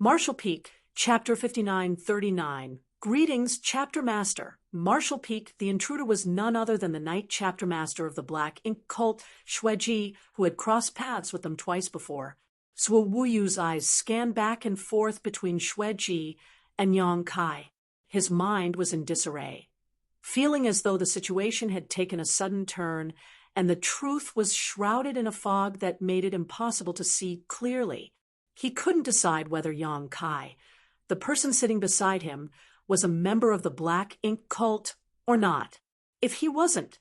Marshall Peak, Chapter 5939. Greetings, Chapter Master. Marshall Peak, the intruder was none other than the Knight Chapter Master of the Black Ink Cult, Xueji, who had crossed paths with them twice before. Suo Wuyu's eyes scanned back and forth between Xueji and Yang Kai. His mind was in disarray, feeling as though the situation had taken a sudden turn and the truth was shrouded in a fog that made it impossible to see clearly. He couldn't decide whether Yang Kai, the person sitting beside him, was a member of the Black Ink Cult or not. If he wasn't,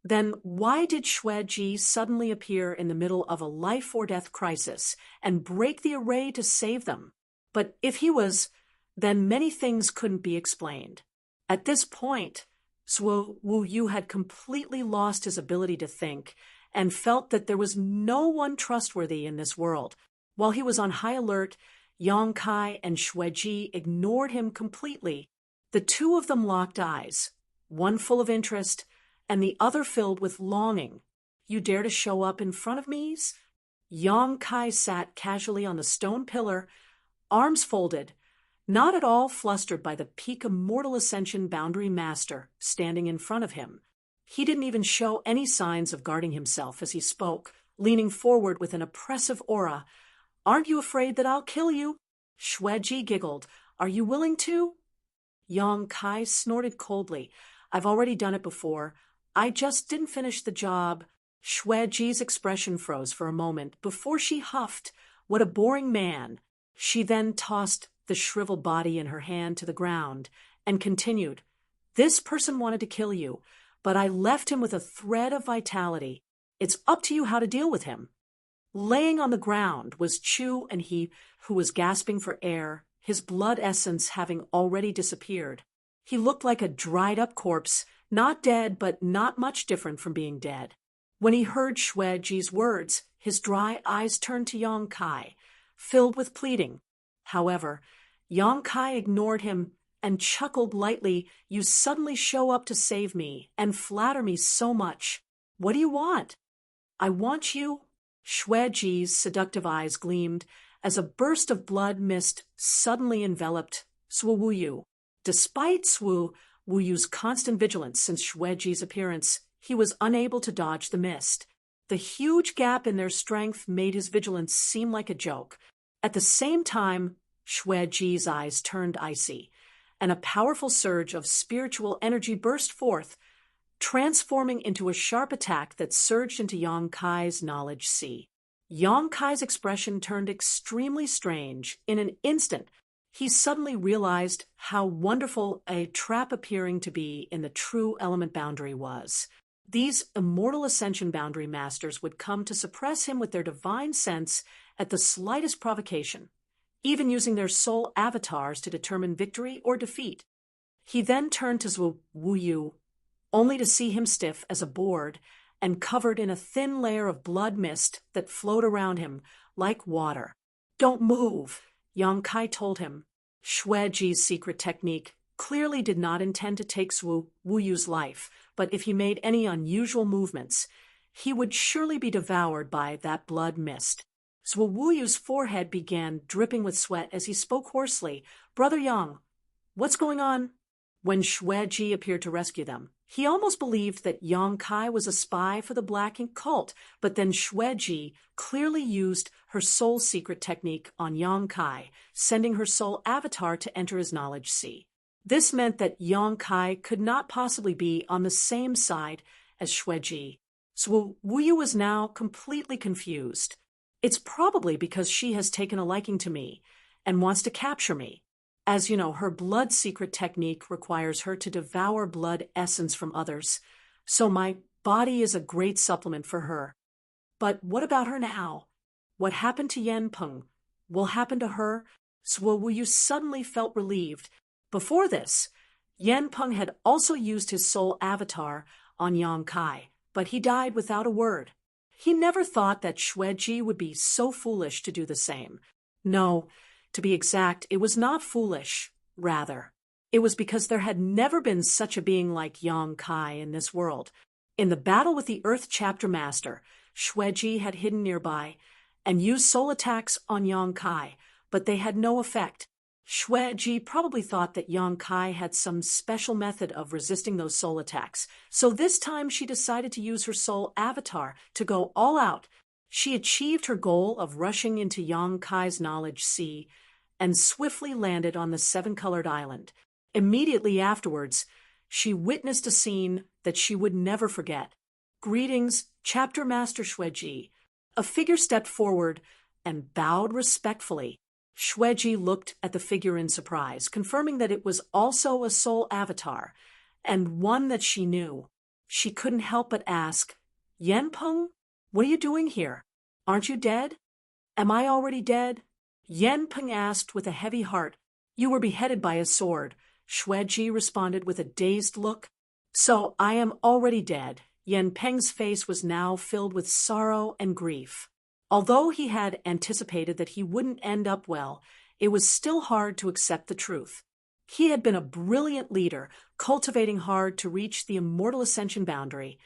then why did Xueji suddenly appear in the middle of a life-or-death crisis and break the array to save them? But if he was, then many things couldn't be explained. At this point, Suo Wuyu had completely lost his ability to think and felt that there was no one trustworthy in this world. While he was on high alert, Yang Kai and Xueji ignored him completely. The two of them locked eyes, one full of interest and the other filled with longing. "You dare to show up in front of me?" Yang Kai sat casually on the stone pillar, arms folded, not at all flustered by the Peak Immortal Ascension Boundary Master standing in front of him. He didn't even show any signs of guarding himself as he spoke, leaning forward with an oppressive aura. "Aren't you afraid that I'll kill you?" Xueji giggled. "Are you willing to?" Yang Kai snorted coldly. "I've already done it before. I just didn't finish the job." Xueji's expression froze for a moment before she huffed, "What a boring man." She then tossed the shriveled body in her hand to the ground and continued, "This person wanted to kill you, but I left him with a thread of vitality. It's up to you how to deal with him." Laying on the ground was Chu, and he, who was gasping for air, his blood essence having already disappeared. He looked like a dried-up corpse, not dead but not much different from being dead. When he heard Xueji's words, his dry eyes turned to Yang Kai, filled with pleading. However, Yang Kai ignored him and chuckled lightly. "You suddenly show up to save me and flatter me so much. What do you want?" "I want you." Xueji's seductive eyes gleamed as a burst of blood mist suddenly enveloped Suo Wuyu. Despite Suo Wuyu's constant vigilance since Xueji's appearance, he was unable to dodge the mist. The huge gap in their strength made his vigilance seem like a joke. At the same time, Xueji's eyes turned icy, and a powerful surge of spiritual energy burst forth, transforming into a sharp attack that surged into Yang Kai's knowledge sea. Yang Kai's expression turned extremely strange. In an instant, he suddenly realized how wonderful a trap appearing to be in the true element boundary was. These immortal ascension boundary masters would come to suppress him with their divine sense at the slightest provocation, even using their soul avatars to determine victory or defeat. He then turned to Suo Wuyu, only to see him stiff as a board and covered in a thin layer of blood mist that flowed around him like water. "Don't move," Yang Kai told him. Xueji's secret technique clearly did not intend to take Suo Wuyu's life, but if he made any unusual movements, he would surely be devoured by that blood mist. Suo Wuyu's forehead began dripping with sweat as he spoke hoarsely. "Brother Yang, what's going on?" When Xueji appeared to rescue them, he almost believed that Yang Kai was a spy for the Black Ink Cult, but then Xueji clearly used her soul secret technique on Yang Kai, sending her soul avatar to enter his knowledge sea. This meant that Yang Kai could not possibly be on the same side as Xueji. So Wuyu was now completely confused. "It's probably because she has taken a liking to me and wants to capture me. As you know, her blood secret technique requires her to devour blood essence from others, so my body is a great supplement for her. But what about her now? What happened to Yan Peng will happen to her." Suo Wuyu suddenly felt relieved. Before this, Yan Peng had also used his soul avatar on Yang Kai, but he died without a word. He never thought that Xueji would be so foolish to do the same. No, to be exact, it was not foolish. Rather, it was because there had never been such a being like Yang Kai in this world. In the battle with the Earth Chapter Master, Xueji had hidden nearby and used soul attacks on Yang Kai, but they had no effect. Shueji probably thought that Yang Kai had some special method of resisting those soul attacks, so this time she decided to use her soul avatar to go all out. She achieved her goal of rushing into Yang Kai's knowledge sea and swiftly landed on the seven-colored island. Immediately afterwards, she witnessed a scene that she would never forget. "Greetings, Chapter Master Shueji." A figure stepped forward and bowed respectfully. Shueji looked at the figure in surprise, confirming that it was also a soul avatar, and one that she knew. She couldn't help but ask, "Yanpeng, what are you doing here? Aren't you dead?" "Am I already dead?" Yanpeng asked with a heavy heart. "You were beheaded by a sword," Shueji responded with a dazed look. "So I am already dead." Yanpeng's face was now filled with sorrow and grief. Although he had anticipated that he wouldn't end up well, it was still hard to accept the truth. He had been a brilliant leader, cultivating hard to reach the immortal ascension boundary,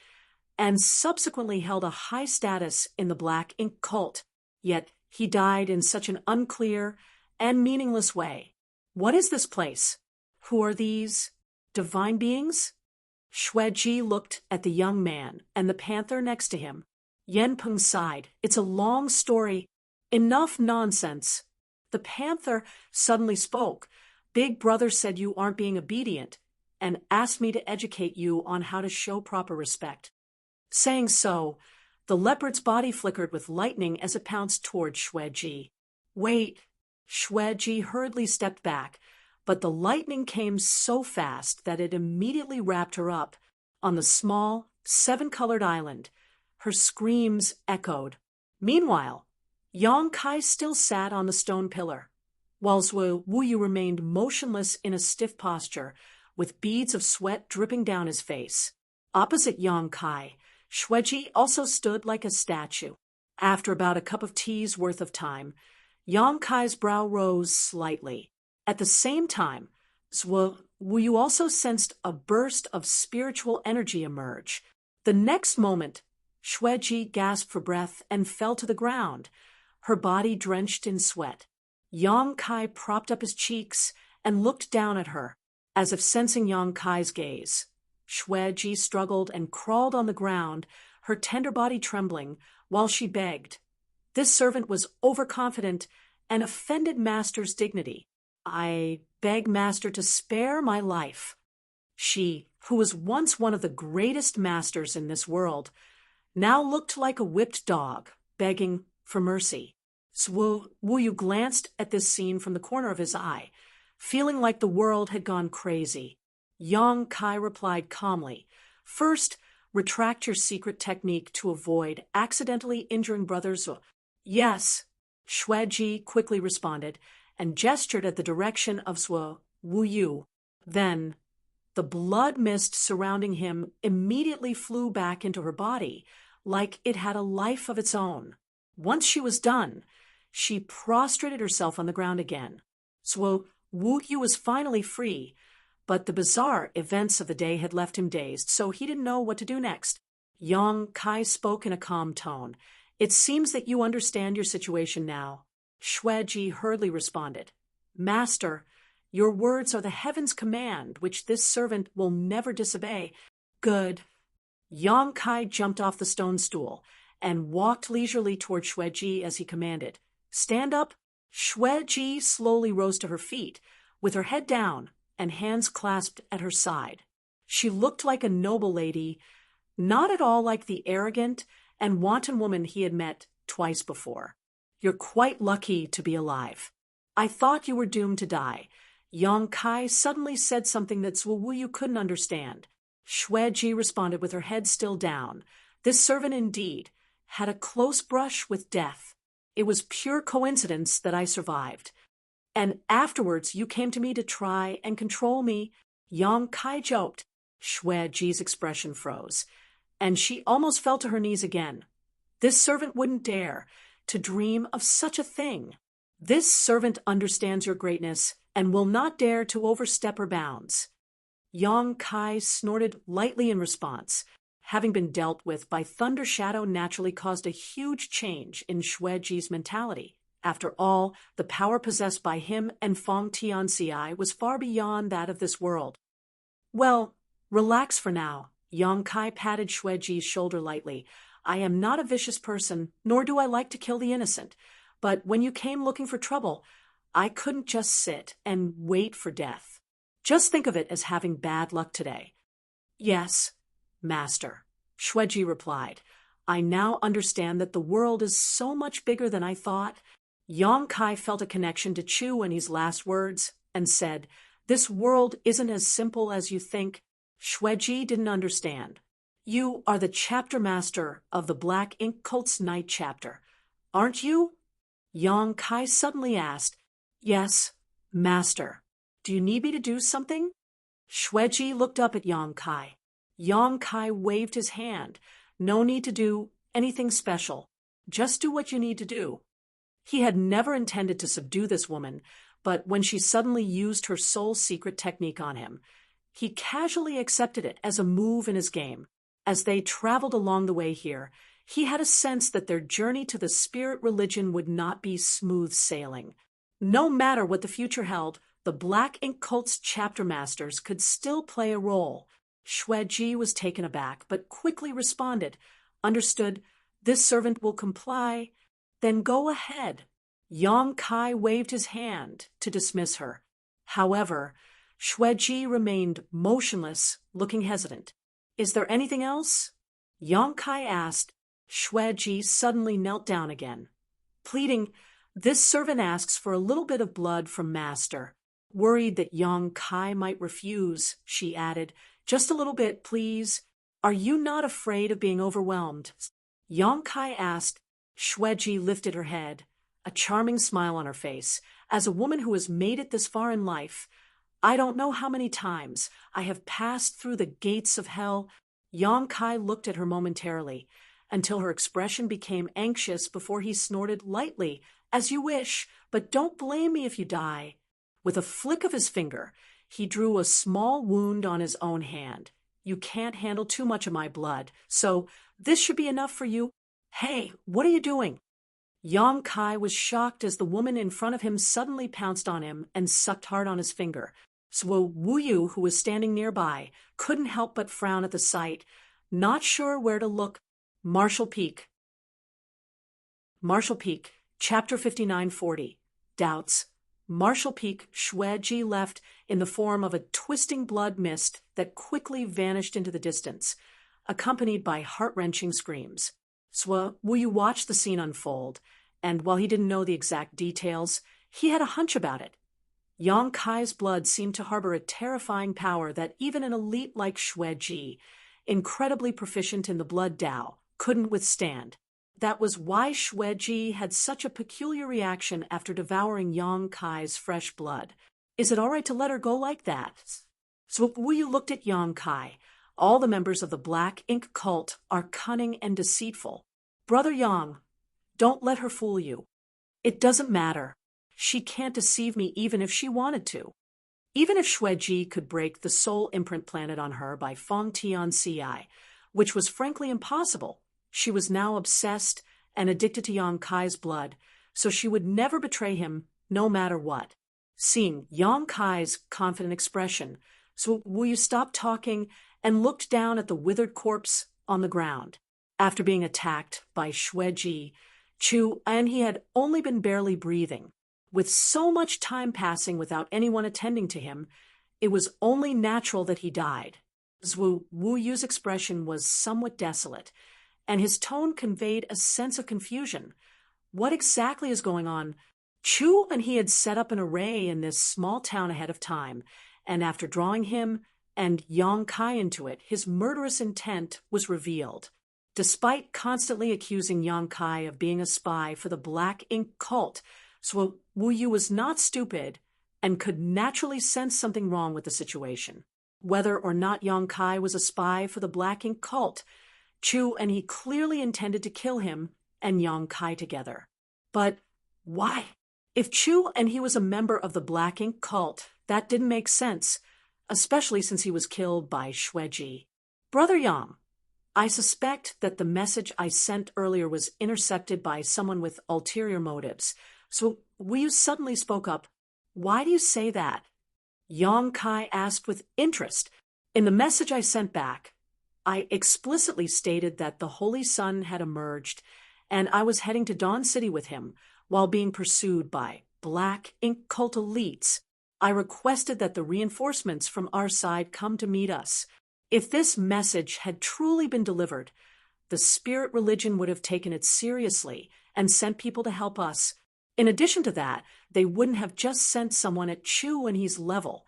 and subsequently held a high status in the Black Ink cult. Yet he died in such an unclear and meaningless way. What is this place? Who are these divine beings? Shueji looked at the young man and the panther next to him. Yanpeng sighed. "It's a long story." "Enough nonsense." The panther suddenly spoke. "Big Brother said you aren't being obedient and asked me to educate you on how to show proper respect." Saying so, the leopard's body flickered with lightning as it pounced toward Shueji. "Wait." Shueji hurriedly stepped back, but the lightning came so fast that it immediately wrapped her up on the small, seven-colored island. Her screams echoed. Meanwhile, Yang Kai still sat on the stone pillar, while Zhuo Wuyu remained motionless in a stiff posture, with beads of sweat dripping down his face. Opposite Yang Kai, Shueji also stood like a statue. After about a cup of tea's worth of time, Yang Kai's brow rose slightly. At the same time, Zhuo Wuyu also sensed a burst of spiritual energy emerge. The next moment, Shueji gasped for breath and fell to the ground, her body drenched in sweat. Yang Kai propped up his cheeks and looked down at her, as if sensing Yang Kai's gaze. Shueji struggled and crawled on the ground, her tender body trembling, while she begged. This servant was overconfident and offended Master's dignity. "I beg Master to spare my life." She, who was once one of the greatest masters in this world, now looked like a whipped dog, begging for mercy. Zhuo Wuyu glanced at this scene from the corner of his eye, feeling like the world had gone crazy. Yang Kai replied calmly, "First, retract your secret technique to avoid accidentally injuring Brother Zhuo." "Yes," Shueji quickly responded, and gestured at the direction of Zhuo Wuyu. Then, the blood mist surrounding him immediately flew back into her body, like it had a life of its own. Once she was done, she prostrated herself on the ground again. Zhuo Wuyu was finally free, but the bizarre events of the day had left him dazed, so he didn't know what to do next. Yang Kai spoke in a calm tone. "It seems that you understand your situation now." Shueji hurriedly responded, "Master, your words are the heaven's command, which this servant will never disobey." "Good." Yang Kai jumped off the stone stool and walked leisurely toward Shueji as he commanded. "Stand up." Shueji slowly rose to her feet, with her head down and hands clasped at her side. She looked like a noble lady, not at all like the arrogant and wanton woman he had met twice before. "You're quite lucky to be alive. I thought you were doomed to die." Yang Kai suddenly said something that Zhuo Wuyu couldn't understand. Shueji responded with her head still down. This servant indeed had a close brush with death. "It was pure coincidence that I survived. And afterwards you came to me to try and control me." Yang Kai joked. Shueji's expression froze, and she almost fell to her knees again. This servant wouldn't dare to dream of such a thing. This servant understands your greatness and will not dare to overstep her bounds. Yang Kai snorted lightly in response. Having been dealt with by Thunder Shadow naturally caused a huge change in Shueji's mentality. After all, the power possessed by him and Fong Tianci was far beyond that of this world. Well, relax for now. Yang Kai patted Xueji's shoulder lightly. I am not a vicious person, nor do I like to kill the innocent. But when you came looking for trouble, I couldn't just sit and wait for death. Just think of it as having bad luck today. Yes, Master, Xueji replied. I now understand that the world is so much bigger than I thought. Yang Kai felt a connection to Chu in his last words and said, This world isn't as simple as you think. Xueji didn't understand. You are the chapter master of the Black Ink Cult's night chapter, aren't you? Yang Kai suddenly asked. Yes, Master. Do you need me to do something? Xueji looked up at Yang Kai. Yang Kai waved his hand. No need to do anything special. Just do what you need to do. He had never intended to subdue this woman, but when she suddenly used her soul secret technique on him, he casually accepted it as a move in his game. As they traveled along the way here, he had a sense that their journey to the spirit religion would not be smooth sailing. No matter what the future held, the Black Ink Cult's chapter masters could still play a role. Xueji was taken aback, but quickly responded. Understood. This servant will comply. Then go ahead. Yang Kai waved his hand to dismiss her. However, Xueji remained motionless, looking hesitant. Is there anything else? Yang Kai asked. Xueji suddenly knelt down again, pleading, This servant asks for a little bit of blood from Master. Worried that Yang Kai might refuse, she added, Just a little bit, please. Are you not afraid of being overwhelmed? Yang Kai asked. Xueji lifted her head, a charming smile on her face. As a woman who has made it this far in life, I don't know how many times I have passed through the gates of hell. Yang Kai looked at her momentarily, until her expression became anxious before he snorted lightly, As you wish, but don't blame me if you die. With a flick of his finger, he drew a small wound on his own hand. You can't handle too much of my blood, so this should be enough for you. Hey, what are you doing? Yang Kai was shocked as the woman in front of him suddenly pounced on him and sucked hard on his finger. So Wu Yu, who was standing nearby, couldn't help but frown at the sight, not sure where to look. Marshall Peak, Chapter 5940. Doubts. Marshall Peak, Xueji left in the form of a twisting blood mist that quickly vanished into the distance, accompanied by heart-wrenching screams. Wu Yu watched the scene unfold, and while he didn't know the exact details, he had a hunch about it. Yang Kai's blood seemed to harbor a terrifying power that even an elite like Xueji, incredibly proficient in the blood Dao, couldn't withstand. That was why Xueji had such a peculiar reaction after devouring Yang Kai's fresh blood. Is it all right to let her go like that? So Wu Yu looked at Yang Kai. All the members of the Black Ink Cult are cunning and deceitful. Brother Yang, don't let her fool you. It doesn't matter. She can't deceive me even if she wanted to. Even if Xueji could break the soul imprint planted on her by Fong Tianci, which was frankly impossible, she was now obsessed and addicted to Yang Kai's blood, so she would never betray him no matter what. Seeing Yang Kai's confident expression, so Wu Yu stopped talking and looked down at the withered corpse on the ground. After being attacked by Xueji, and he had only been barely breathing. With so much time passing without anyone attending to him, it was only natural that he died. Wu Yu's expression was somewhat desolate, and his tone conveyed a sense of confusion. What exactly is going on? Chu and he had set up an array in this small town ahead of time, and after drawing him and Yang Kai into it, his murderous intent was revealed. Despite constantly accusing Yang Kai of being a spy for the Black Ink Cult, so Wu Yu was not stupid and could naturally sense something wrong with the situation. Whether or not Yang Kai was a spy for the Black Ink Cult, Chu and he clearly intended to kill him and Yang Kai together. But why? If Chu and he was a member of the Black Ink Cult, that didn't make sense, especially since he was killed by Xueji. Brother Yang, I suspect that the message I sent earlier was intercepted by someone with ulterior motives, So Wu Yu suddenly spoke up. Why do you say that? Yang Kai asked with interest. In the message I sent back, I explicitly stated that the Holy Sun had emerged, and I was heading to Dawn City with him while being pursued by black ink cult elites. I requested that the reinforcements from our side come to meet us. If this message had truly been delivered, the spirit religion would have taken it seriously and sent people to help us. In addition to that, they wouldn't have just sent someone at Chu and he's level.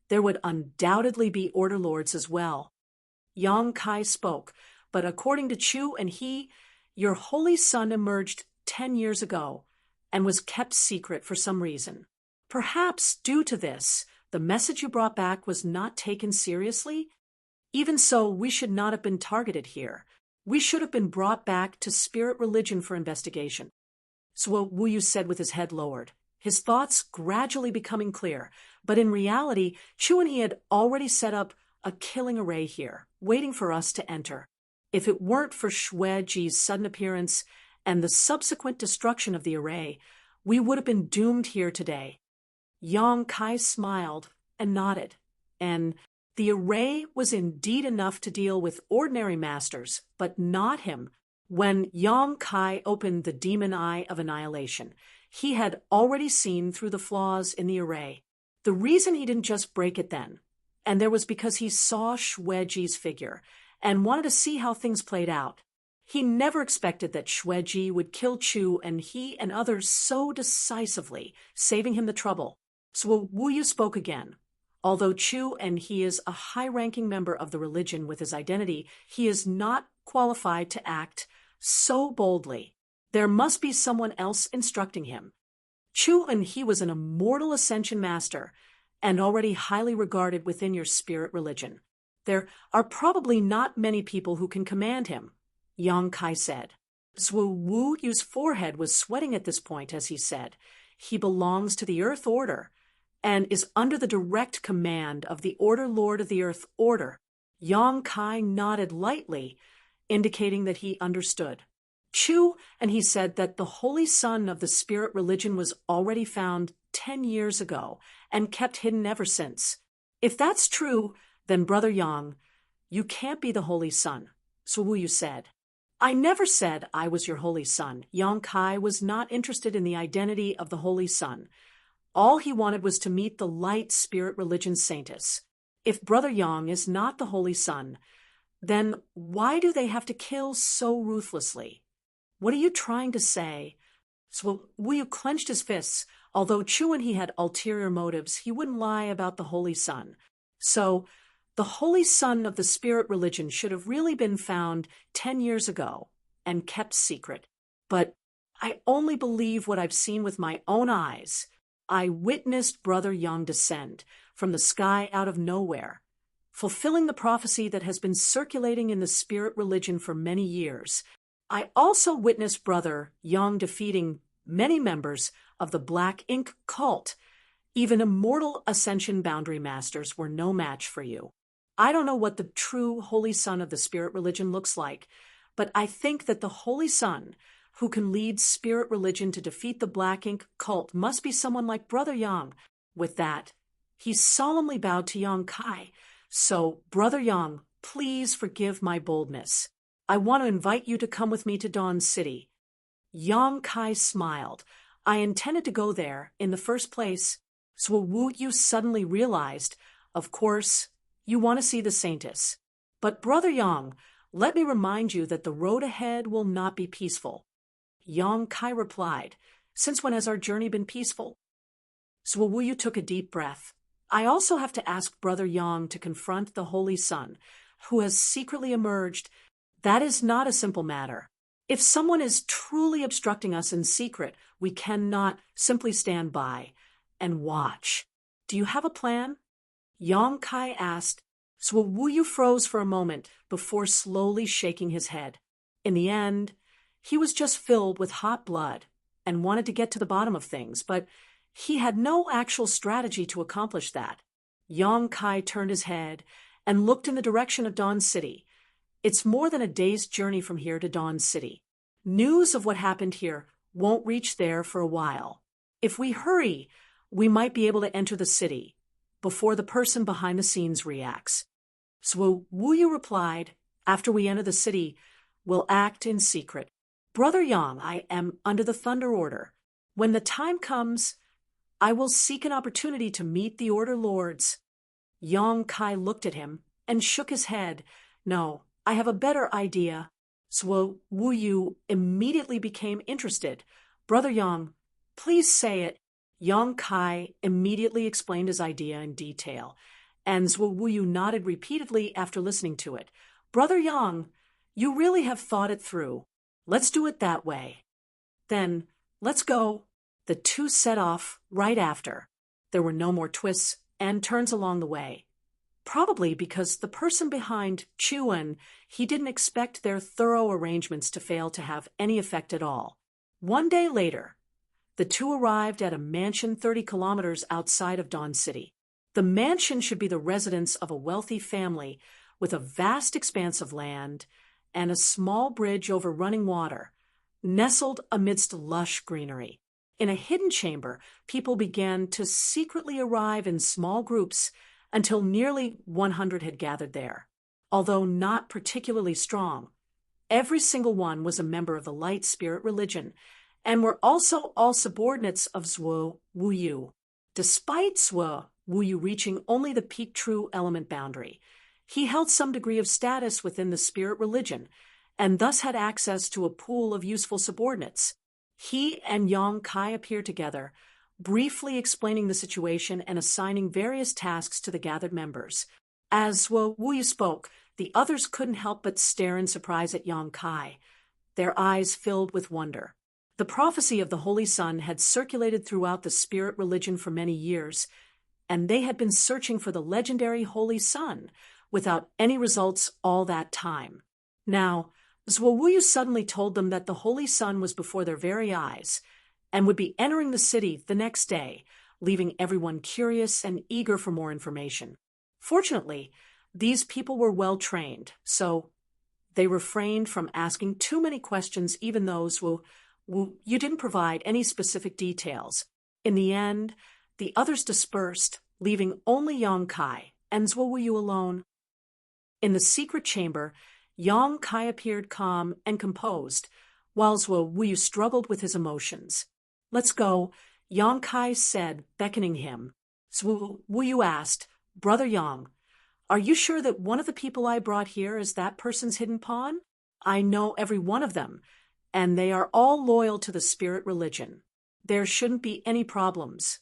There would undoubtedly be Order Lords as well. Yang Kai spoke, but according to Chu and he, your Holy Sun emerged 10 years ago and was kept secret for some reason. Perhaps due to this, the message you brought back was not taken seriously? Even so, we should not have been targeted here. We should have been brought back to spirit religion for investigation. So what Wu Yu said with his head lowered, his thoughts gradually becoming clear, but in reality, Chu and he had already set up a killing array here, waiting for us to enter. If it weren't for Xueji's sudden appearance and the subsequent destruction of the array, we would have been doomed here today. Yang Kai smiled and nodded, and the array was indeed enough to deal with ordinary masters, but not him. When Yang Kai opened the demon eye of annihilation, he had already seen through the flaws in the array. The reason he didn't just break it then, and there was because he saw Xueji's figure and wanted to see how things played out. He never expected that Xueji would kill Chu and he and others so decisively, saving him the trouble. So Wu Yu spoke again. Although Chu and he is a high-ranking member of the religion with his identity, he is not qualified to act so boldly. There must be someone else instructing him. Chu and he was an immortal ascension master and already highly regarded within your spirit religion. There are probably not many people who can command him, Yang Kai said. So Wu Yu's forehead was sweating at this point as he said, he belongs to the Earth Order and is under the direct command of the Order Lord of the Earth Order. Yang Kai nodded lightly, indicating that he understood. Chu and he said that the Holy Sun of the spirit religion was already found 10 years ago and kept hidden ever since. If that's true, then Brother Yang, you can't be the Holy Sun, so Wu Yu said. I never said I was your Holy Sun. Yang Kai was not interested in the identity of the Holy Sun. All he wanted was to meet the light spirit religion saintess. If Brother Yang is not the Holy Sun, then why do they have to kill so ruthlessly? What are you trying to say? So Wu Yu clenched his fists. Although Chu and he had ulterior motives, he wouldn't lie about the Holy Sun. So the Holy Sun of the spirit religion should have really been found 10 years ago and kept secret. But I only believe what I've seen with my own eyes. I witnessed Brother Yang descend from the sky out of nowhere, fulfilling the prophecy that has been circulating in the spirit religion for many years. I also witnessed Brother Yang defeating many members of the Black Ink cult. Even immortal ascension boundary masters were no match for you. I don't know what the true Holy Sun of the spirit religion looks like, but I think that the Holy Sun who can lead spirit religion to defeat the Black Ink cult must be someone like Brother Yang. With that, he solemnly bowed to Yang Kai. So, Brother Yang, please forgive my boldness. I want to invite you to come with me to Dawn City. Yang Kai smiled. I intended to go there in the first place. So Wu Yu suddenly realized, of course, you want to see the saintess. But Brother Yang, let me remind you that the road ahead will not be peaceful. Yang Kai replied, since when has our journey been peaceful? So Wu Yu took a deep breath. I also have to ask Brother Yang to confront the Holy Sun, who has secretly emerged. That is not a simple matter. If someone is truly obstructing us in secret, we cannot simply stand by and watch. Do you have a plan? Yang Kai asked. So Wu Yu froze for a moment before slowly shaking his head. In the end, he was just filled with hot blood and wanted to get to the bottom of things, but he had no actual strategy to accomplish that. Yang Kai turned his head and looked in the direction of Dawn City. It's more than a day's journey from here to Dawn City. News of what happened here won't reach there for a while. If we hurry, we might be able to enter the city before the person behind the scenes reacts. So Wu Yu replied, after we enter the city, we'll act in secret. Brother Yang, I am under the thunder order. When the time comes, I will seek an opportunity to meet the order lords. Yang Kai looked at him and shook his head. No, I have a better idea. So Wu Yu immediately became interested. Brother Yang, please say it. Yang Kai immediately explained his idea in detail, and Zhuo Wuyu nodded repeatedly after listening to it. Brother Yang, you really have thought it through. Let's do it that way. Then, let's go. The two set off right after. There were no more twists and turns along the way. Probably because the person behind Chuan, he didn't expect their thorough arrangements to fail to have any effect at all. One day later, the two arrived at a mansion 30 kilometers outside of Dawn City. The mansion should be the residence of a wealthy family with a vast expanse of land and a small bridge over running water, nestled amidst lush greenery. In a hidden chamber, people began to secretly arrive in small groups until nearly 100 had gathered there. Although not particularly strong, every single one was a member of the light spirit religion, and were also all subordinates of Zhuo Wuyu. Despite Zhuo Wuyu reaching only the peak true element boundary, he held some degree of status within the spirit religion, and thus had access to a pool of useful subordinates. He and Yang Kai appeared together, briefly explaining the situation and assigning various tasks to the gathered members. As Zhuo Wuyu spoke, the others couldn't help but stare in surprise at Yang Kai, their eyes filled with wonder. The prophecy of the Holy Sun had circulated throughout the spirit religion for many years, and they had been searching for the legendary Holy Sun without any results all that time. Now, Zhuo Wuyu suddenly told them that the Holy Sun was before their very eyes and would be entering the city the next day, leaving everyone curious and eager for more information. Fortunately, these people were well trained, so they refrained from asking too many questions, even those who you didn't provide any specific details. In the end, the others dispersed, leaving only Yang Kai and Zhuo Wuyu alone. In the secret chamber, Yang Kai appeared calm and composed, while Zhuo Wuyu struggled with his emotions. Let's go, Yang Kai said, beckoning him. Zhuo Wuyu asked, Brother Yang, are you sure that one of the people I brought here is that person's hidden pawn? I know every one of them, and they are all loyal to the spirit religion. There shouldn't be any problems.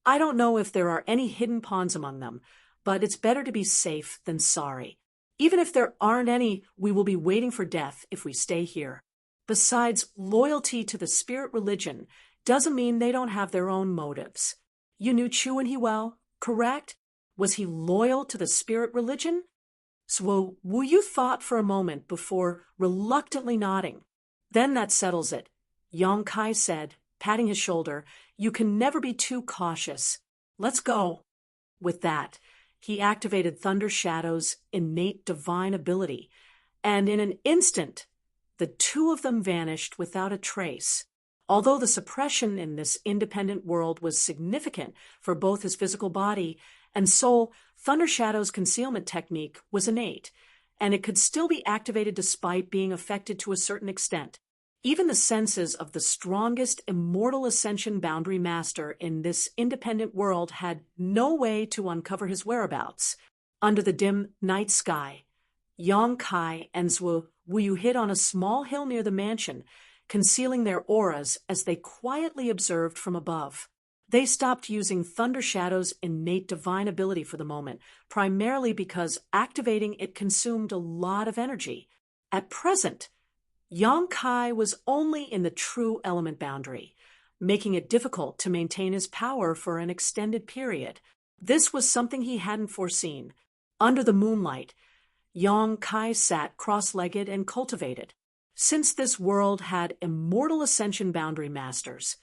I don't know if there are any hidden pawns among them, but it's better to be safe than sorry. Even if there aren't any, we will be waiting for death if we stay here. Besides, loyalty to the spirit religion doesn't mean they don't have their own motives. You knew Chuan He well, correct? Was he loyal to the spirit religion? So Wu Yu thought for a moment before reluctantly nodding. Then that settles it, Yang Kai said, patting his shoulder. You can never be too cautious. Let's go. With that, he activated Thunder Shadow's innate divine ability, and in an instant, the two of them vanished without a trace. Although the suppression in this independent world was significant for both his physical body and soul, Thunder Shadow's concealment technique was innate, and it could still be activated despite being affected to a certain extent. Even the senses of the strongest immortal ascension boundary master in this independent world had no way to uncover his whereabouts. Under the dim night sky, Yang Kai and Zhuo Wuyu hid on a small hill near the mansion, concealing their auras as they quietly observed from above. They stopped using Thunder Shadow's innate divine ability for the moment, primarily because activating it consumed a lot of energy. At present, Yang Kai was only in the true element boundary, making it difficult to maintain his power for an extended period. This was something he hadn't foreseen. Under the moonlight, Yang Kai sat cross-legged and cultivated. Since this world had immortal ascension boundary masters,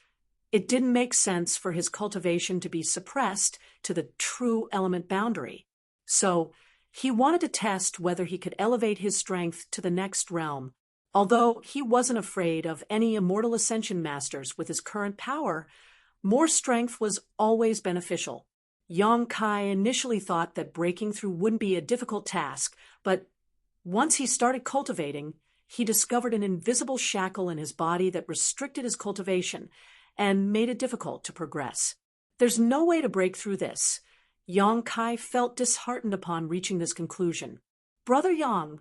it didn't make sense for his cultivation to be suppressed to the true element boundary. So, he wanted to test whether he could elevate his strength to the next realm. Although he wasn't afraid of any immortal ascension masters with his current power, More strength was always beneficial. Yang Kai initially thought that breaking through wouldn't be a difficult task, but once he started cultivating, he discovered an invisible shackle in his body that restricted his cultivation and made it difficult to progress. There's no way to break through this. Yang Kai felt disheartened upon reaching this conclusion. Brother Yang!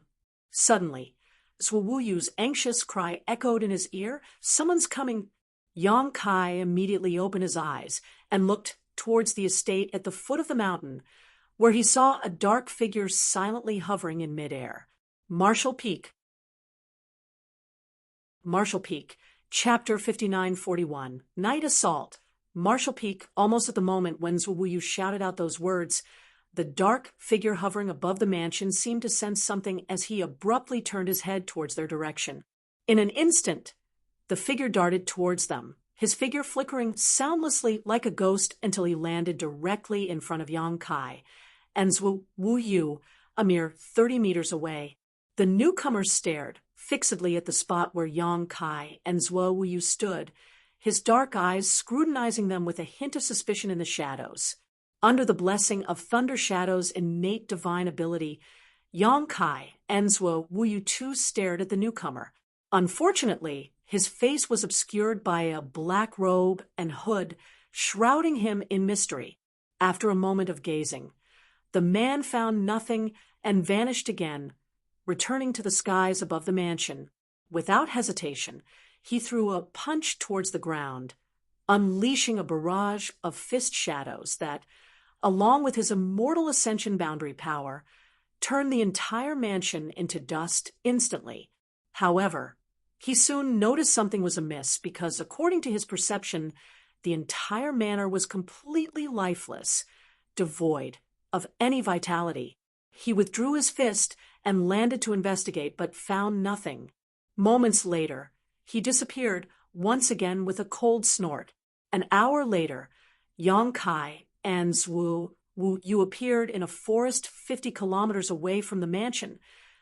Suddenly, Swawuyu's anxious cry echoed in his ear. Someone's coming. Yang Kai immediately opened his eyes and looked towards the estate at the foot of the mountain, where he saw a dark figure silently hovering in midair. Marshall Peak. Chapter 5941. Night Assault. Marshall Peak, almost at the moment when Zwuyu shouted out those words, the dark figure hovering above the mansion seemed to sense something as he abruptly turned his head towards their direction. In an instant, the figure darted towards them, his figure flickering soundlessly like a ghost until he landed directly in front of Yang Kai and Zwuyu, a mere 30 meters away. The newcomers stared fixedly at the spot where Yang Kai and Zwuyu stood, his dark eyes scrutinizing them with a hint of suspicion in the shadows. Under the blessing of Thunder Shadow's innate divine ability, Yang Kai and Zwuyu too stared at the newcomer. Unfortunately, his face was obscured by a black robe and hood, shrouding him in mystery. After a moment of gazing, the man found nothing and vanished again, returning to the skies above the mansion. Without hesitation, he threw a punch towards the ground, unleashing a barrage of fist shadows that, along with his immortal ascension boundary power, turned the entire mansion into dust instantly. However, he soon noticed something was amiss because, according to his perception, the entire manor was completely lifeless, devoid of any vitality. He withdrew his fist and landed to investigate, but found nothing. Moments later, he disappeared once again with a cold snort. An hour later, Yang Kai and Zwuyu appeared in a forest 50 kilometers away from the mansion,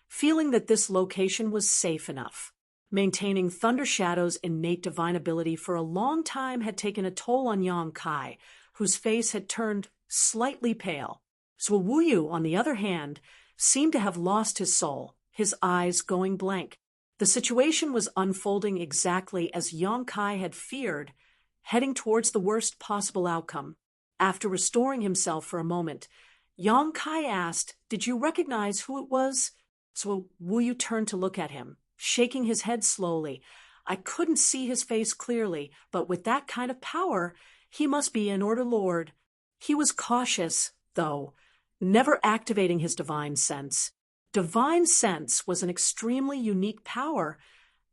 feeling that this location was safe enough. Maintaining Thunder Shadow's innate divine ability for a long time had taken a toll on Yang Kai, whose face had turned slightly pale. Zwuyu, on the other hand, seemed to have lost his soul, his eyes going blank. The situation was unfolding exactly as Yang Kai had feared, heading towards the worst possible outcome. After restoring himself for a moment, Yang Kai asked, "Did you recognize who it was?" Zwuyu turned to look at him, shaking his head slowly. "I couldn't see his face clearly, but with that kind of power, he must be an Order Lord." He was cautious, though, never activating his divine sense. Divine sense was an extremely unique power,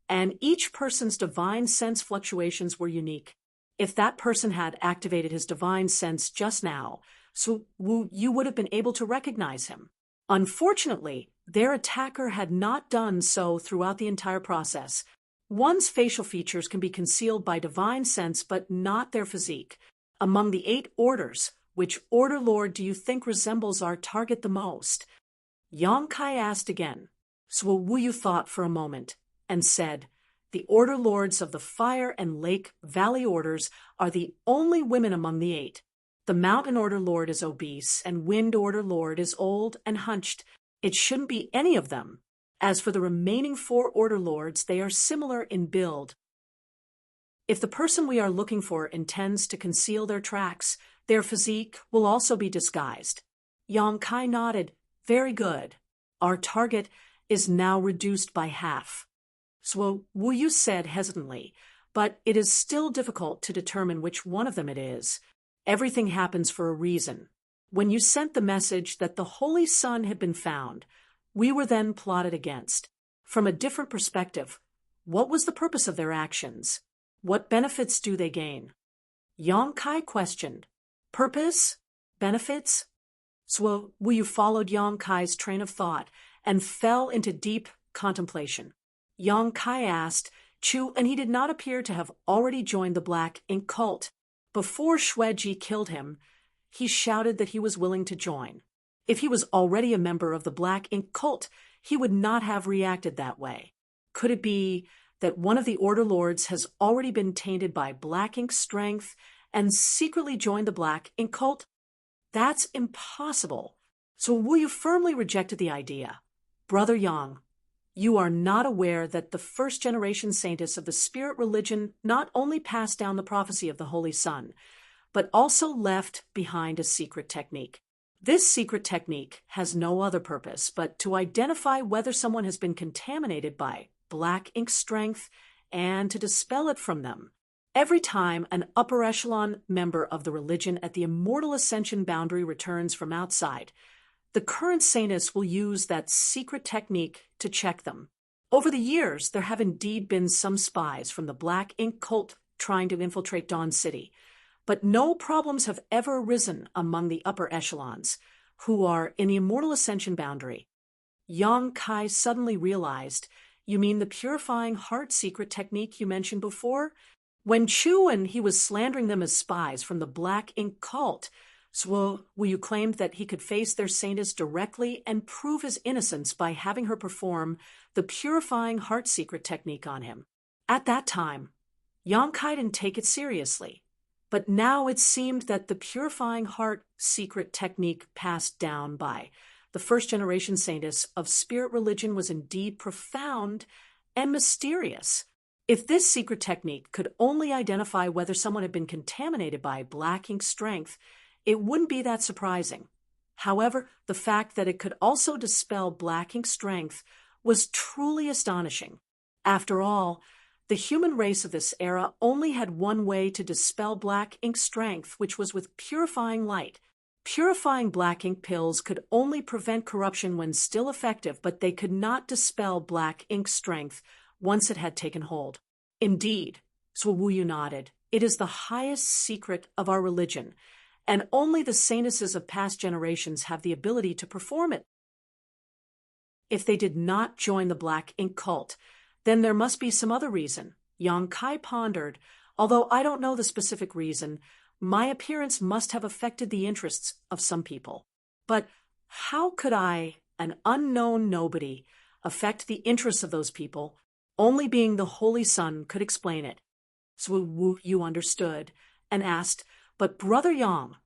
and each person's divine sense fluctuations were unique. If that person had activated his divine sense just now, you would have been able to recognize him. Unfortunately, their attacker had not done so throughout the entire process. One's facial features can be concealed by divine sense, but not their physique. Among the 8 orders, which Order Lord do you think resembles our target the most? Yang Kai asked again. Zwuyu thought for a moment and said, "The Order Lords of the Fire and Lake Valley Orders are the only women among the 8. The Mountain Order Lord is obese, and Wind Order Lord is old and hunched. It shouldn't be any of them. As for the remaining 4 Order Lords, they are similar in build. If the person we are looking for intends to conceal their tracks, their physique will also be disguised." Yang Kai nodded. "Very good. Our target is now reduced by half." Zwuyu said hesitantly, "But it is still difficult to determine which one of them it is. Everything happens for a reason. When you sent the message that the Holy Sun had been found, we were then plotted against. From a different perspective, what was the purpose of their actions? What benefits do they gain?" Yang Kai questioned. "Purpose? Benefits?" Zwuyu followed Yang Kai's train of thought and fell into deep contemplation. Yang Kai asked Chu, and he did not appear to have already joined the Black Ink cult. Before Shueji killed him, he shouted that he was willing to join. If he was already a member of the Black Ink cult, he would not have reacted that way. Could it be that one of the Order Lords has already been tainted by Black Ink strength and secretly joined the black ink cult? That's impossible. So Wu Yu firmly rejected the idea. Brother Yang, you are not aware that the first-generation saintess of the spirit religion not only passed down the prophecy of the Holy Sun, but also left behind a secret technique. This secret technique has no other purpose but to identify whether someone has been contaminated by black ink strength and to dispel it from them. Every time an upper echelon member of the religion at the immortal ascension boundary returns from outside, the current saintess will use that secret technique to check them. Over the years, there have indeed been some spies from the black ink cult trying to infiltrate Dawn City, but no problems have ever arisen among the upper echelons, who are in the immortal ascension boundary. Yang Kai suddenly realized, you mean the purifying heart secret technique you mentioned before? When Chu and he was slandering them as spies from the black ink cult, so Wu Yu claimed that he could face their saintess directly and prove his innocence by having her perform the purifying heart secret technique on him. At that time, Yang Kai didn't take it seriously, but now it seemed that the purifying heart secret technique passed down by the first-generation saintess of spirit religion was indeed profound and mysterious. If this secret technique could only identify whether someone had been contaminated by black ink strength, it wouldn't be that surprising. However, the fact that it could also dispel black ink strength was truly astonishing. After all, the human race of this era only had one way to dispel black ink strength, which was with purifying light. Purifying black ink pills could only prevent corruption when still effective, but they could not dispel black ink strength once it had taken hold. Indeed, so Wu Yu nodded, it is the highest secret of our religion, and only the saintesses of past generations have the ability to perform it. If they did not join the black ink cult, then there must be some other reason. Yang Kai pondered, although I don't know the specific reason, my appearance must have affected the interests of some people. But how could I, an unknown nobody, affect the interests of those people? Only being the Holy Sun could explain it. So Wu Yu understood and asked, but Brother Yang,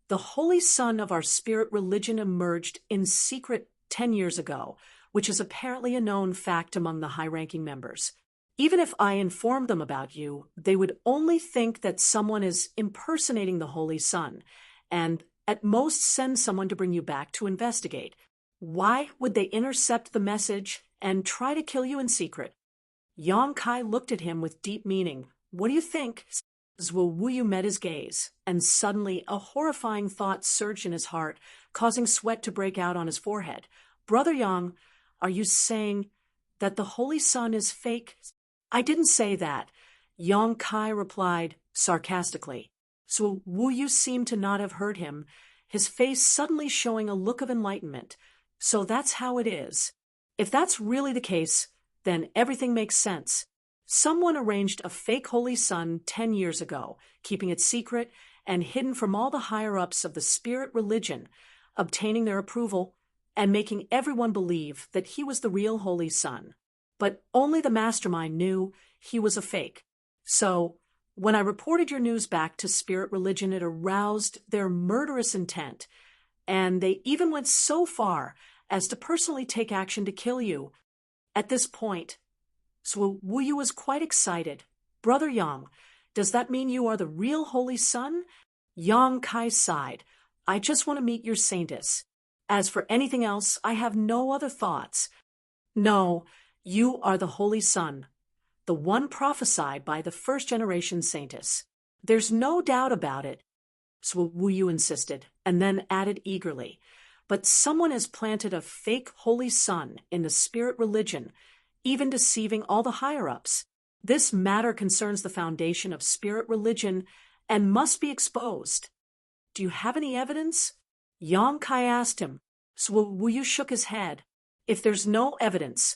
the Holy Sun of our spirit religion emerged in secret 10 years ago, which is apparently a known fact among the high-ranking members. Even if I informed them about you, they would only think that someone is impersonating the Holy Sun, and at most send someone to bring you back to investigate. Why would they intercept the message and try to kill you in secret? Yang Kai looked at him with deep meaning. What do you think? Wu Yu met his gaze, and suddenly a horrifying thought surged in his heart, causing sweat to break out on his forehead. Brother Yang, are you saying that the Holy Sun is fake? I didn't say that, Yang Kai replied sarcastically. So Wu Yu seemed to not have heard him, his face suddenly showing a look of enlightenment. So that's how it is. If that's really the case, then everything makes sense. Someone arranged a fake Holy Sun 10 years ago, keeping it secret and hidden from all the higher-ups of the spirit religion, obtaining their approval and making everyone believe that he was the real Holy Sun. But only the mastermind knew he was a fake. So, when I reported your news back to spirit religion, it aroused their murderous intent, and they even went so far as to personally take action to kill you. At this point, so Wu Yu was quite excited. Brother Yang, does that mean you are the real Holy Sun? Yang Kai sighed. I just want to meet your saintess. As for anything else, I have no other thoughts. No, you are the Holy Sun, the one prophesied by the first-generation saintess. There's no doubt about it, so Wu Yu insisted, and then added eagerly. But someone has planted a fake Holy Sun in the spirit religion, even deceiving all the higher-ups. This matter concerns the foundation of spirit religion and must be exposed. Do you have any evidence? Yang Kai asked him, so Wu Yu shook his head. If there's no evidence,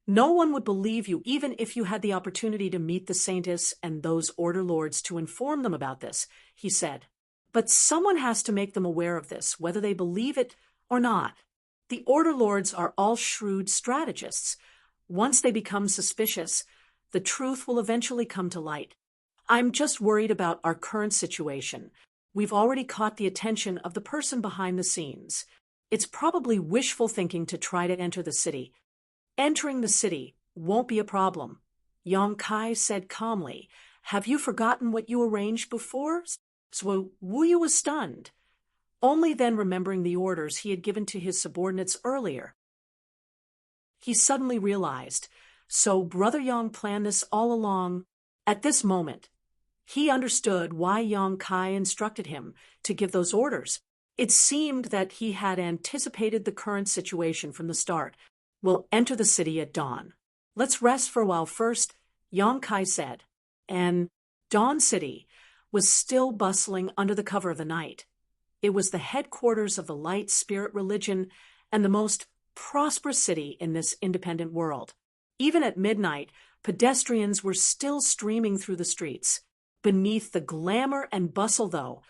no one would believe you even if you had the opportunity to meet the saintess and those order lords to inform them about this, he said. But someone has to make them aware of this, whether they believe it or not. The order lords are all shrewd strategists. Once they become suspicious, the truth will eventually come to light. I'm just worried about our current situation. We've already caught the attention of the person behind the scenes. It's probably wishful thinking to try to enter the city. Entering the city won't be a problem, Yong Kai said calmly. Have you forgotten what you arranged before? So Wu Yu was stunned, only then remembering the orders he had given to his subordinates earlier. He suddenly realized, so Brother Yong planned this all along. At this moment, he understood why Yong Kai instructed him to give those orders. It seemed that he had anticipated the current situation from the start. We'll enter the city at dawn. Let's rest for a while first, Yong Kai said. And Dawn City was still bustling under the cover of the night. It was the headquarters of the light spirit religion and the most prosperous city in this independent world. Even at midnight, pedestrians were still streaming through the streets. Beneath the glamour and bustle, though,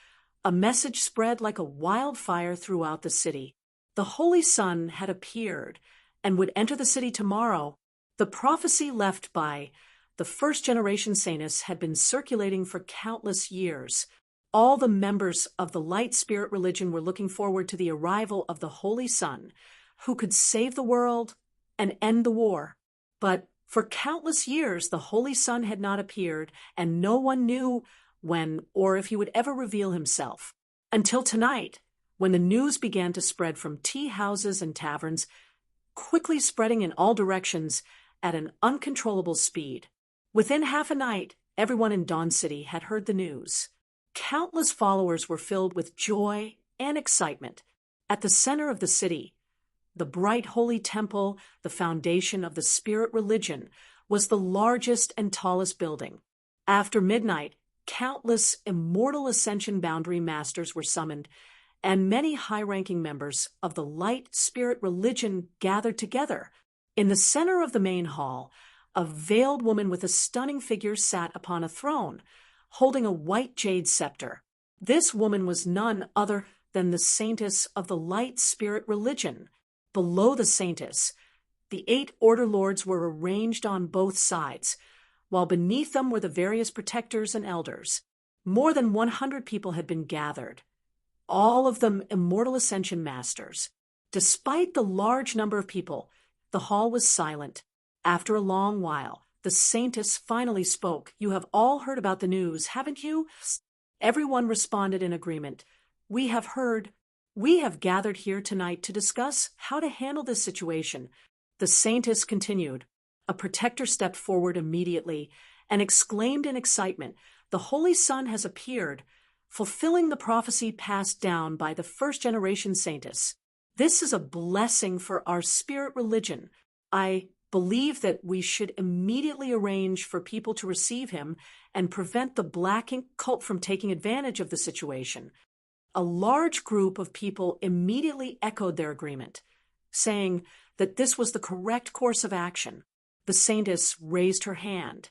a message spread like a wildfire throughout the city. The Holy Sun had appeared and would enter the city tomorrow. The prophecy left by the first-generation saints had been circulating for countless years. All the members of the light spirit religion were looking forward to the arrival of the Holy Sun, who could save the world and end the war. But for countless years, the Holy Sun had not appeared, and no one knew when or if he would ever reveal himself. Until tonight, when the news began to spread from tea houses and taverns, quickly spreading in all directions at an uncontrollable speed. Within half a night, everyone in Dawn City had heard the news. Countless followers were filled with joy and excitement. At the center of the city, the bright holy temple, the foundation of the spirit religion, was the largest and tallest building. After midnight, countless immortal ascension boundary masters were summoned, and many high-ranking members of the light spirit religion gathered together. In the center of the main hall, a veiled woman with a stunning figure sat upon a throne, holding a white jade scepter. This woman was none other than the saintess of the light spirit religion. Below the saintess, the 8 order lords were arranged on both sides, while beneath them were the various protectors and elders. More than 100 people had been gathered, all of them immortal ascension masters. Despite the large number of people, the hall was silent. After a long while, the saintess finally spoke. You have all heard about the news, haven't you? Everyone responded in agreement. We have heard. We have gathered here tonight to discuss how to handle this situation. The saintess continued. A protector stepped forward immediately and exclaimed in excitement, the Holy Sun has appeared, fulfilling the prophecy passed down by the first-generation saintess. This is a blessing for our spirit religion. I believe that we should immediately arrange for people to receive him and prevent the Black Ink cult from taking advantage of the situation. A large group of people immediately echoed their agreement, saying that this was the correct course of action. The saintess raised her hand,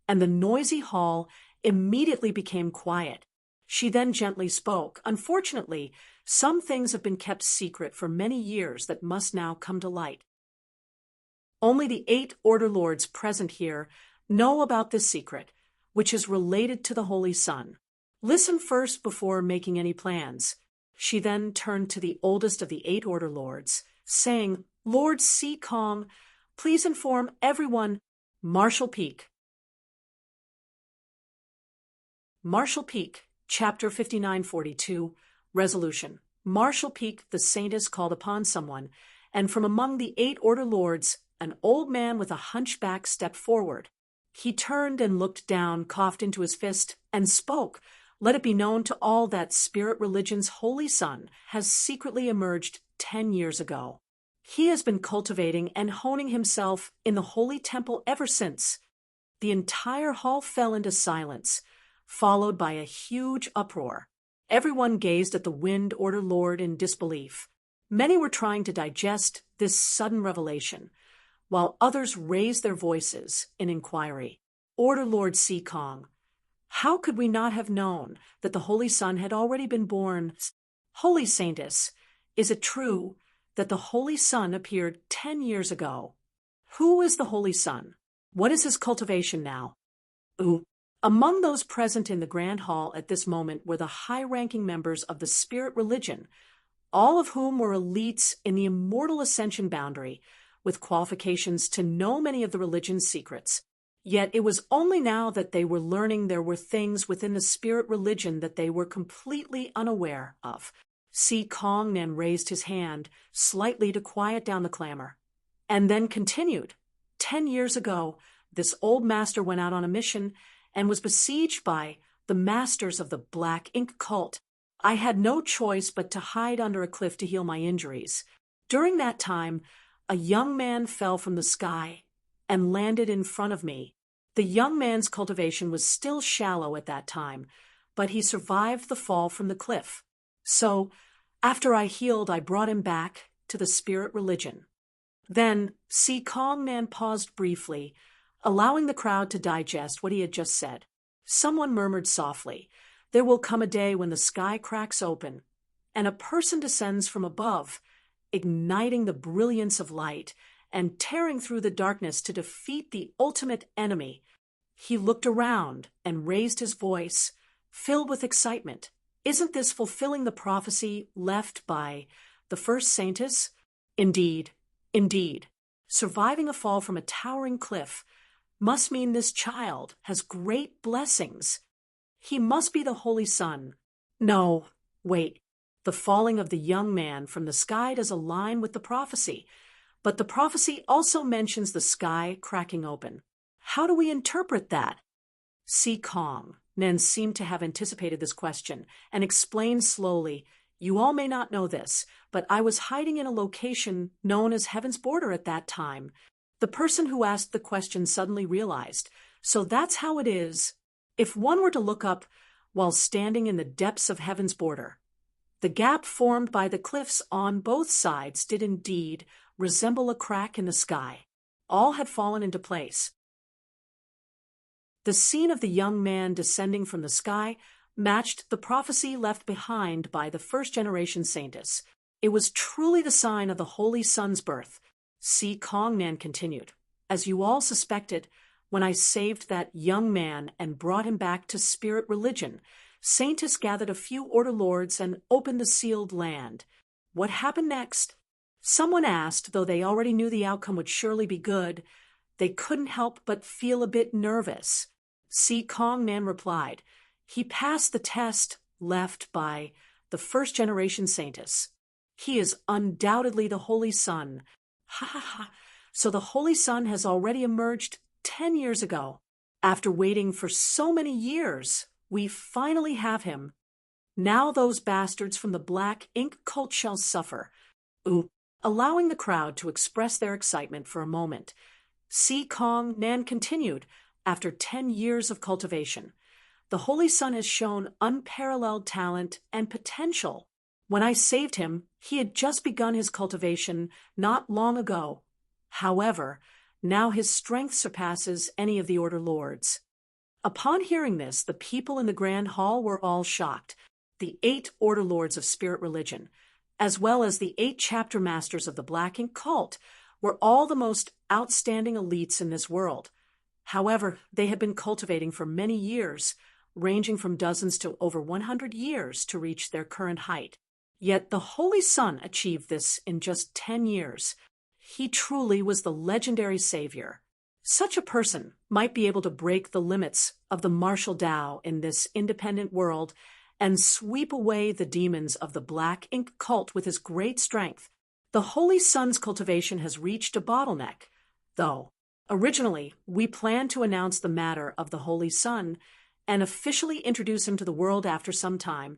and the noisy hall immediately became quiet. She then gently spoke. Unfortunately, some things have been kept secret for many years that must now come to light. Only the 8 order lords present here know about this secret, which is related to the Holy Sun. Listen first before making any plans. She then turned to the oldest of the 8 order lords, saying, Lord Si Kong, please inform everyone. Marshall Peak. Marshall Peak, Chapter 5942, Resolution. Marshall Peak, the saintess called upon someone, and from among the 8 order lords, an old man with a hunchback stepped forward. He turned and looked down, coughed into his fist, and spoke. Let it be known to all that spirit religion's Holy Sun has secretly emerged 10 years ago. He has been cultivating and honing himself in the holy temple ever since. The entire hall fell into silence, followed by a huge uproar. Everyone gazed at the Wind Order Lord in disbelief. Many were trying to digest this sudden revelation, while others raised their voices in inquiry. Order Lord Si Kong, how could we not have known that the Holy Sun had already been born? Holy Saintess, is it true that the Holy Sun appeared 10 years ago? Who is the Holy Sun? What is his cultivation now? Among those present in the Grand Hall at this moment were the high-ranking members of the Spirit religion, all of whom were elites in the immortal ascension boundary, with qualifications to know many of the religion's secrets. Yet it was only now that they were learning there were things within the Spirit religion that they were completely unaware of. Si Kongnan raised his hand slightly to quiet down the clamor, and then continued. 10 years ago, this old master went out on a mission and was besieged by the masters of the Black Ink cult. I had no choice but to hide under a cliff to heal my injuries. During that time, a young man fell from the sky and landed in front of me. The young man's cultivation was still shallow at that time, but he survived the fall from the cliff. So, after I healed, I brought him back to the Spirit religion. Then, Si Kongnan paused briefly, allowing the crowd to digest what he had just said. Someone murmured softly, "There will come a day when the sky cracks open, and a person descends from above, igniting the brilliance of light and tearing through the darkness to defeat the ultimate enemy." He looked around and raised his voice, filled with excitement. Isn't this fulfilling the prophecy left by the first saintess? Indeed, indeed. Surviving a fall from a towering cliff must mean this child has great blessings. He must be the Holy Son. No, wait. The falling of the young man from the sky does align with the prophecy, but the prophecy also mentions the sky cracking open. How do we interpret that? Si Kongnan seemed to have anticipated this question and explained slowly, "You all may not know this, but I was hiding in a location known as Heaven's Border at that time." The person who asked the question suddenly realized, so that's how it is. If one were to look up while standing in the depths of Heaven's Border, the gap formed by the cliffs on both sides did indeed resemble a crack in the sky. All had fallen into place. The scene of the young man descending from the sky matched the prophecy left behind by the first-generation saintess. It was truly the sign of the Holy Son's birth. Si Kongnan continued, "As you all suspected, when I saved that young man and brought him back to Spirit religion, Saintess gathered a few Order Lords and opened the sealed land. What happened next? Someone asked, though they already knew the outcome would surely be good. They couldn't help but feel a bit nervous. Si Kongnan replied, he passed the test left by the first-generation saintess. He is undoubtedly the Holy Son. Ha ha ha. So the Holy Son has already emerged 10 years ago. After waiting for so many years, we finally have him. Now those bastards from the Black Ink cult shall suffer." Allowing the crowd to express their excitement for a moment, Si Kongnan continued, "After 10 years of cultivation, the Holy Son has shown unparalleled talent and potential. When I saved him, he had just begun his cultivation not long ago. However, now his strength surpasses any of the Order Lords." Upon hearing this, the people in the Grand Hall were all shocked. The 8 Order Lords of Spirit religion, as well as the 8 chapter masters of the Black Ink cult, were all the most outstanding elites in this world. However, they had been cultivating for many years, ranging from dozens to over 100 years to reach their current height. Yet the Holy Son achieved this in just 10 years. He truly was the legendary savior. Such a person might be able to break the limits of the martial Tao in this independent world and sweep away the demons of the Black Ink cult with his great strength. The Holy Son's cultivation has reached a bottleneck, though. Originally, we planned to announce the matter of the Holy Son and officially introduce him to the world after some time,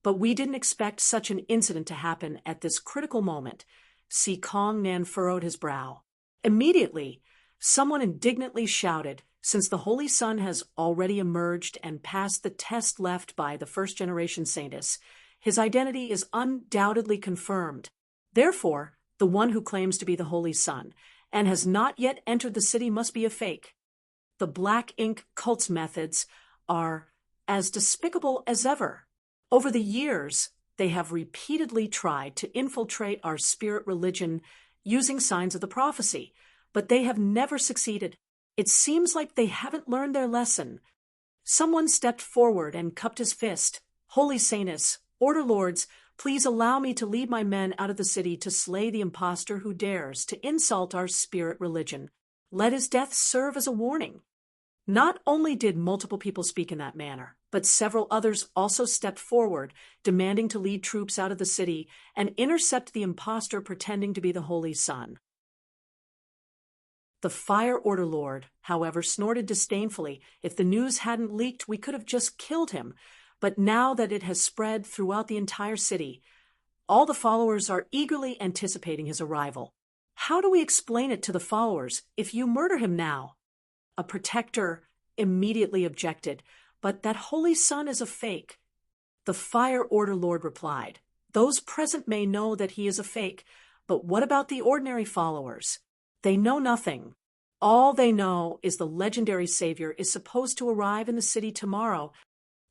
but we didn't expect such an incident to happen at this critical moment. Si Kongnan furrowed his brow. Immediately, someone indignantly shouted, "Since the Holy Son has already emerged and passed the test left by the first-generation saintess, his identity is undoubtedly confirmed. Therefore, the one who claims to be the Holy Son and has not yet entered the city must be a fake. The Black Ink cult's methods are as despicable as ever. Over the years, they have repeatedly tried to infiltrate our spirit religion using signs of the prophecy, but they have never succeeded. It seems like they haven't learned their lesson." Someone stepped forward and cupped his fist. Holy Saintess, Order Lords, please allow me to lead my men out of the city to slay the impostor who dares to insult our spirit religion. Let his death serve as a warning. Not only did multiple people speak in that manner, but several others also stepped forward, demanding to lead troops out of the city and intercept the impostor pretending to be the Holy Son. The Fire Order Lord, however, snorted disdainfully. If the news hadn't leaked, we could have just killed him. But now that it has spread throughout the entire city, all the followers are eagerly anticipating his arrival. How do we explain it to the followers if you murder him now? A protector immediately objected, but that Holy Son is a fake. The Fire Order Lord replied, those present may know that he is a fake, but what about the ordinary followers? They know nothing. All they know is the legendary savior is supposed to arrive in the city tomorrow.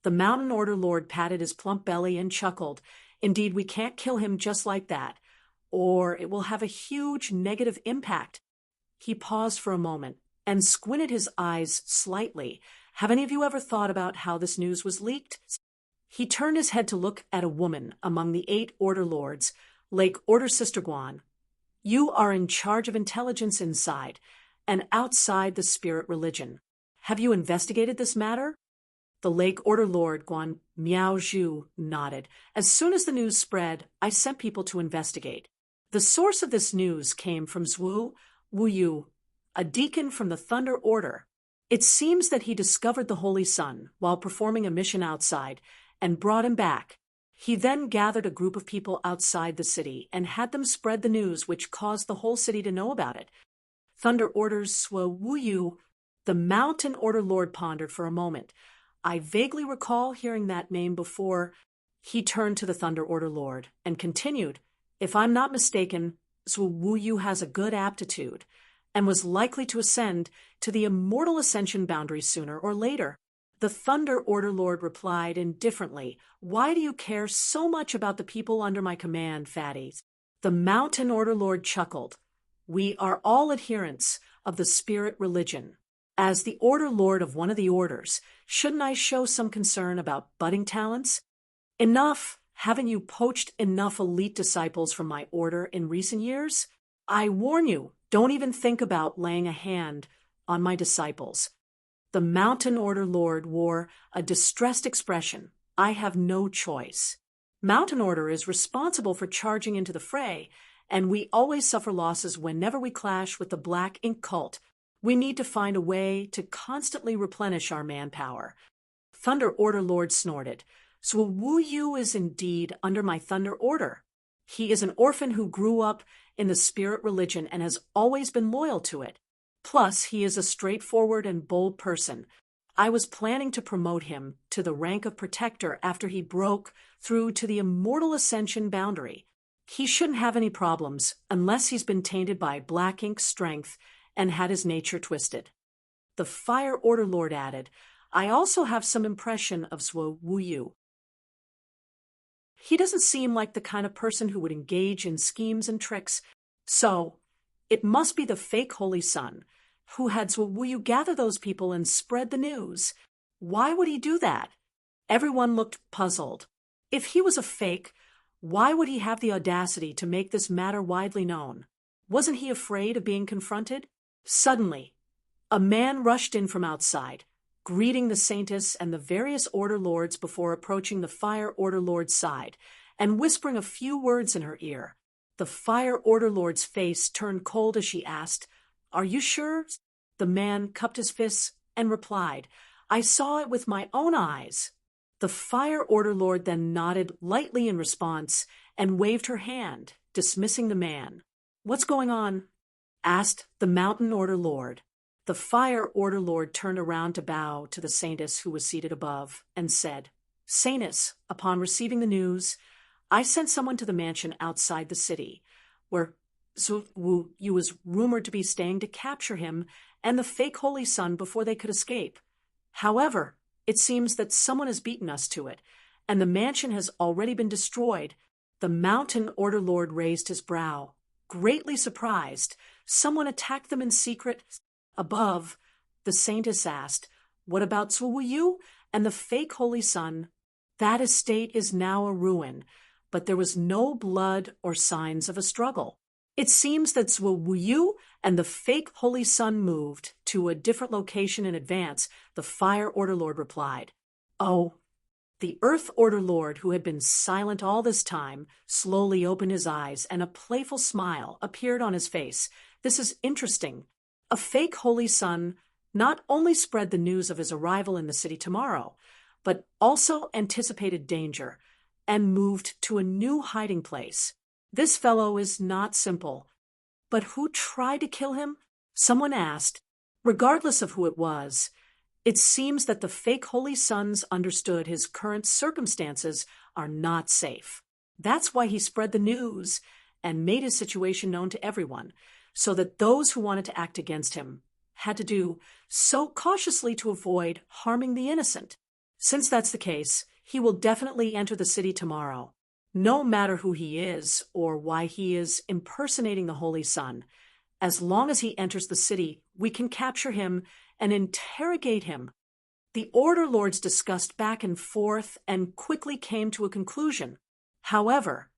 The Mountain Order Lord patted his plump belly and chuckled. Indeed, we can't kill him just like that, or it will have a huge negative impact. He paused for a moment and squinted his eyes slightly. Have any of you ever thought about how this news was leaked? He turned his head to look at a woman among the 8 Order Lords, Lake Order Sister Guan. You are in charge of intelligence inside and outside the spirit religion. Have you investigated this matter? The Lake Order Lord Guan Miaozhu nodded. As soon as the news spread, I sent people to investigate. The source of this news came from Zhu Wuyu, a deacon from the Thunder Order. It seems that he discovered the Holy Son while performing a mission outside and brought him back. He then gathered a group of people outside the city and had them spread the news, which caused the whole city to know about it. Thunder Order's Zhu Wuyu, the Mountain Order Lord, pondered for a moment. I vaguely recall hearing that name before. He turned to the Thunder Order Lord and continued, if I'm not mistaken, Zhu Wuyu has a good aptitude and was likely to ascend to the immortal ascension boundary sooner or later. The Thunder Order Lord replied indifferently, why do you care so much about the people under my command, fatties? The Mountain Order Lord chuckled. We are all adherents of the spirit religion. As the Order Lord of one of the orders, shouldn't I show some concern about budding talents? Enough! Haven't you poached enough elite disciples from my order in recent years? I warn you, don't even think about laying a hand on my disciples. The Mountain Order Lord wore a distressed expression. I have no choice. Mountain Order is responsible for charging into the fray, and we always suffer losses whenever we clash with the Black Ink cult. We need to find a way to constantly replenish our manpower. Thunder Order Lord snorted. Zhu Wuyu is indeed under my Thunder Order. He is an orphan who grew up in the spirit religion and has always been loyal to it. Plus, he is a straightforward and bold person. I was planning to promote him to the rank of protector after he broke through to the immortal ascension boundary. He shouldn't have any problems unless he's been tainted by Black Ink's strength and had his nature twisted. The Fire Order Lord added, I also have some impression of Zhu Wuyu. He doesn't seem like the kind of person who would engage in schemes and tricks. So, it must be the fake Holy Son who had Zhu Wuyu gather those people and spread the news. Why would he do that? Everyone looked puzzled. If he was a fake, why would he have the audacity to make this matter widely known? Wasn't he afraid of being confronted? Suddenly, a man rushed in from outside, greeting the Saintess and the various Order Lords before approaching the Fire Order Lord's side and whispering a few words in her ear. The Fire Order Lord's face turned cold as she asked, Are you sure? The man cupped his fists and replied, I saw it with my own eyes. The Fire Order Lord then nodded lightly in response and waved her hand, dismissing the man. What's going on? Asked the Mountain Order Lord. The Fire Order Lord turned around to bow to the Saintess who was seated above and said, Saintess, upon receiving the news, I sent someone to the mansion outside the city, where Zhu Wuyu was rumored to be staying to capture him and the fake Holy Son before they could escape. However, it seems that someone has beaten us to it, and the mansion has already been destroyed. The Mountain Order Lord raised his brow, greatly surprised. Someone attacked them in secret. Above, the Saintess asked, What about Zhu Yu and the fake Holy Sun? That estate is now a ruin, but there was no blood or signs of a struggle. It seems that Zhu Yu and the fake Holy Sun moved to a different location in advance, the Fire Order Lord replied. Oh. The Earth Order Lord, who had been silent all this time, slowly opened his eyes and a playful smile appeared on his face. This is interesting. A fake Holy Sun not only spread the news of his arrival in the city tomorrow, but also anticipated danger and moved to a new hiding place. This fellow is not simple. But who tried to kill him? Someone asked. Regardless of who it was, it seems that the fake Holy Sons understood his current circumstances are not safe. That's why he spread the news and made his situation known to everyone, so that those who wanted to act against him had to do so cautiously to avoid harming the innocent. Since that's the case, he will definitely enter the city tomorrow. No matter who he is or why he is impersonating the Holy Sun, as long as he enters the city, we can capture him and interrogate him. The Order Lords discussed back and forth and quickly came to a conclusion. However,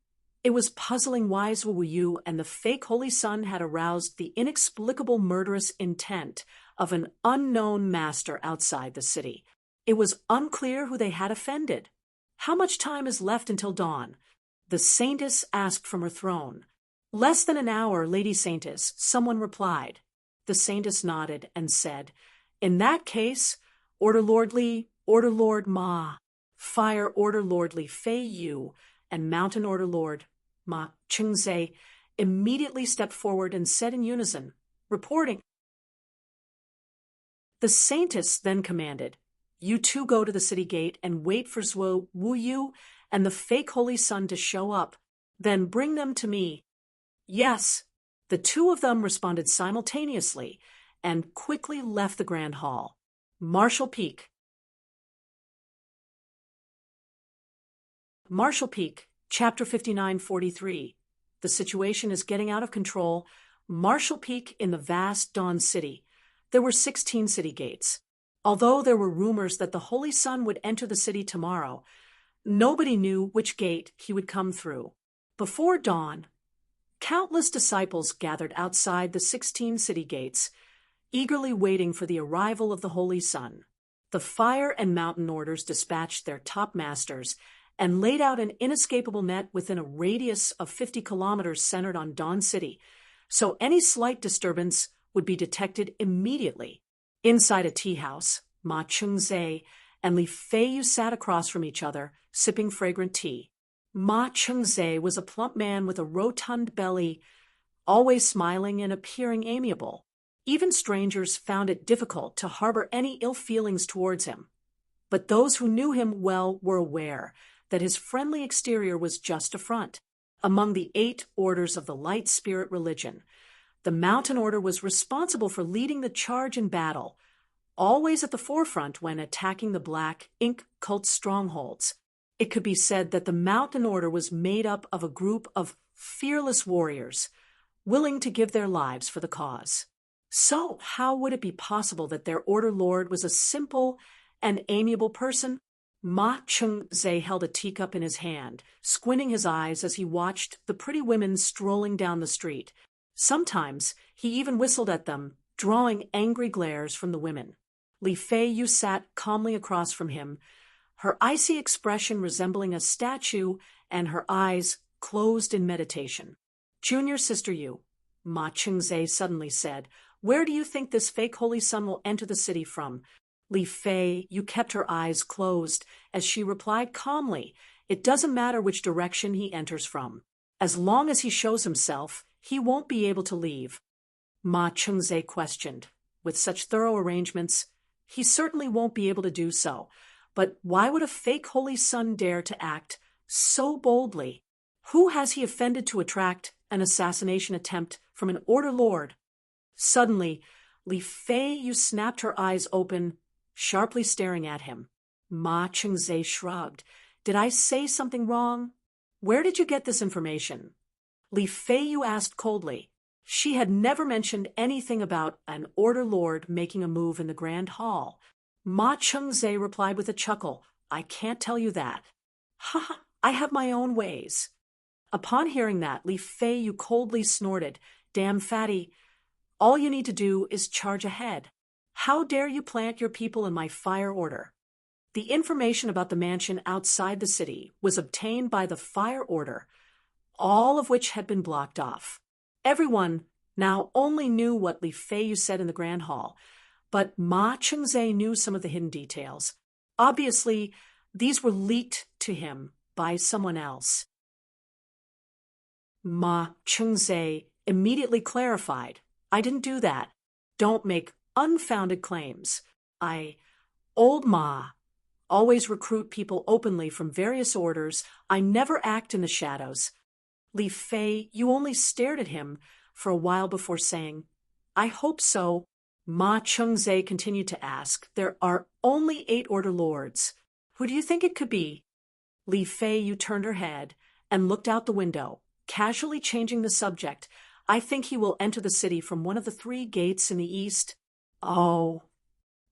it was puzzling why Zhu Yu and the fake Holy Sun had aroused the inexplicable murderous intent of an unknown master outside the city. It was unclear who they had offended. How much time is left until dawn? The Saintess asked from her throne. Less than an hour, Lady Saintess, someone replied. The Saintess nodded and said, In that case, Order Lord Ma, Fire Order Lord Li Fei Yu, and Mountain Order Lord Ma Chengzhe immediately stepped forward and said in unison, reporting. The Saintess then commanded, You two go to the city gate and wait for Zhu Yu and the fake Holy Sun to show up. Then bring them to me. Yes. The two of them responded simultaneously and quickly left the Grand Hall. Marshal Peak, Chapter 5943. The situation is getting out of control. Marshal Peak in the vast Dawn City. There were 16 city gates. Although there were rumors that the Holy Sun would enter the city tomorrow, nobody knew which gate he would come through. Before dawn, countless disciples gathered outside the 16 city gates, eagerly waiting for the arrival of the Holy Sun. The Fire and Mountain Orders dispatched their top masters and laid out an inescapable net within a radius of 50 kilometers centered on Dawn City, so any slight disturbance would be detected immediately. Inside a tea house, Ma Chengzhe and Li Feiyu sat across from each other, sipping fragrant tea. Ma Chengzhe was a plump man with a rotund belly, always smiling and appearing amiable. Even strangers found it difficult to harbor any ill feelings towards him. But those who knew him well were aware that his friendly exterior was just a front. Among the 8 orders of the Light Spirit religion, the Mountain Order was responsible for leading the charge in battle, always at the forefront when attacking the Black Ink cult strongholds. It could be said that the Mountain Order was made up of a group of fearless warriors, willing to give their lives for the cause. So how would it be possible that their Order Lord was a simple and amiable person? Ma Chengzhe held a teacup in his hand, squinting his eyes as he watched the pretty women strolling down the street. Sometimes he even whistled at them, drawing angry glares from the women. Li Feiyu sat calmly across from him, her icy expression resembling a statue and her eyes closed in meditation. Junior Sister Yu, Ma Chengzhe suddenly said, where do you think this fake Holy Sun will enter the city from? Li Feiyu kept her eyes closed as she replied calmly, it doesn't matter which direction he enters from. As long as he shows himself, he won't be able to leave. Ma Chengzhe questioned. With such thorough arrangements, he certainly won't be able to do so. But why would a fake Holy Sun dare to act so boldly? Who has he offended to attract an assassination attempt from an Order Lord? Suddenly, Li Feiyu snapped her eyes open, sharply staring at him. Ma Chengzhe shrugged. Did I say something wrong? Where did you get this information? Li Feiyu asked coldly. She had never mentioned anything about an Order Lord making a move in the Grand Hall. Ma Chengze replied with a chuckle, I can't tell you that. Ha ha, I have my own ways. Upon hearing that, Li Feiyu coldly snorted, Damn fatty, all you need to do is charge ahead. How dare you plant your people in my fire order? The information about the mansion outside the city was obtained by the fire order, all of which had been blocked off. Everyone now only knew what Li Feiyu said in the grand hall, but Ma Chengze knew some of the hidden details. Obviously, these were leaked to him by someone else. Ma Chengze immediately clarified, I didn't do that. Don't make unfounded claims. Old Ma, always recruit people openly from various orders. I never act in the shadows. Li Fei, you only stared at him for a while before saying, I hope so. Ma Chengze continued to ask, there are only 8 order lords. Who do you think it could be? Li Feiyu turned her head and looked out the window, casually changing the subject. I think he will enter the city from one of the 3 gates in the east. Oh.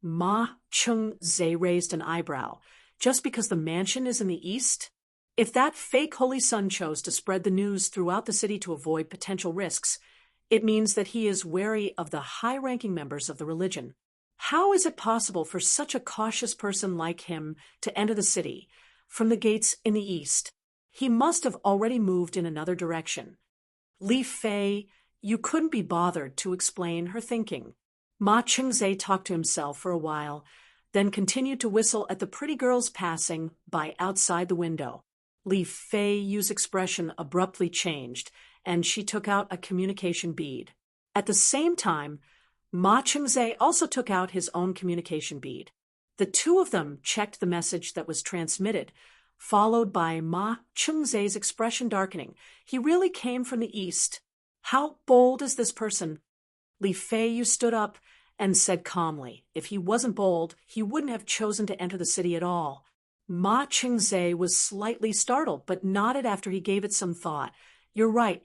Ma Chengze raised an eyebrow. Just because the mansion is in the east? If that fake holy son chose to spread the news throughout the city to avoid potential risks, it means that he is wary of the high-ranking members of the religion. How is it possible for such a cautious person like him to enter the city from the gates in the east? He must have already moved in another direction. Li Fei, you couldn't be bothered to explain her thinking. Ma Chengze talked to himself for a while, then continued to whistle at the pretty girls passing by outside the window. Li Feiyu's expression abruptly changed, and she took out a communication bead. At the same time, Ma Chengze also took out his own communication bead. The two of them checked the message that was transmitted, followed by Ma Chengze's expression darkening. He really came from the east. How bold is this person? Li Feiyu stood up and said calmly, if he wasn't bold, he wouldn't have chosen to enter the city at all. Ma Chengze was slightly startled, but nodded after he gave it some thought. You're right.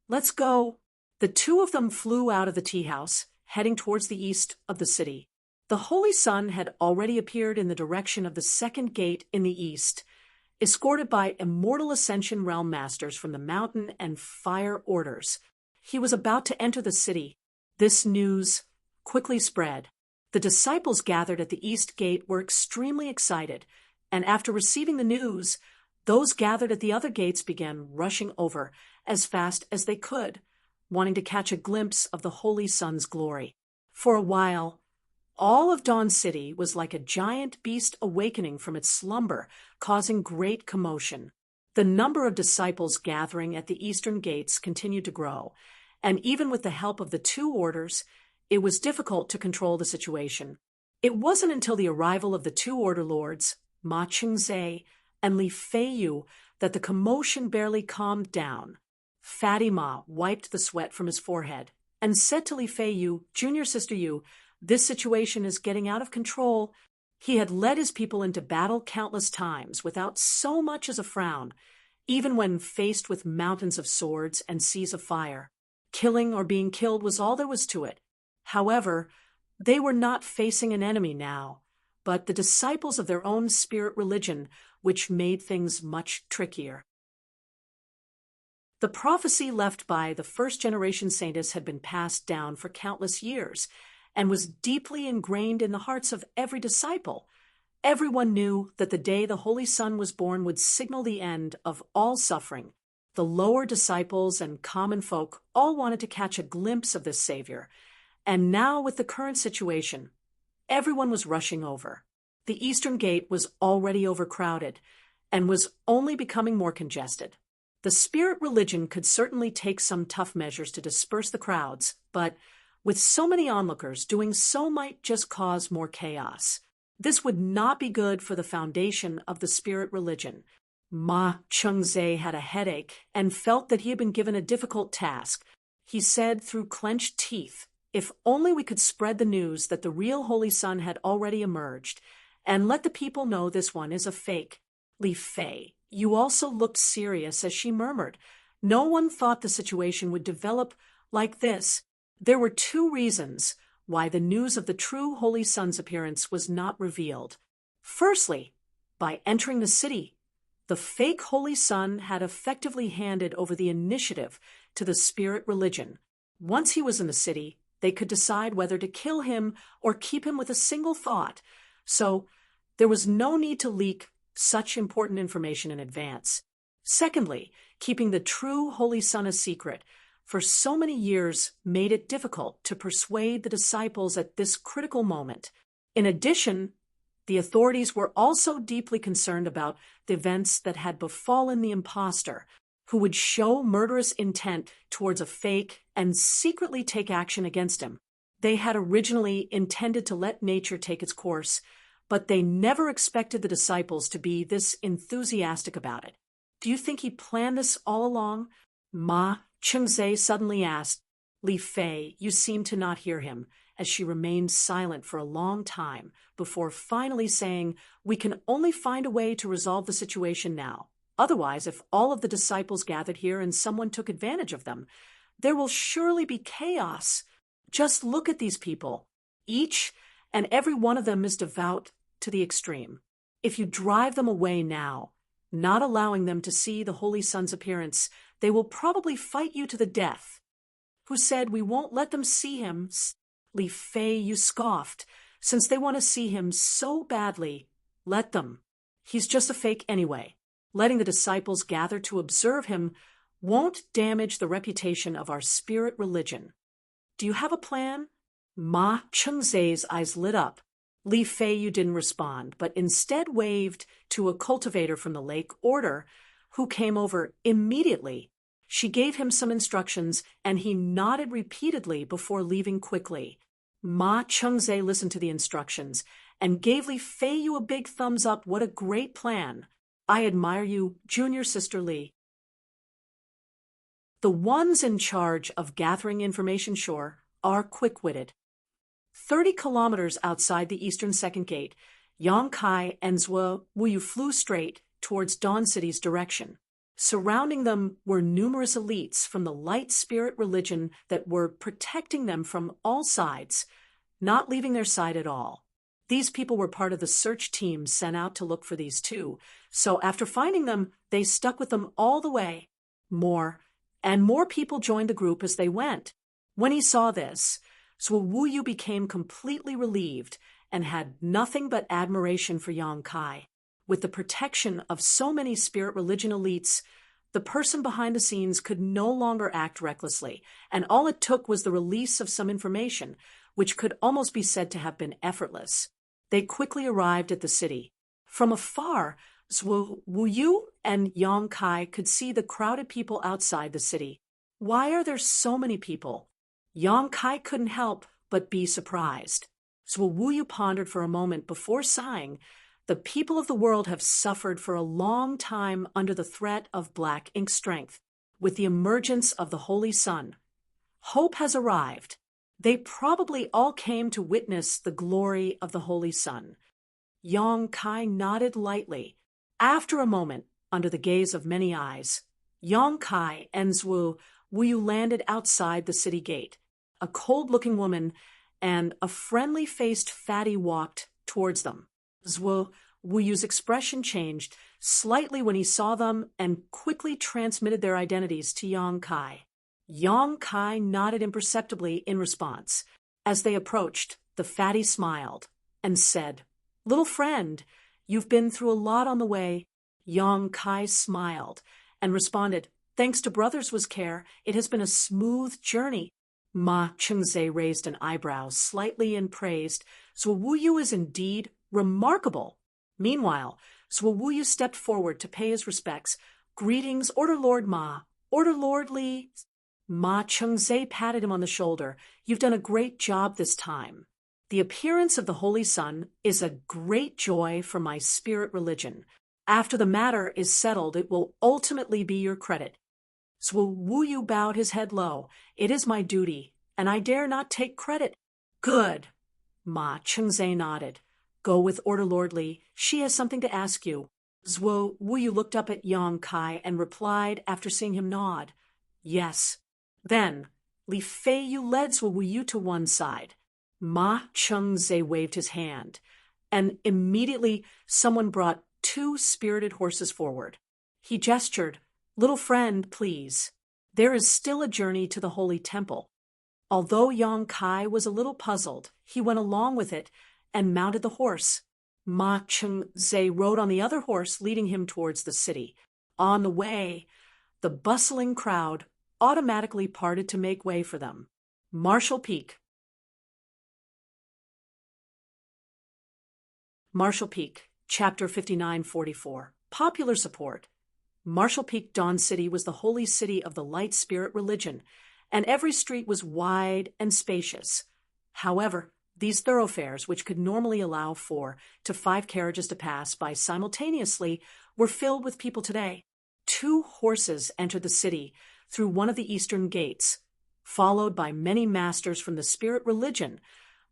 Let's go. The two of them flew out of the tea house, heading towards the east of the city. The Holy Sun had already appeared in the direction of the second gate in the east, escorted by immortal Ascension Realm Masters from the Mountain and Fire Orders. He was about to enter the city. This news quickly spread. The disciples gathered at the east gate were extremely excited, and after receiving the news, those gathered at the other gates began rushing over as fast as they could, wanting to catch a glimpse of the Holy Sun's glory. For a while, all of Dawn City was like a giant beast awakening from its slumber, causing great commotion. The number of disciples gathering at the eastern gates continued to grow, and even with the help of the 2 orders, it was difficult to control the situation. It wasn't until the arrival of the 2 order lords, Ma Chengze and Li Feiyu, that the commotion barely calmed down. Fatty Ma wiped the sweat from his forehead and said to Li Feiyu, Junior Sister Yu, this situation is getting out of control. He had led his people into battle countless times without so much as a frown, even when faced with mountains of swords and seas of fire. Killing or being killed was all there was to it. However, they were not facing an enemy now, but the disciples of their own spirit religion, which made things much trickier. The prophecy left by the first-generation saintess had been passed down for countless years and was deeply ingrained in the hearts of every disciple. Everyone knew that the day the Holy Sun was born would signal the end of all suffering. The lower disciples and common folk all wanted to catch a glimpse of this Savior, and now with the current situation, everyone was rushing over. The Eastern Gate was already overcrowded and was only becoming more congested. The spirit religion could certainly take some tough measures to disperse the crowds, but with so many onlookers, doing so might just cause more chaos. This would not be good for the foundation of the spirit religion. Ma Chengze had a headache and felt that he had been given a difficult task. He said through clenched teeth, if only we could spread the news that the real Holy Sun had already emerged, and let the people know this one is a fake. Li Fei, you also looked serious as she murmured. No one thought the situation would develop like this. There were 2 reasons why the news of the true Holy Sun's appearance was not revealed. Firstly, by entering the city, the fake Holy Sun had effectively handed over the initiative to the spirit religion. Once he was in the city, they could decide whether to kill him or keep him with a single thought. So there was no need to leak such important information in advance. Secondly, keeping the true Holy Sun a secret for so many years made it difficult to persuade the disciples at this critical moment. In addition, the authorities were also deeply concerned about the events that had befallen the impostor, who would show murderous intent towards a fake and secretly take action against him. They had originally intended to let nature take its course, but they never expected the disciples to be this enthusiastic about it. Do you think he planned this all along? Ma Chengze suddenly asked. Li Fei, you seem to not hear him, as she remained silent for a long time before finally saying, we can only find a way to resolve the situation now. Otherwise, if all of the disciples gathered here and someone took advantage of them, there will surely be chaos. Just look at these people. Each and every one of them is devout to the extreme. If you drive them away now, not allowing them to see the Holy Sun's appearance, they will probably fight you to the death. Who said we won't let them see him? Li Fei, you scoffed. Since they want to see him so badly, let them. He's just a fake anyway. Letting the disciples gather to observe him won't damage the reputation of our spirit religion. Do you have a plan? Ma Chengze's eyes lit up. Li Fei, you didn't respond, but instead waved to a cultivator from the lake order, who came over immediately. She gave him some instructions, and he nodded repeatedly before leaving quickly. Ma Chengze listened to the instructions and gave Li Fei you a big thumbs up. What a great plan. I admire you, junior sister Li. The ones in charge of gathering information sure are quick-witted. 30 kilometers outside the eastern second gate, Yang Kai and Zhuo Wuyu flew straight towards Dawn City's direction. Surrounding them were numerous elites from the light spirit religion that were protecting them from all sides, not leaving their side at all. These people were part of the search team sent out to look for these two, so after finding them, they stuck with them all the way. More and more people joined the group as they went. When he saw this, Zhuo Wuyu became completely relieved and had nothing but admiration for Yang Kai. With the protection of so many spirit religion elites, the person behind the scenes could no longer act recklessly, and all it took was the release of some information, which could almost be said to have been effortless. They quickly arrived at the city. From afar, Zhuo Wuyu and Yang Kai could see the crowded people outside the city. Why are there so many people? Yang Kai couldn't help but be surprised. Zhuo Wuyu pondered for a moment before sighing. The people of the world have suffered for a long time under the threat of black ink strength. With the emergence of the Holy Sun, hope has arrived. They probably all came to witness the glory of the Holy Sun. Yang Kai nodded lightly. After a moment, under the gaze of many eyes, Yang Kai and Zhuo Wuyu landed outside the city gate. A cold-looking woman and a friendly-faced fatty walked towards them. Zhuo Wuyu's expression changed slightly when he saw them and quickly transmitted their identities to Yang Kai. Yang Kai nodded imperceptibly in response. As they approached, the fatty smiled and said, "Little friend, you've been through a lot on the way." Yang Kai smiled and responded, "Thanks to Brothers' care, it has been a smooth journey." Ma Chengze raised an eyebrow slightly and praised, "Zhuo Wuyu is indeed remarkable." Meanwhile, Zhuo Wuyu stepped forward to pay his respects. "Greetings, Order Lord Ma. Order Lord Li." Ma Chengze patted him on the shoulder. "You've done a great job this time. The appearance of the Holy Sun is a great joy for my spirit religion. After the matter is settled, it will ultimately be your credit." Zhuo Wuyu bowed his head low. "It is my duty, and I dare not take credit." "Good." Ma Chengze nodded. "Go with Order Lord Li. She has something to ask you." Zhuo Wuyu looked up at Yang Kai and replied after seeing him nod, "Yes." Then, Li Fei, you led Zhuo Wuyu to one side. Ma Cheng-zhe waved his hand, and immediately someone brought 2 spirited horses forward. He gestured, "Little friend, please. There is still a journey to the Holy Temple." Although Yang Kai was a little puzzled, he went along with it and mounted the horse. Ma Cheng-zhe rode on the other horse, leading him towards the city. On the way, the bustling crowd automatically parted to make way for them. Marshall Peak. Marshall Peak, Chapter 5944. Popular support. Marshall Peak Dawn City was the holy city of the light spirit religion, and every street was wide and spacious. However, these thoroughfares, which could normally allow 4 to 5 carriages to pass by simultaneously, were filled with people today. 2 horses entered the city through one of the eastern gates, followed by many masters from the spirit religion,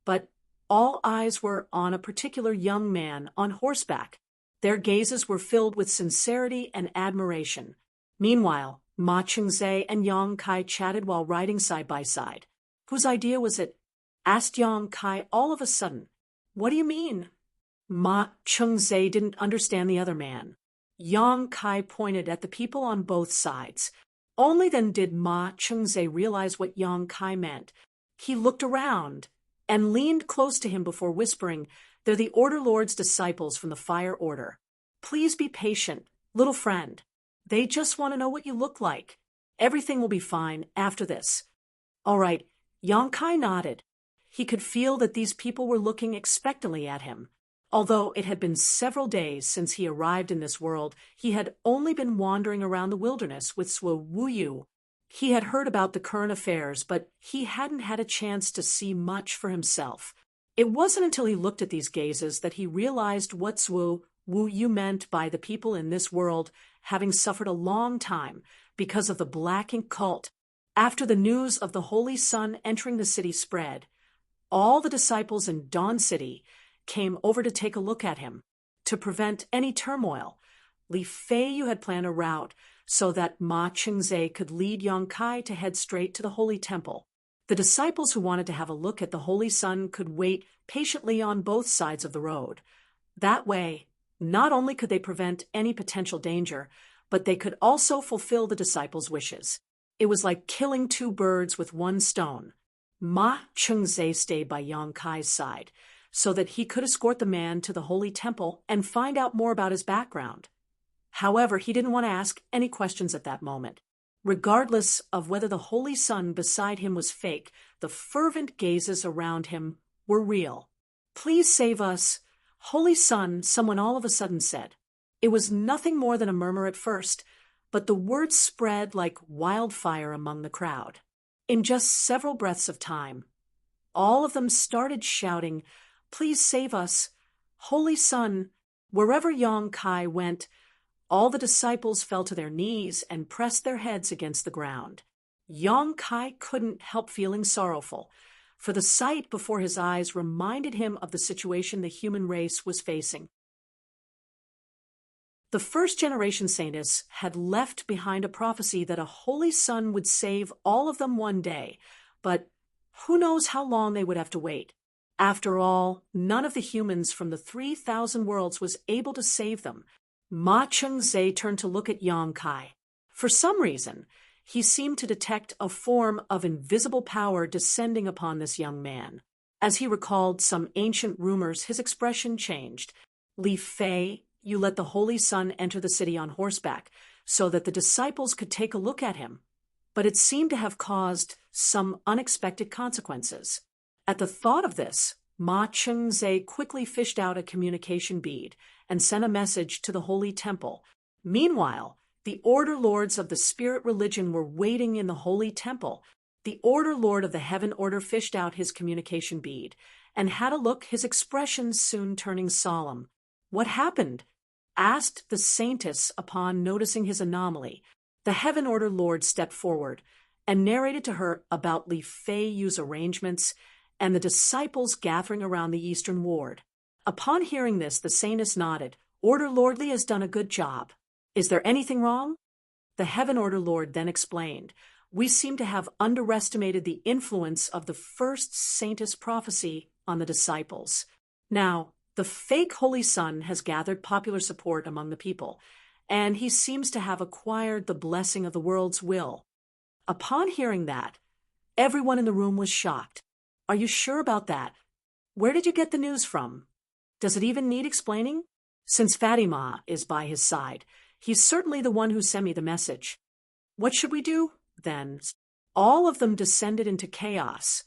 but all eyes were on a particular young man on horseback. Their gazes were filled with sincerity and admiration. Meanwhile, Ma Cheng-zhe and Yang Kai chatted while riding side by side. "Whose idea was it?" asked Yang Kai all of a sudden. "What do you mean?" Ma Cheng-zhe didn't understand the other man. Yang Kai pointed at the people on both sides. Only then did Ma Cheng-zhe realize what Yang Kai meant. He looked around and leaned close to him before whispering, "They're the Order Lord's disciples from the Fire Order. Please be patient, little friend. They just want to know what you look like. Everything will be fine after this." "All right." Yang Kai nodded. He could feel that these people were looking expectantly at him. Although it had been several days since he arrived in this world, he had only been wandering around the wilderness with Swo Wuyu. He had heard about the current affairs, but he hadn't had a chance to see much for himself. It wasn't until he looked at these gazes that he realized what Swo Wuyu meant by the people in this world having suffered a long time because of the Black Ink cult. After the news of the Holy Sun entering the city spread, all the disciples in Dawn City came over to take a look at him. To prevent any turmoil, Li Feiyu had planned a route so that Ma Cheng-zhe could lead Yang Kai to head straight to the Holy Temple. The disciples who wanted to have a look at the Holy Sun could wait patiently on both sides of the road. That way, not only could they prevent any potential danger, but they could also fulfill the disciples' wishes. It was like killing 2 birds with 1 stone. Ma Cheng-zhe stayed by Yang Kai's side so that he could escort the man to the Holy Temple and find out more about his background. However, he didn't want to ask any questions at that moment. Regardless of whether the Holy Sun beside him was fake, the fervent gazes around him were real. "Please save us, Holy Sun," someone all of a sudden said. It was nothing more than a murmur at first, but the words spread like wildfire among the crowd. In just several breaths of time, all of them started shouting, "Please save us, Holy Sun." Wherever Yang Kai went, all the disciples fell to their knees and pressed their heads against the ground. Yang Kai couldn't help feeling sorrowful, for the sight before his eyes reminded him of the situation the human race was facing. The first-generation saintess had left behind a prophecy that a Holy Sun would save all of them one day, but who knows how long they would have to wait. After all, none of the humans from the 3,000 worlds was able to save them. Ma Cheng-zhe turned to look at Yang Kai. For some reason, he seemed to detect a form of invisible power descending upon this young man. As he recalled some ancient rumors, his expression changed. "Li Fei, you let the Holy Sun enter the city on horseback so that the disciples could take a look at him. But it seemed to have caused some unexpected consequences." At the thought of this, Ma Cheng-zhe quickly fished out a communication bead and sent a message to the Holy Temple. Meanwhile, the Order Lords of the Spirit Religion were waiting in the Holy Temple. The Order Lord of the Heaven Order fished out his communication bead and had a look, his expression soon turning solemn. "What happened?" asked the saintess upon noticing his anomaly. The Heaven Order Lord stepped forward and narrated to her about Li Feiyu's arrangements and the disciples gathering around the Eastern Ward. Upon hearing this, the saintess nodded. "Order Lord Li has done a good job. Is there anything wrong?" The Heaven Order Lord then explained. we seem to have underestimated the influence of the first saintess prophecy on the disciples. Now, the fake Holy Son has gathered popular support among the people, and he seems to have acquired the blessing of the world's will. Upon hearing that, everyone in the room was shocked. Are you sure about that? Where did you get the news from? Does it even need explaining? Since Fatima is by his side, he's certainly the one who sent me the message. What should we do, then? All of them descended into chaos,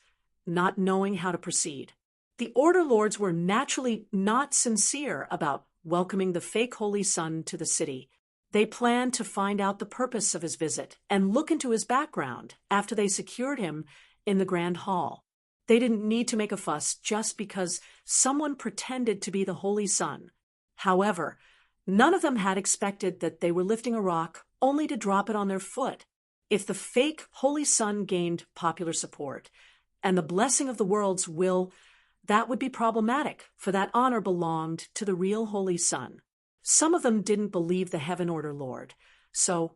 not knowing how to proceed. The Order Lords were naturally not sincere about welcoming the fake Holy Son to the city. They planned to find out the purpose of his visit and look into his background after they secured him in the Grand Hall. They didn't need to make a fuss just because someone pretended to be the Holy Son. However, none of them had expected that they were lifting a rock only to drop it on their foot. If the fake Holy Son gained popular support and the blessing of the world's will, that would be problematic, for that honor belonged to the real Holy Son. Some of them didn't believe the Heaven Order Lord, so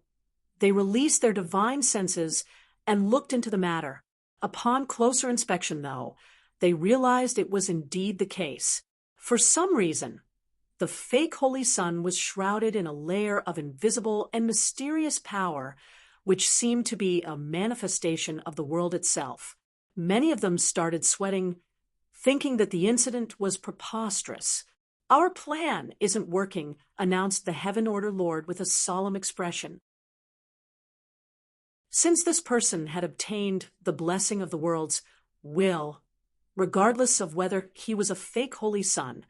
they released their divine senses and looked into the matter. Upon closer inspection, though, they realized it was indeed the case. For some reason, the fake Holy Son was shrouded in a layer of invisible and mysterious power, which seemed to be a manifestation of the world itself. Many of them started sweating, thinking that the incident was preposterous. "Our plan isn't working," announced the Heaven Order Lord with a solemn expression. Since this person had obtained the blessing of the world's will, regardless of whether he was a fake Holy Son,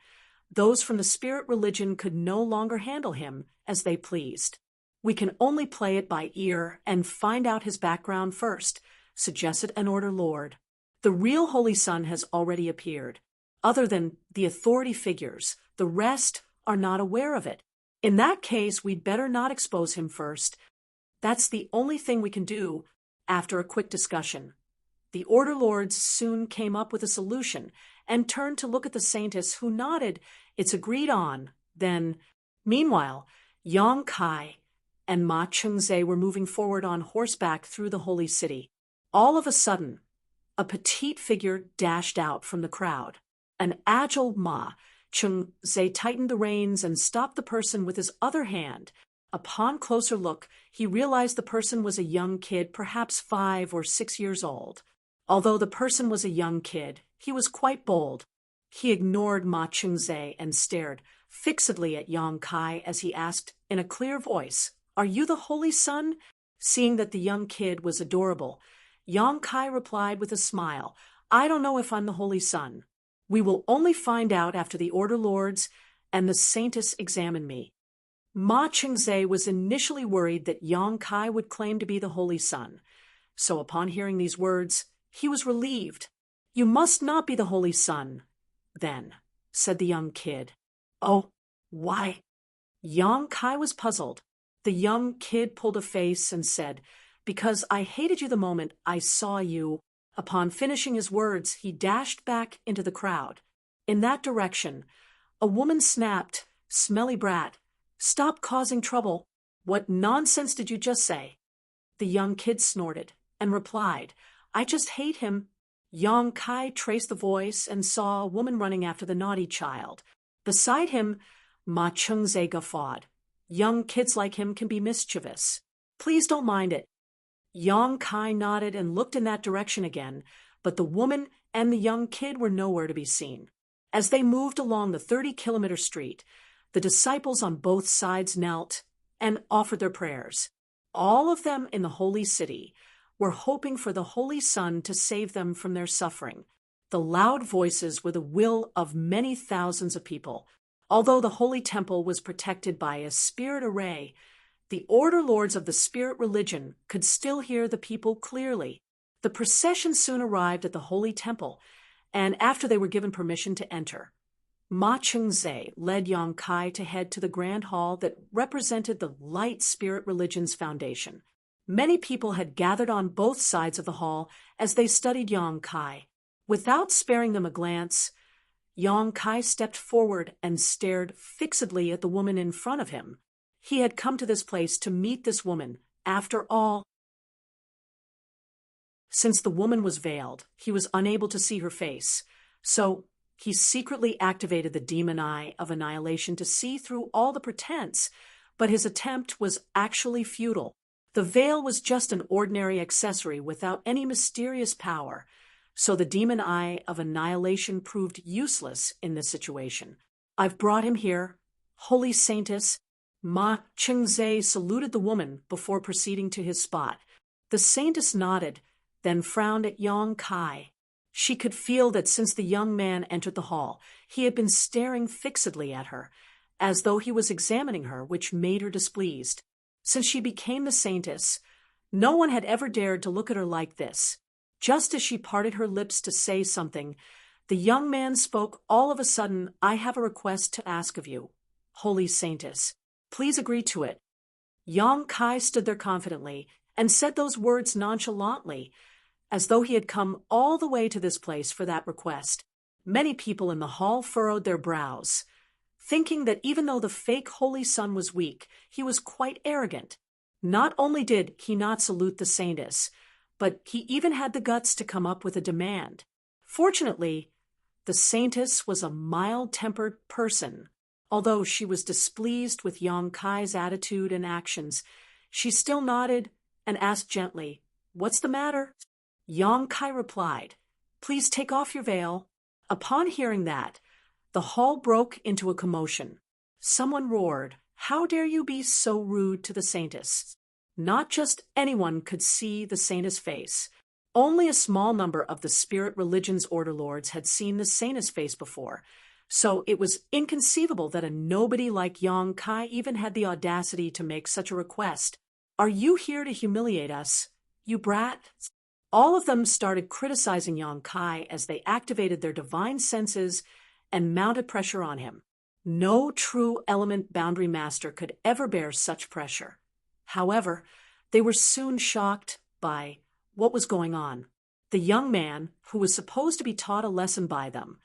those from the spirit religion could no longer handle him as they pleased. "We can only play it by ear and find out his background first," suggested an Order Lord. "The real Holy Son has already appeared. Other than the authority figures, the rest are not aware of it. In that case, we'd better not expose him first. That's the only thing we can do." After a quick discussion, the Order Lords soon came up with a solution and turned to look at the saintess, who nodded, "It's agreed on." Then, meanwhile, Yang Kai and Ma Chengze were moving forward on horseback through the holy city. All of a sudden, a petite figure dashed out from the crowd. An agile Ma Chengze tightened the reins and stopped the person with his other hand. Upon closer look, he realized the person was a young kid, perhaps 5 or 6 years old. Although the person was a young kid, he was quite bold. He ignored Ma Chengze and stared fixedly at Yang Kai as he asked in a clear voice, "Are you the Holy Son?" Seeing that the young kid was adorable, Yang Kai replied with a smile, "I don't know if I'm the Holy Son. We will only find out after the Order Lords and the Saintess examine me." Ma Chengze was initially worried that Yang Kai would claim to be the Holy Son. So upon hearing these words, he was relieved. "You must not be the Holy Son, then," said the young kid. "Oh, why?" Yang Kai was puzzled. The young kid pulled a face and said, "Because I hated you the moment I saw you." Upon finishing his words, he dashed back into the crowd. In that direction, a woman snapped, "Smelly brat, stop causing trouble." "What nonsense did you just say?" The young kid snorted and replied, "I just hate him." Yang Kai traced the voice and saw a woman running after the naughty child. Beside him, Ma Chengze guffawed. "Young kids like him can be mischievous. Please don't mind it." Yang Kai nodded and looked in that direction again, but the woman and the young kid were nowhere to be seen. As they moved along the 30-kilometer street, the disciples on both sides knelt and offered their prayers. All of them in the holy city were hoping for the Holy Son to save them from their suffering. The loud voices were the will of many thousands of people. Although the holy temple was protected by a spirit array, the Order Lords of the spirit religion could still hear the people clearly. The procession soon arrived at the holy temple, and after they were given permission to enter, Ma Chengze led Yang Kai to head to the grand hall that represented the light spirit religion's foundation. Many people had gathered on both sides of the hall as they studied Yang Kai. Without sparing them a glance, Yang Kai stepped forward and stared fixedly at the woman in front of him. He had come to this place to meet this woman. After all, Since the woman was veiled, he was unable to see her face. So he secretly activated the demon eye of annihilation to see through all the pretense, but his attempt was actually futile. The veil was just an ordinary accessory without any mysterious power, so the demon eye of annihilation proved useless in this situation. I've brought him here. Holy Saintess. Ma Chengze saluted the woman before proceeding to his spot. The Saintess nodded, then frowned at Yang Kai. She could feel that since the young man entered the hall, he had been staring fixedly at her, as though he was examining her, which made her displeased. Since she became the Saintess, no one had ever dared to look at her like this. Just as she parted her lips to say something, the young man spoke all of a sudden. I have a request to ask of you, Holy Saintess. Please agree to it. Yang Kai stood there confidently and said those words nonchalantly, as though he had come all the way to this place for that request. Many people in the hall furrowed their brows, thinking that even though the fake Holy Son was weak, he was quite arrogant. Not only did he not salute the Saintess, but he even had the guts to come up with a demand. Fortunately, the Saintess was a mild-tempered person. Although she was displeased with Yang Kai's attitude and actions, she still nodded and asked gently, "What's the matter?" Yang Kai replied, "Please take off your veil." Upon hearing that, the hall broke into a commotion. Someone roared, "How dare you be so rude to the Saintess?" Not just anyone could see the Saintess' face. Only a small number of the spirit religion's order lords had seen the Saintess' face before, so it was inconceivable that a nobody like Yang Kai even had the audacity to make such a request. "Are you here to humiliate us, you brat?" All of them started criticizing Yang Kai as they activated their divine senses and mounted pressure on him. No true element boundary master could ever bear such pressure. However, they were soon shocked by what was going on. The young man, who was supposed to be taught a lesson by them,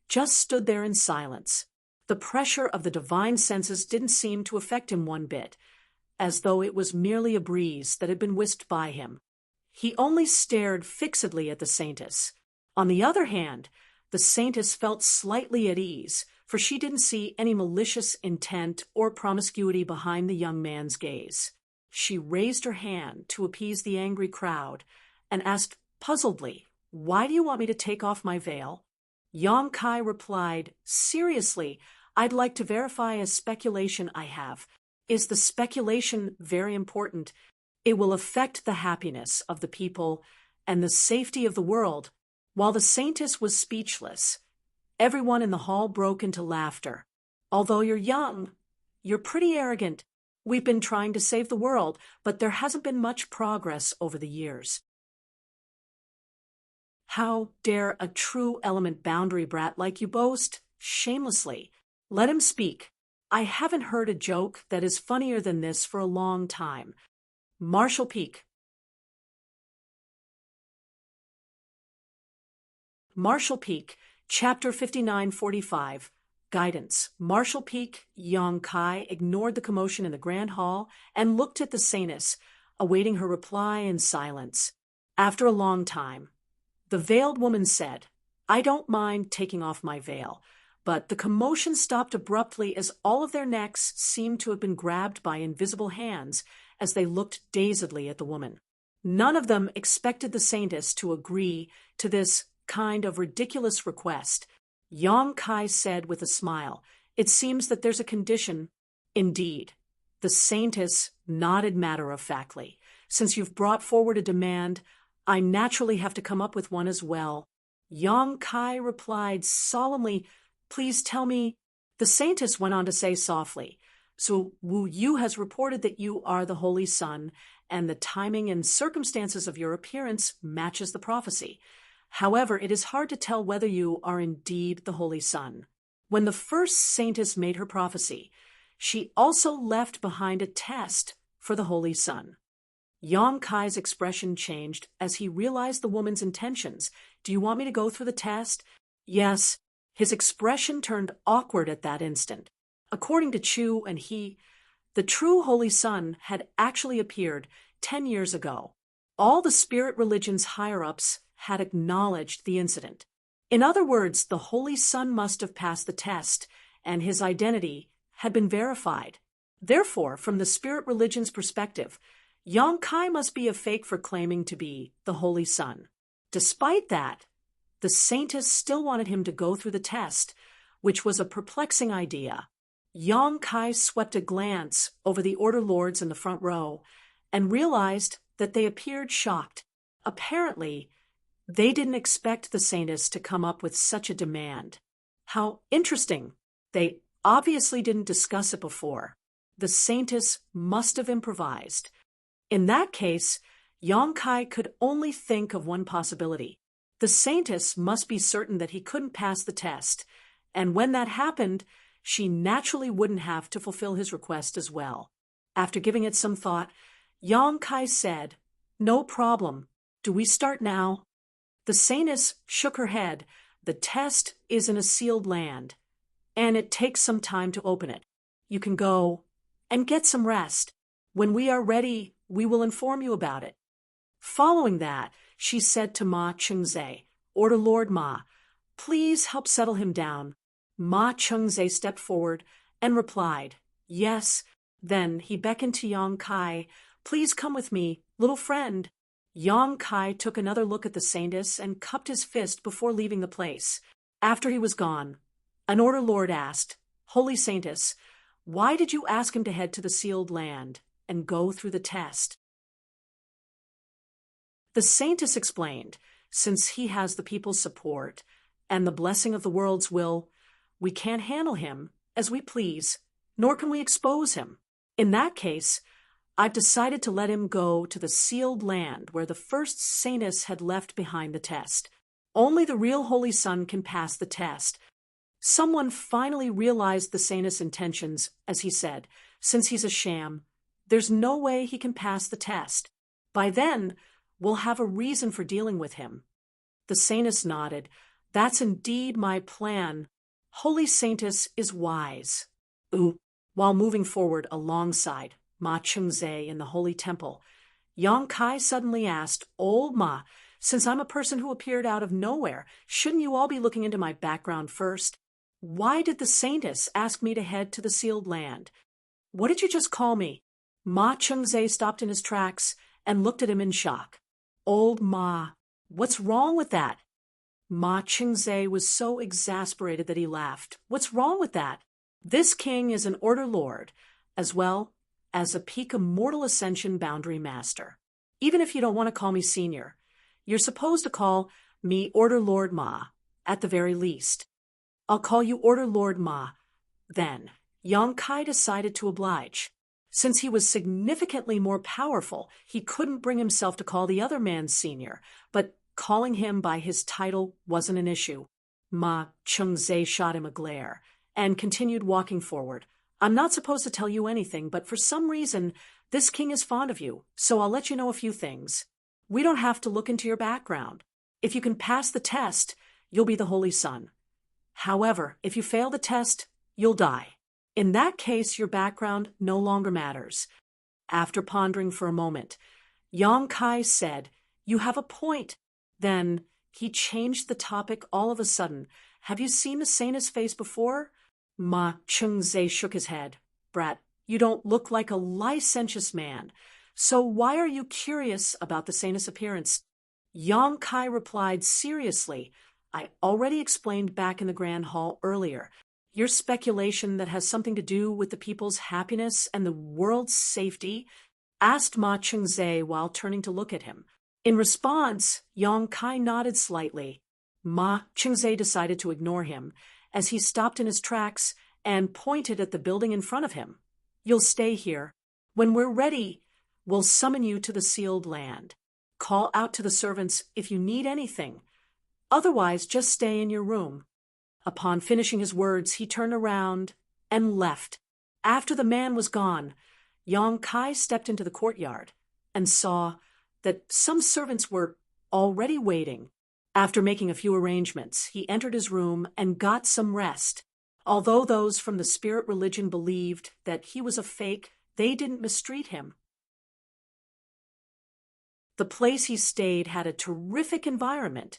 just stood there in silence. The pressure of the divine senses didn't seem to affect him one bit, as though it was merely a breeze that had been whisked by him. He only stared fixedly at the Saintess. On the other hand, the Saintess felt slightly at ease, for she didn't see any malicious intent or promiscuity behind the young man's gaze. She raised her hand to appease the angry crowd and asked puzzledly, "Why do you want me to take off my veil?" Yang Kai replied, "Seriously, I'd like to verify a speculation I have. Is the speculation very important? It will affect the happiness of the people and the safety of the world." While the Saintess was speechless, everyone in the hall broke into laughter. "Although you're young, you're pretty arrogant. We've been trying to save the world, but there hasn't been much progress over the years. How dare a true element boundary brat like you boast? Shamelessly. Let him speak. I haven't heard a joke that is funnier than this for a long time." Marshall Peak. Marshall Peak, Chapter 5945, Guidance. Marshall Peak, Yang Kai ignored the commotion in the grand hall and looked at the Saintess, awaiting her reply in silence. After a long time, the veiled woman said, "I don't mind taking off my veil," but the commotion stopped abruptly as all of their necks seemed to have been grabbed by invisible hands as they looked dazedly at the woman. None of them expected the Saintess to agree to this kind of ridiculous request. Yang Kai said with a smile, "It seems that there's a condition." "Indeed." The Saintess nodded matter-of-factly. "Since you've brought forward a demand, I naturally have to come up with one as well." Yang Kai replied solemnly, "Please tell me." The Saintess went on to say softly, "So Wu Yu has reported that you are the Holy Son, and the timing and circumstances of your appearance matches the prophecy. However, it is hard to tell whether you are indeed the Holy Son. When the first Saintess made her prophecy, she also left behind a test for the Holy Son." Yang Kai's expression changed as he realized the woman's intentions. "Do you want me to go through the test?" "Yes." His expression turned awkward at that instant. According to Chu and he, the true Holy Son had actually appeared 10 years ago. All the spirit religion's higher-ups had acknowledged the incident. In other words, the Holy Son must have passed the test, and his identity had been verified. Therefore, from the spirit religion's perspective, Yang Kai must be a fake for claiming to be the Holy Son. Despite that, the saintess still wanted him to go through the test, which was a perplexing idea. Yang Kai swept a glance over the Order Lords in the front row and realized that they appeared shocked. Apparently, they didn't expect the saintess to come up with such a demand. How interesting. They obviously didn't discuss it before. The saintess must have improvised. In that case, Yang Kai could only think of one possibility. The saintess must be certain that he couldn't pass the test, and when that happened, she naturally wouldn't have to fulfill his request as well. After giving it some thought, Yang Kai said, "No problem. Do we start now?" The saintess shook her head. "The test is in a sealed land, and it takes some time to open it. You can go and get some rest. When we are ready, we will inform you about it." Following that, she said to Ma Chengze, "Order Lord Ma, please help settle him down." Ma Chengze stepped forward and replied, "Yes." Then he beckoned to Yang Kai, "Please come with me, little friend." Yang Kai took another look at the saintess and cupped his fist before leaving the place. After he was gone, an Order Lord asked, "Holy Saintess, why did you ask him to head to the sealed land and go through the test?" The saintess explained, "Since he has the people's support and the blessing of the world's will, we can't handle him as we please, nor can we expose him. In that case, I've decided to let him go to the sealed land where the first saintess had left behind the test. Only the real Holy Son can pass the test." Someone finally realized the saintess' intentions as he said, "Since he's a sham, there's no way he can pass the test. By then, we'll have a reason for dealing with him." The saintess nodded. "That's indeed my plan. Holy Saintess is wise." While moving forward alongside Ma Chengze in the Holy Temple, Yang Kai suddenly asked, "Old Ma, since I'm a person who appeared out of nowhere, shouldn't you all be looking into my background first? Why did the saintess ask me to head to the sealed land?" "What did you just call me?" Ma Chengze stopped in his tracks and looked at him in shock. "Old Ma, what's wrong with that?" Ma Chengze was so exasperated that he laughed. "What's wrong with that? This king is an Order Lord, as well as a peak Immortal Ascension Boundary Master. Even if you don't want to call me Senior, you're supposed to call me Order Lord Ma, at the very least." "I'll call you Order Lord Ma." Then, Yang Kai decided to oblige. Since he was significantly more powerful, he couldn't bring himself to call the other man Senior, but calling him by his title wasn't an issue. Ma Chengze shot him a glare and continued walking forward. "I'm not supposed to tell you anything, but for some reason, this king is fond of you, so I'll let you know a few things. We don't have to look into your background. If you can pass the test, you'll be the Holy Son. However, if you fail the test, you'll die. In that case, your background no longer matters." After pondering for a moment, Yang Kai said, "You have a point." Then he changed the topic all of a sudden. "Have you seen the saintess face before?" Ma Chengze shook his head. "Brat, you don't look like a licentious man. So why are you curious about the saintess' appearance?" Yang Kai replied seriously, "I already explained back in the Grand Hall earlier. Your speculation that has something to do with the people's happiness and the world's safety?" asked Ma Chengze while turning to look at him. In response, Yang Kai nodded slightly. Ma Chengze decided to ignore him as he stopped in his tracks and pointed at the building in front of him. "You'll stay here. When we're ready, we'll summon you to the sealed land. Call out to the servants if you need anything. Otherwise, just stay in your room." Upon finishing his words, he turned around and left. After the man was gone, Yang Kai stepped into the courtyard and saw that some servants were already waiting. After making a few arrangements, he entered his room and got some rest. Although those from the spirit religion believed that he was a fake, they didn't mistreat him. The place he stayed had a terrific environment,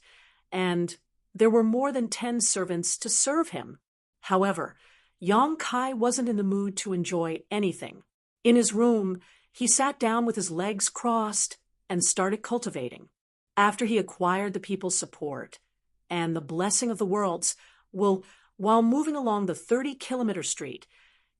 and there were more than 10 servants to serve him. However, Yang Kai wasn't in the mood to enjoy anything. In his room, he sat down with his legs crossed and started cultivating. After he acquired the people's support and the blessing of the worlds, while moving along the 30-kilometer street,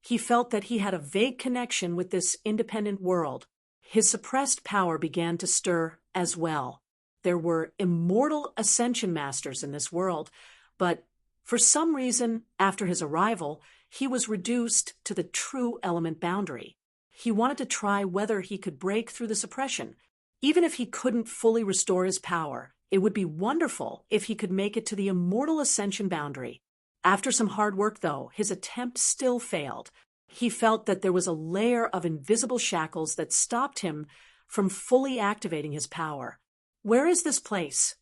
he felt that he had a vague connection with this independent world. His suppressed power began to stir as well. There were immortal ascension masters in this world, but for some reason, after his arrival, he was reduced to the true element boundary. He wanted to try whether he could break through the suppression. Even if he couldn't fully restore his power, it would be wonderful if he could make it to the immortal ascension boundary. After some hard work, though, his attempt still failed. He felt that there was a layer of invisible shackles that stopped him from fully activating his power. "Where is this place?"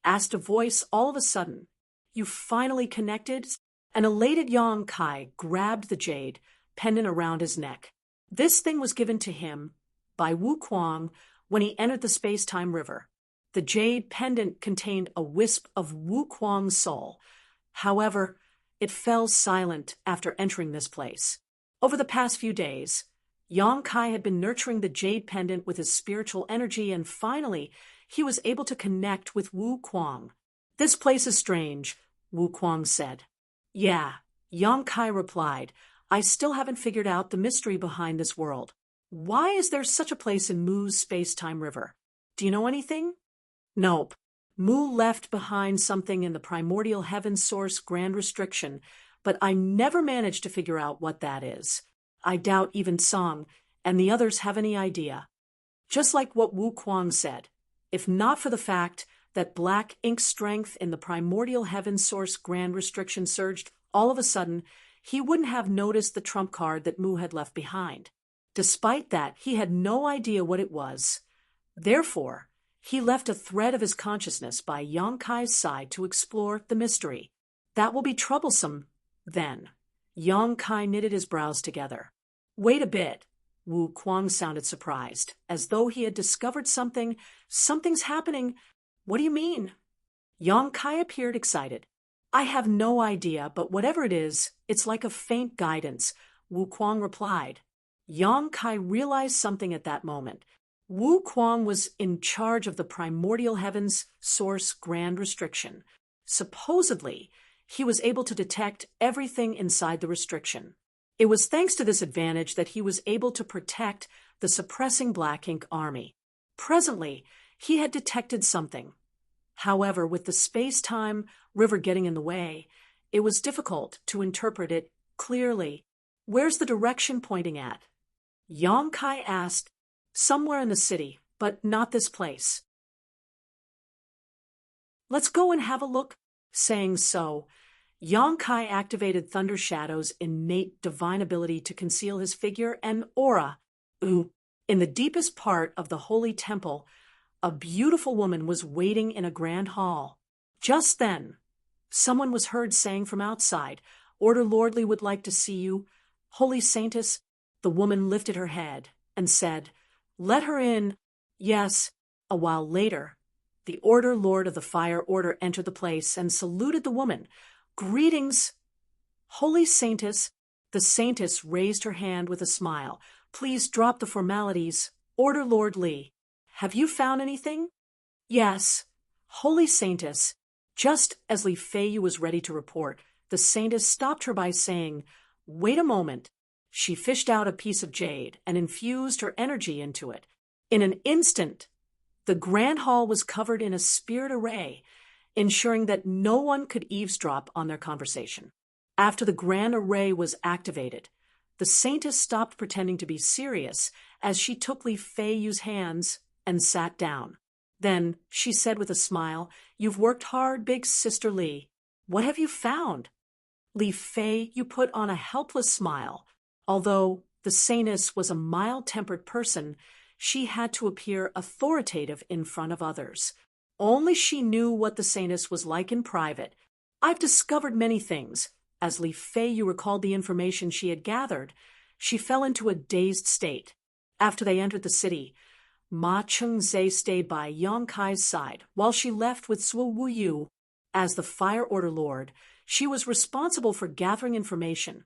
asked a voice all of a sudden. "You finally connected?" An elated Yang Kai grabbed the jade pendant around his neck. This thing was given to him by Wu Kuang when he entered the space-time river. The jade pendant contained a wisp of Wu Kuang's soul. However, it fell silent after entering this place. Over the past few days, Yang Kai had been nurturing the jade pendant with his spiritual energy, and finally, he was able to connect with Wu Kuang. "This place is strange," Wu Kuang said. "Yeah," Yang Kai replied. "I still haven't figured out the mystery behind this world. Why is there such a place in Mu's space-time river? Do you know anything?" "Nope. Mu left behind something in the primordial heaven source grand restriction, but I never managed to figure out what that is. I doubt even Song and the others have any idea." Just like what Wu Kuang said, if not for the fact that black ink strength in the primordial heaven source grand restriction surged all of a sudden, he wouldn't have noticed the trump card that Mu had left behind. Despite that, he had no idea what it was. Therefore, he left a thread of his consciousness by Yang Kai's side to explore the mystery. That will be troublesome, then. Yang Kai knitted his brows together. "Wait a bit." Wu Kuang sounded surprised, as though he had discovered something. "Something's happening. What do you mean?" Yang Kai appeared excited. "I have no idea, but whatever it is, it's like a faint guidance," Wu Kuang replied. Yang Kai realized something at that moment. Wu Kuang was in charge of the primordial heavens source grand restriction. Supposedly, he was able to detect everything inside the restriction. It was thanks to this advantage that he was able to protect the suppressing Black Ink army. Presently, he had detected something. However, with the space-time river getting in the way, it was difficult to interpret it clearly. "Where's the direction pointing at?" Yang Kai asked. "Somewhere in the city, but not this place." "Let's go and have a look." Saying so, Yang Kai activated Thunder Shadow's innate divine ability to conceal his figure and aura. In the deepest part of the holy temple, a beautiful woman was waiting in a grand hall. Just then, someone was heard saying from outside, "Order Lordly would like to see you." "Holy Saintess," the woman lifted her head and said, "Let her in." Yes. A while later, the Order Lord of the Fire Order entered the place and saluted the woman. "Greetings, Holy Saintess." The Saintess raised her hand with a smile. "Please drop the formalities. Order Lord Li. Have you found anything?" "Yes, Holy Saintess." Just as Li Feiyu was ready to report, the Saintess stopped her by saying, "Wait a moment." She fished out a piece of jade and infused her energy into it. In an instant, the grand hall was covered in a spirit array, ensuring that no one could eavesdrop on their conversation. After the grand array was activated, the Saintess stopped pretending to be serious as she took Li Feiyu's hands and sat down. Then she said with a smile, "You've worked hard, big sister Li. What have you found?" Li Feiyu put on a helpless smile. Although the Saintess was a mild-tempered person, she had to appear authoritative in front of others. Only she knew what the Saintess was like in private. "I've discovered many things." As Li Feiyu recalled the information she had gathered, she fell into a dazed state. After they entered the city, Ma Cheng-zhe stayed by Yang Kai's side while she left with Zhuo Wuyu. As the Fire Order Lord, she was responsible for gathering information.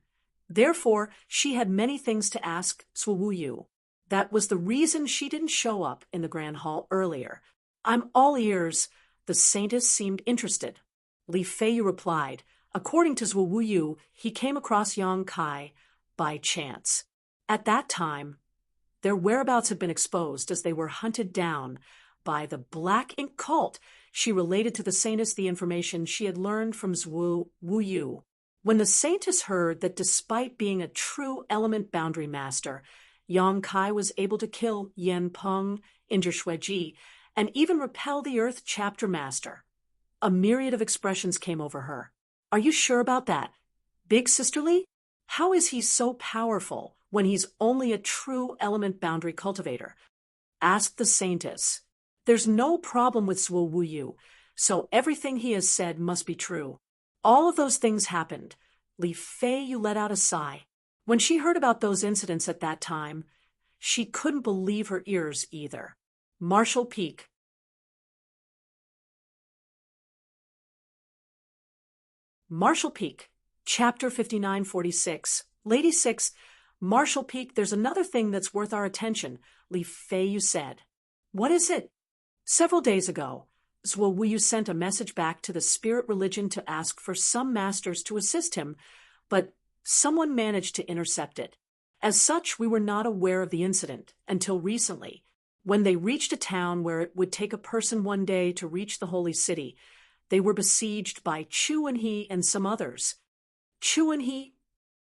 Therefore, she had many things to ask Zhuo Wuyu. That was the reason she didn't show up in the Grand Hall earlier. I'm all ears. The Saintess seemed interested. Li Feiyu replied. According to Zhuo Wuyu, he came across Yang Kai by chance. At that time, their whereabouts had been exposed as they were hunted down by the Black Ink cult. She related to the Saintess the information she had learned from Zhuo Wuyu. When the Saintess heard that despite being a true element boundary master, Yang Kai was able to kill Yan Peng, injure Xueji, and even repel the Earth Chapter Master, a myriad of expressions came over her. Are you sure about that? Big Sisterly? How is he so powerful when he's only a true element boundary cultivator? Asked the Saintess. There's no problem with Zhuo Wuyu, so everything he has said must be true. All of those things happened. Li Feiyu let out a sigh. When she heard about those incidents at that time, she couldn't believe her ears either. Marshall Peak. Marshall Peak, Chapter 5946. Lady 6, Marshall Peak, there's another thing that's worth our attention, Li Feiyu said. What is it? Several days ago, Zhuo Wuyu sent a message back to the spirit religion to ask for some masters to assist him, but someone managed to intercept it. As such, we were not aware of the incident until recently, when they reached a town where it would take a person one day to reach the holy city. They were besieged by Chu and he and some others. Chu and he?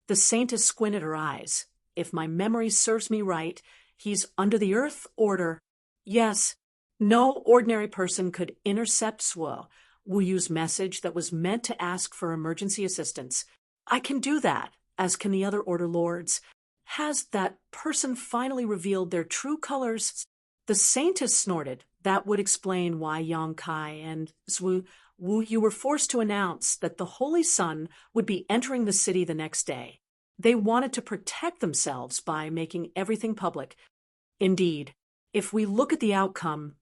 The Saintess squinted her eyes. If my memory serves me right, he's under the Earth Order. Yes, no ordinary person could intercept Zhuo Wuyu's message that was meant to ask for emergency assistance. I can do that, as can the other Order Lords. Has that person finally revealed their true colors? The Saintess snorted. That would explain why Yang Kai and Zhuo Wuyu were forced to announce that the Holy Sun would be entering the city the next day. They wanted to protect themselves by making everything public. Indeed, if we look at the outcome,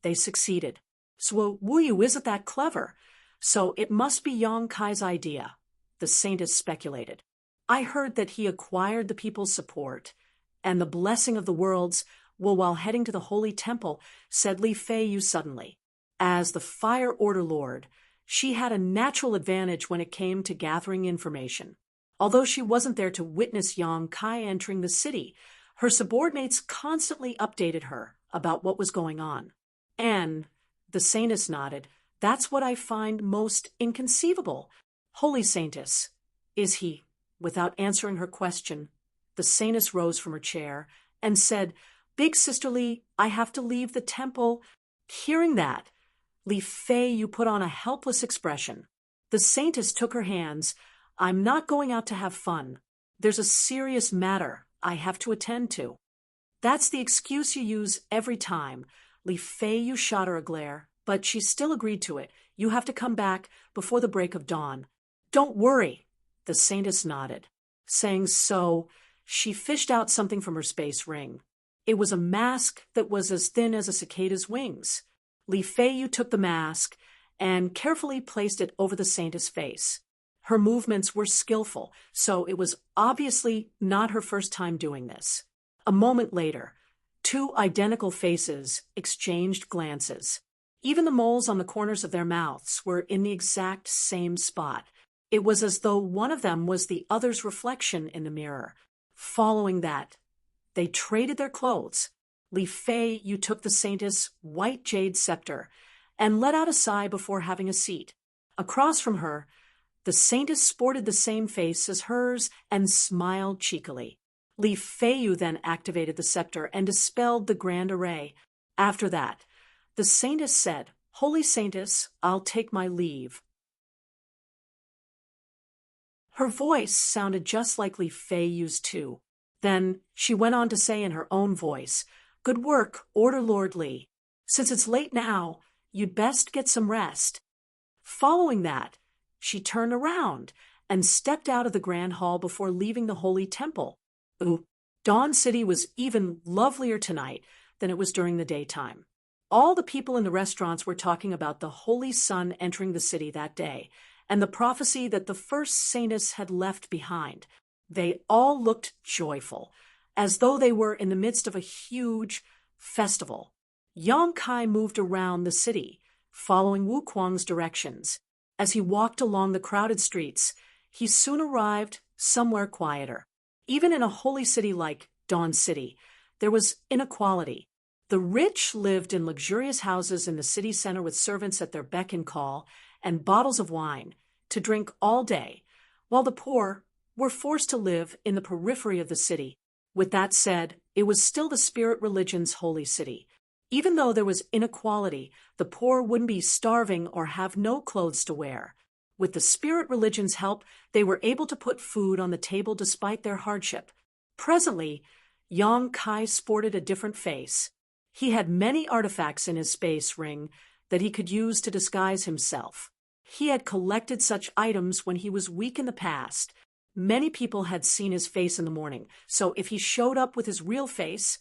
they succeeded. Zhuo Wuyu isn't that clever, so it must be Yang Kai's idea, the Saintess speculated. I heard that he acquired the people's support and the blessing of the worlds while heading to the Holy Temple, said Li Feiyu suddenly. As the Fire Order Lord, she had a natural advantage when it came to gathering information. Although she wasn't there to witness Yang Kai entering the city, her subordinates constantly updated her about what was going on. And, the Saintess nodded, that's what I find most inconceivable. Holy Saintess, is he? Without answering her question, the Saintess rose from her chair and said, Big Sisterly, I have to leave the temple. Hearing that, Li Feiyu put on a helpless expression. The Saintess took her hands. I'm not going out to have fun. There's a serious matter I have to attend to. That's the excuse you use every time. Li Feiyu shot her a glare, but she still agreed to it. You have to come back before the break of dawn. Don't worry. The Saintess nodded. Saying so, she fished out something from her space ring. It was a mask that was as thin as a cicada's wings. Li Feiyu took the mask and carefully placed it over the Saintess' face. Her movements were skillful, so it was obviously not her first time doing this. A moment later, two identical faces exchanged glances. Even the moles on the corners of their mouths were in the exact same spot. It was as though one of them was the other's reflection in the mirror. Following that, they traded their clothes. Li Feiyu took the Saintess' white jade scepter and let out a sigh before having a seat. Across from her, the Saintess sported the same face as hers and smiled cheekily. Li Feiyu then activated the scepter and dispelled the grand array. After that, the Saintess said, Holy Saintess, I'll take my leave. Her voice sounded just like Li Feiyu's too. Then she went on to say in her own voice, Good work, Order Lord Li. Since it's late now, you'd best get some rest. Following that, she turned around and stepped out of the Grand Hall before leaving the Holy Temple. Dawn City was even lovelier tonight. than it was during the daytime. All the people in the restaurants were talking about the Holy Sun entering the city that day, and the prophecy that the first saintess had left behind. They all looked joyful, as though they were in the midst of a huge festival. Yang Kai moved around the city, following Wu Kuang's directions. As he walked along the crowded streets, he soon arrived somewhere quieter. Even in a holy city like Dawn City, there was inequality. The rich lived in luxurious houses in the city center with servants at their beck and call and bottles of wine to drink all day, while the poor were forced to live in the periphery of the city. With that said, it was still the spirit religion's holy city. Even though there was inequality, the poor wouldn't be starving or have no clothes to wear. With the spirit religion's help, they were able to put food on the table despite their hardship. Presently, Yang Kai sported a different face. He had many artifacts in his space ring that he could use to disguise himself. He had collected such items when he was weak in the past. Many people had seen his face in the morning, so if he showed up with his real face,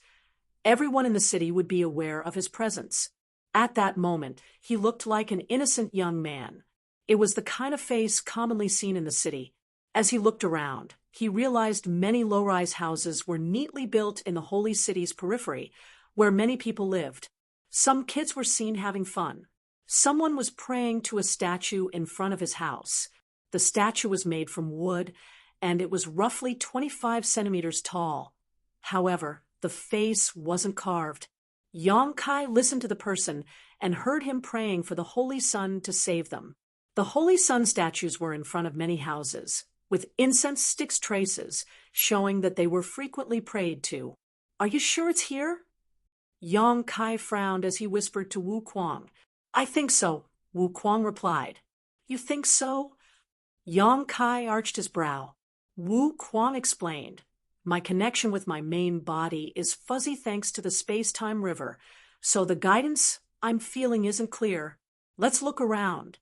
everyone in the city would be aware of his presence. At that moment, he looked like an innocent young man. It was the kind of face commonly seen in the city. As he looked around, he realized many low-rise houses were neatly built in the holy city's periphery, where many people lived. Some kids were seen having fun. Someone was praying to a statue in front of his house. The statue was made from wood, and it was roughly 25 centimeters tall. However, the face wasn't carved. Yang Kai listened to the person and heard him praying for the Holy Sun to save them. The Holy Sun statues were in front of many houses, with incense sticks traces, showing that they were frequently prayed to. "Are you sure it's here?" Yang Kai frowned as he whispered to Wu Kuang. "I think so," Wu Kuang replied. "You think so?" Yang Kai arched his brow. Wu Kuang explained, "My connection with my main body is fuzzy thanks to the space-time river, so the guidance I'm feeling isn't clear. Let's look around."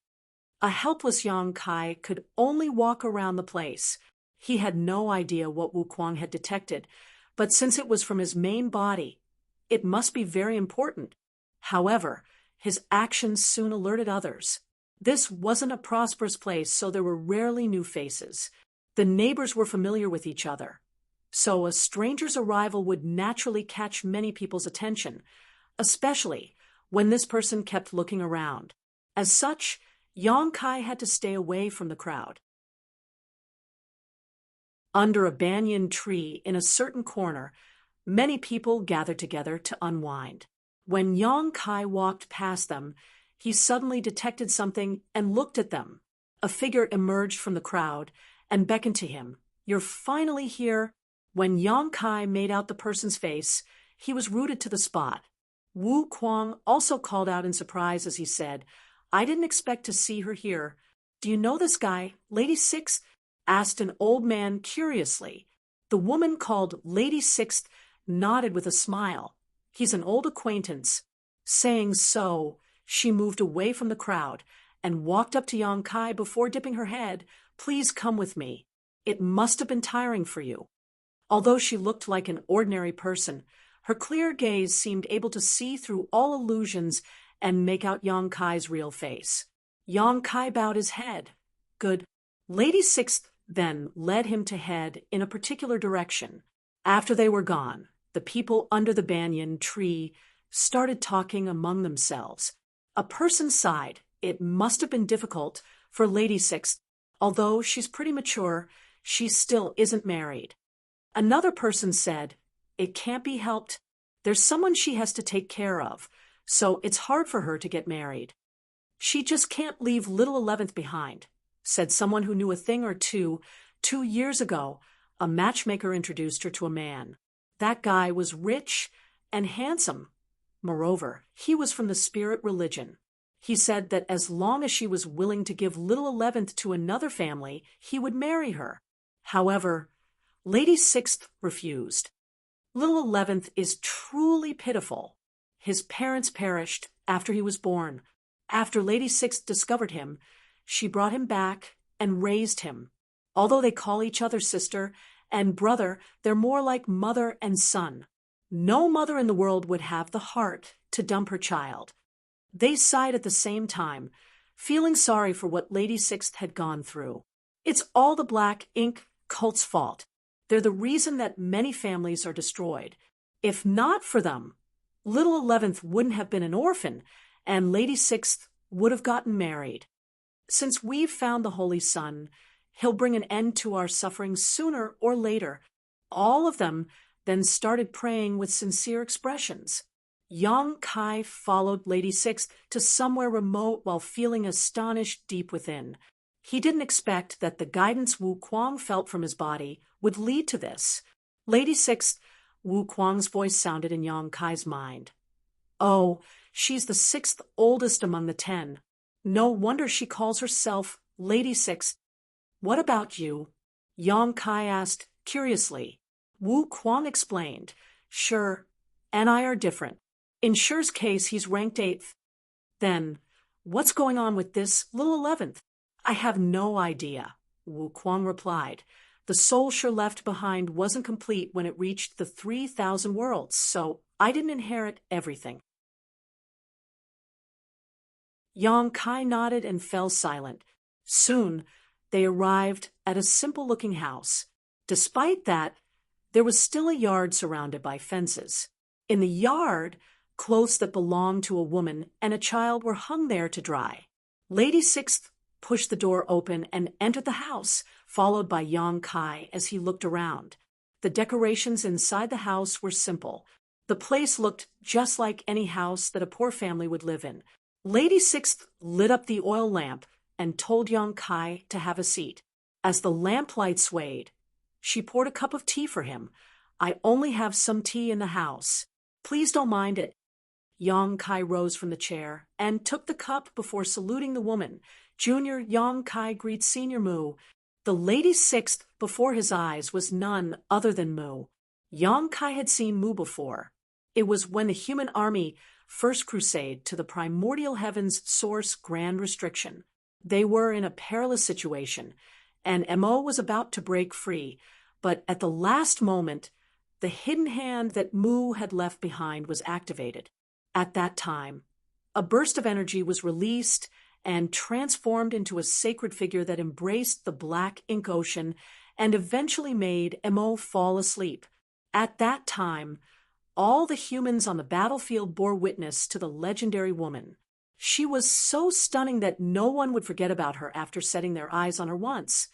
A helpless Yang Kai could only walk around the place. He had no idea what Wu Kuang had detected, but since it was from his main body, it must be very important. However, his actions soon alerted others. This wasn't a prosperous place, so there were rarely new faces. The neighbors were familiar with each other, so a stranger's arrival would naturally catch many people's attention, especially when this person kept looking around. As such, Yang Kai had to stay away from the crowd. Under a banyan tree in a certain corner, many people gathered together to unwind. When Yang Kai walked past them, he suddenly detected something and looked at them. A figure emerged from the crowd and beckoned to him. "You're finally here." When Yang Kai made out the person's face, he was rooted to the spot. Wu Kuang also called out in surprise as he said, "I didn't expect to see her here." "Do you know this guy, Lady Sixth?" asked an old man curiously. The woman called Lady Sixth nodded with a smile. "He's an old acquaintance." Saying so, she moved away from the crowd and walked up to Yang Kai before dipping her head. "Please come with me. It must have been tiring for you." Although she looked like an ordinary person, her clear gaze seemed able to see through all illusions and make out Yang Kai's real face. Yang Kai bowed his head. "Good." Lady Sixth then led him to head in a particular direction. After they were gone, the people under the banyan tree started talking among themselves. A person sighed. "It must have been difficult for Lady Sixth. Although she's pretty mature, she still isn't married." Another person said, "It can't be helped. There's someone she has to take care of, so it's hard for her to get married." "She just can't leave little 11th behind," said someone who knew a thing or two. 2 years ago, a matchmaker introduced her to a man. That guy was rich and handsome. Moreover, he was from the spirit religion. He said that as long as she was willing to give little 11th to another family, he would marry her. However, Lady Sixth refused. Little 11th is truly pitiful. His parents perished after he was born. After Lady Sixth discovered him, she brought him back and raised him. Although they call each other sister and brother, they're more like mother and son. No mother in the world would have the heart to dump her child. They sighed at the same time, feeling sorry for what Lady Sixth had gone through. It's all the black ink cult's fault. They're the reason that many families are destroyed. If not for them, little 11th wouldn't have been an orphan, and Lady Sixth would have gotten married. Since we've found the Holy Sun, he'll bring an end to our suffering sooner or later. All of them then started praying with sincere expressions. Yang Kai followed Lady Sixth to somewhere remote while feeling astonished deep within. He didn't expect that the guidance Wu Kuang felt from his body would lead to this. Lady Sixth, Wu Kuang's voice sounded in Yang Kai's mind. Oh, she's the 6th oldest among the 10. No wonder she calls herself Lady Sixth. What about you? Yang Kai asked curiously. Wu Kuang explained. Sure, and I are different. In Shi's case, he's ranked 8th. Then, what's going on with this little 11th? I have no idea, Wu Kuang replied. The soul Shi left behind wasn't complete when it reached the 3,000 worlds, so I didn't inherit everything. Yang Kai nodded and fell silent. Soon, they arrived at a simple-looking house. Despite that, there was still a yard surrounded by fences. In the yard, clothes that belonged to a woman and a child were hung there to dry. Lady Sixth pushed the door open and entered the house, followed by Yang Kai as he looked around. The decorations inside the house were simple. The place looked just like any house that a poor family would live in. Lady Sixth lit up the oil lamp and told Yang Kai to have a seat. As the lamplight swayed, she poured a cup of tea for him. I only have some tea in the house. Please don't mind it. Yang Kai rose from the chair and took the cup before saluting the woman. Junior Yang Kai greets Senior Mu. The Lady Sixth before his eyes was none other than Mu. Yang Kai had seen Mu before. It was when the human army first crusade to the primordial heavens source grand restriction. They were in a perilous situation, and Mo was about to break free, but at the last moment, the hidden hand that Mu had left behind was activated. At that time, a burst of energy was released and transformed into a sacred figure that embraced the black ink ocean and eventually made Mo fall asleep. At that time, all the humans on the battlefield bore witness to the legendary woman. She was so stunning that no one would forget about her after setting their eyes on her once.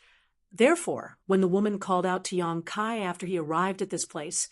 Therefore, when the woman called out to Yang Kai after he arrived at this place,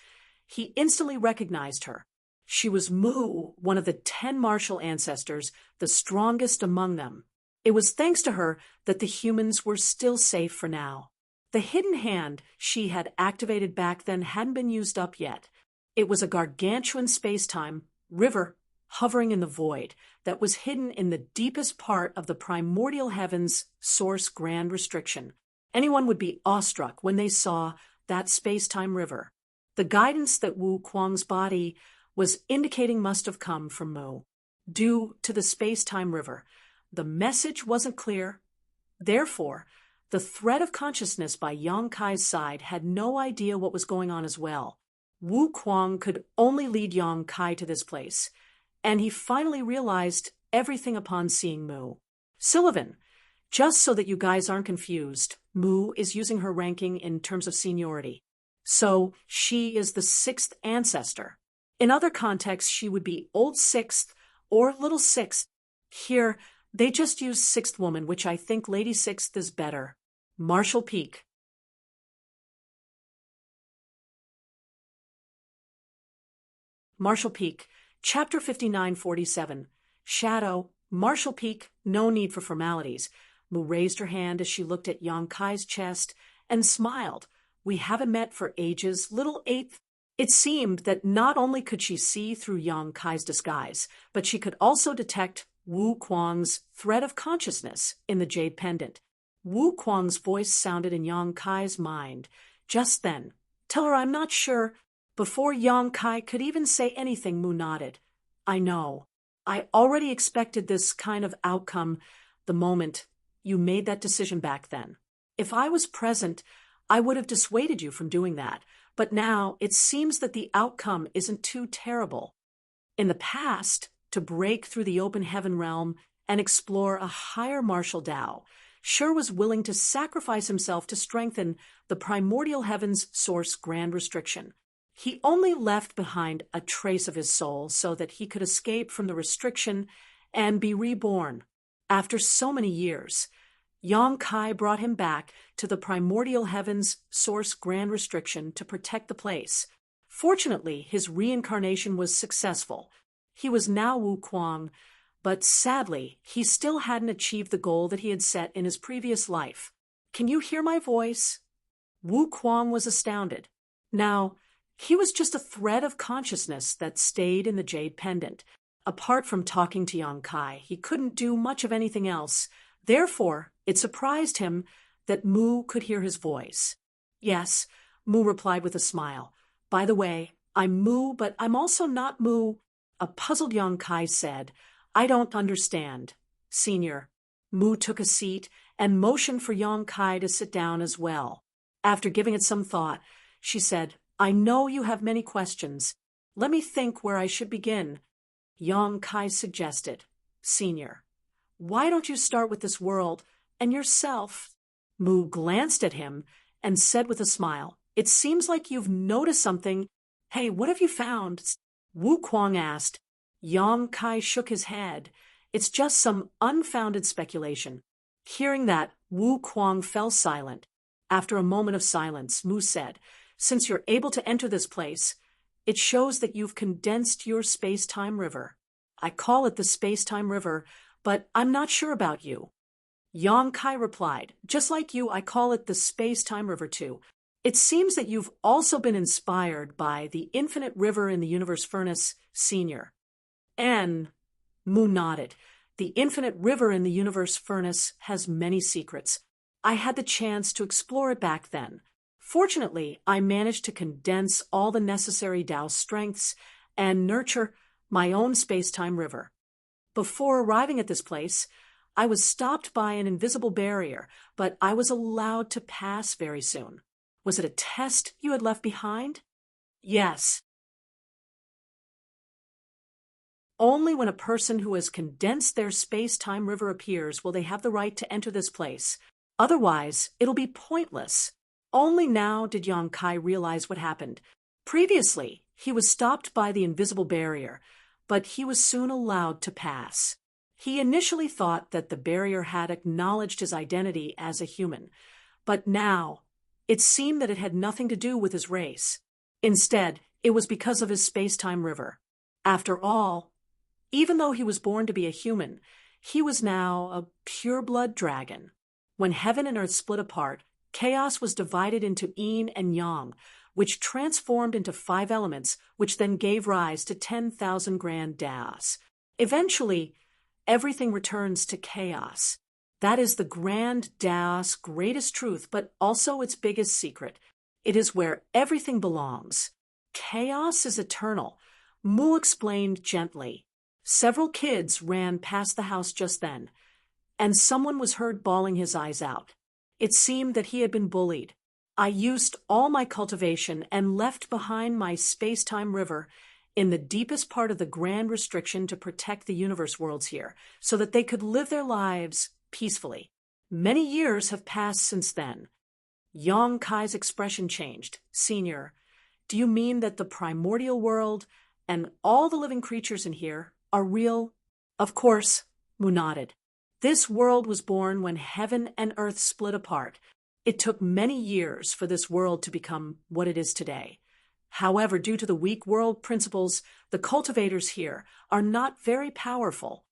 he instantly recognized her. She was Mu, one of the 10 martial ancestors, the strongest among them. It was thanks to her that the humans were still safe for now. The hidden hand she had activated back then hadn't been used up yet. It was a gargantuan space-time river hovering in the void that was hidden in the deepest part of the primordial heavens source grand restriction. Anyone would be awestruck when they saw that space-time river. The guidance that Wu Kuang's body was indicating must have come from Mu. Due to the space-time river, the message wasn't clear. Therefore, the thread of consciousness by Yang Kai's side had no idea what was going on as well. Wu Kuang could only lead Yang Kai to this place, and he finally realized everything upon seeing Mu. Sullivan, just so that you guys aren't confused, Mu is using her ranking in terms of seniority. So she is the 6th ancestor. In other contexts, she would be Old 6th or Little 6th. Here, they just use 6th woman, which I think Lady 6th is better. Marshall Peak. Marshall Peak, Chapter 5947. Shadow, Marshall Peak, no need for formalities. Mu raised her hand as she looked at Yang Kai's chest and smiled. We haven't met for ages, little 8th. It seemed that not only could she see through Yang Kai's disguise, but she could also detect Wu Kuang's thread of consciousness in the jade pendant. Wu Kuang's voice sounded in Yang Kai's mind. Just then, tell her I'm not sure. Before Yang Kai could even say anything, Mu nodded. I know. I already expected this kind of outcome the moment you made that decision back then. If I was present, I would have dissuaded you from doing that. but now it seems that the outcome isn't too terrible. In the past, to break through the open heaven realm and explore a higher martial Tao, Shur was willing to sacrifice himself to strengthen the primordial heaven's source grand restriction. He only left behind a trace of his soul so that he could escape from the restriction and be reborn. After so many years, Yang Kai brought him back to the primordial heaven's source grand restriction to protect the place. Fortunately, his reincarnation was successful. He was now Wu Kuang, but sadly, he still hadn't achieved the goal that he had set in his previous life. Can you hear my voice? Wu Kuang was astounded. Now, he was just a thread of consciousness that stayed in the jade pendant. Apart from talking to Yang Kai, he couldn't do much of anything else. Therefore, it surprised him that Mu could hear his voice. Yes, Mu replied with a smile. By the way, I'm Mu, but I'm also not Mu. A puzzled Yang Kai said, I don't understand. Senior. Mu took a seat and motioned for Yang Kai to sit down as well. After giving it some thought, she said, I know you have many questions. Let me think where I should begin. Yang Kai suggested, Senior, why don't you start with this world and yourself? Mu glanced at him and said with a smile, It seems like you've noticed something. Hey, what have you found? Wu Kuang asked. Yang Kai shook his head. It's just some unfounded speculation. Hearing that, Wu Kuang fell silent. After a moment of silence, Mu said, Since you're able to enter this place, it shows that you've condensed your space-time river. I call it the space-time river, but I'm not sure about you. Yang Kai replied, Just like you, I call it the space-time river too. It seems that you've also been inspired by the infinite river in the universe furnace, Senior. Mu nodded. The infinite river in the universe furnace has many secrets. I had the chance to explore it back then. Fortunately, I managed to condense all the necessary Tao strengths and nurture my own space-time river. Before arriving at this place, I was stopped by an invisible barrier, but I was allowed to pass very soon. Was it a test you had left behind? Yes. Only when a person who has condensed their space-time river appears will they have the right to enter this place. Otherwise, it'll be pointless. Only now did Yang Kai realize what happened. Previously, he was stopped by the invisible barrier, but he was soon allowed to pass. He initially thought that the barrier had acknowledged his identity as a human, but now it seemed that it had nothing to do with his race. Instead, it was because of his space-time river. After all, even though he was born to be a human, he was now a pure-blood dragon. When heaven and earth split apart, chaos was divided into yin and yang, which transformed into 5 elements, which then gave rise to 10,000 grand Daos. Eventually, everything returns to chaos. That is the grand Daos' greatest truth, but also its biggest secret. It is where everything belongs. Chaos is eternal, Mu explained gently. Several kids ran past the house just then, and someone was heard bawling his eyes out. It seemed that he had been bullied. I used all my cultivation and left behind my space-time river in the deepest part of the grand restriction to protect the universe worlds here, so that they could live their lives peacefully. Many years have passed since then. Yang Kai's expression changed. Senior, do you mean that the primordial world and all the living creatures in here are real? Of course, Mu nodded. This world was born when heaven and earth split apart. It took many years for this world to become what it is today. However, due to the weak world principles, the cultivators here are not very powerful.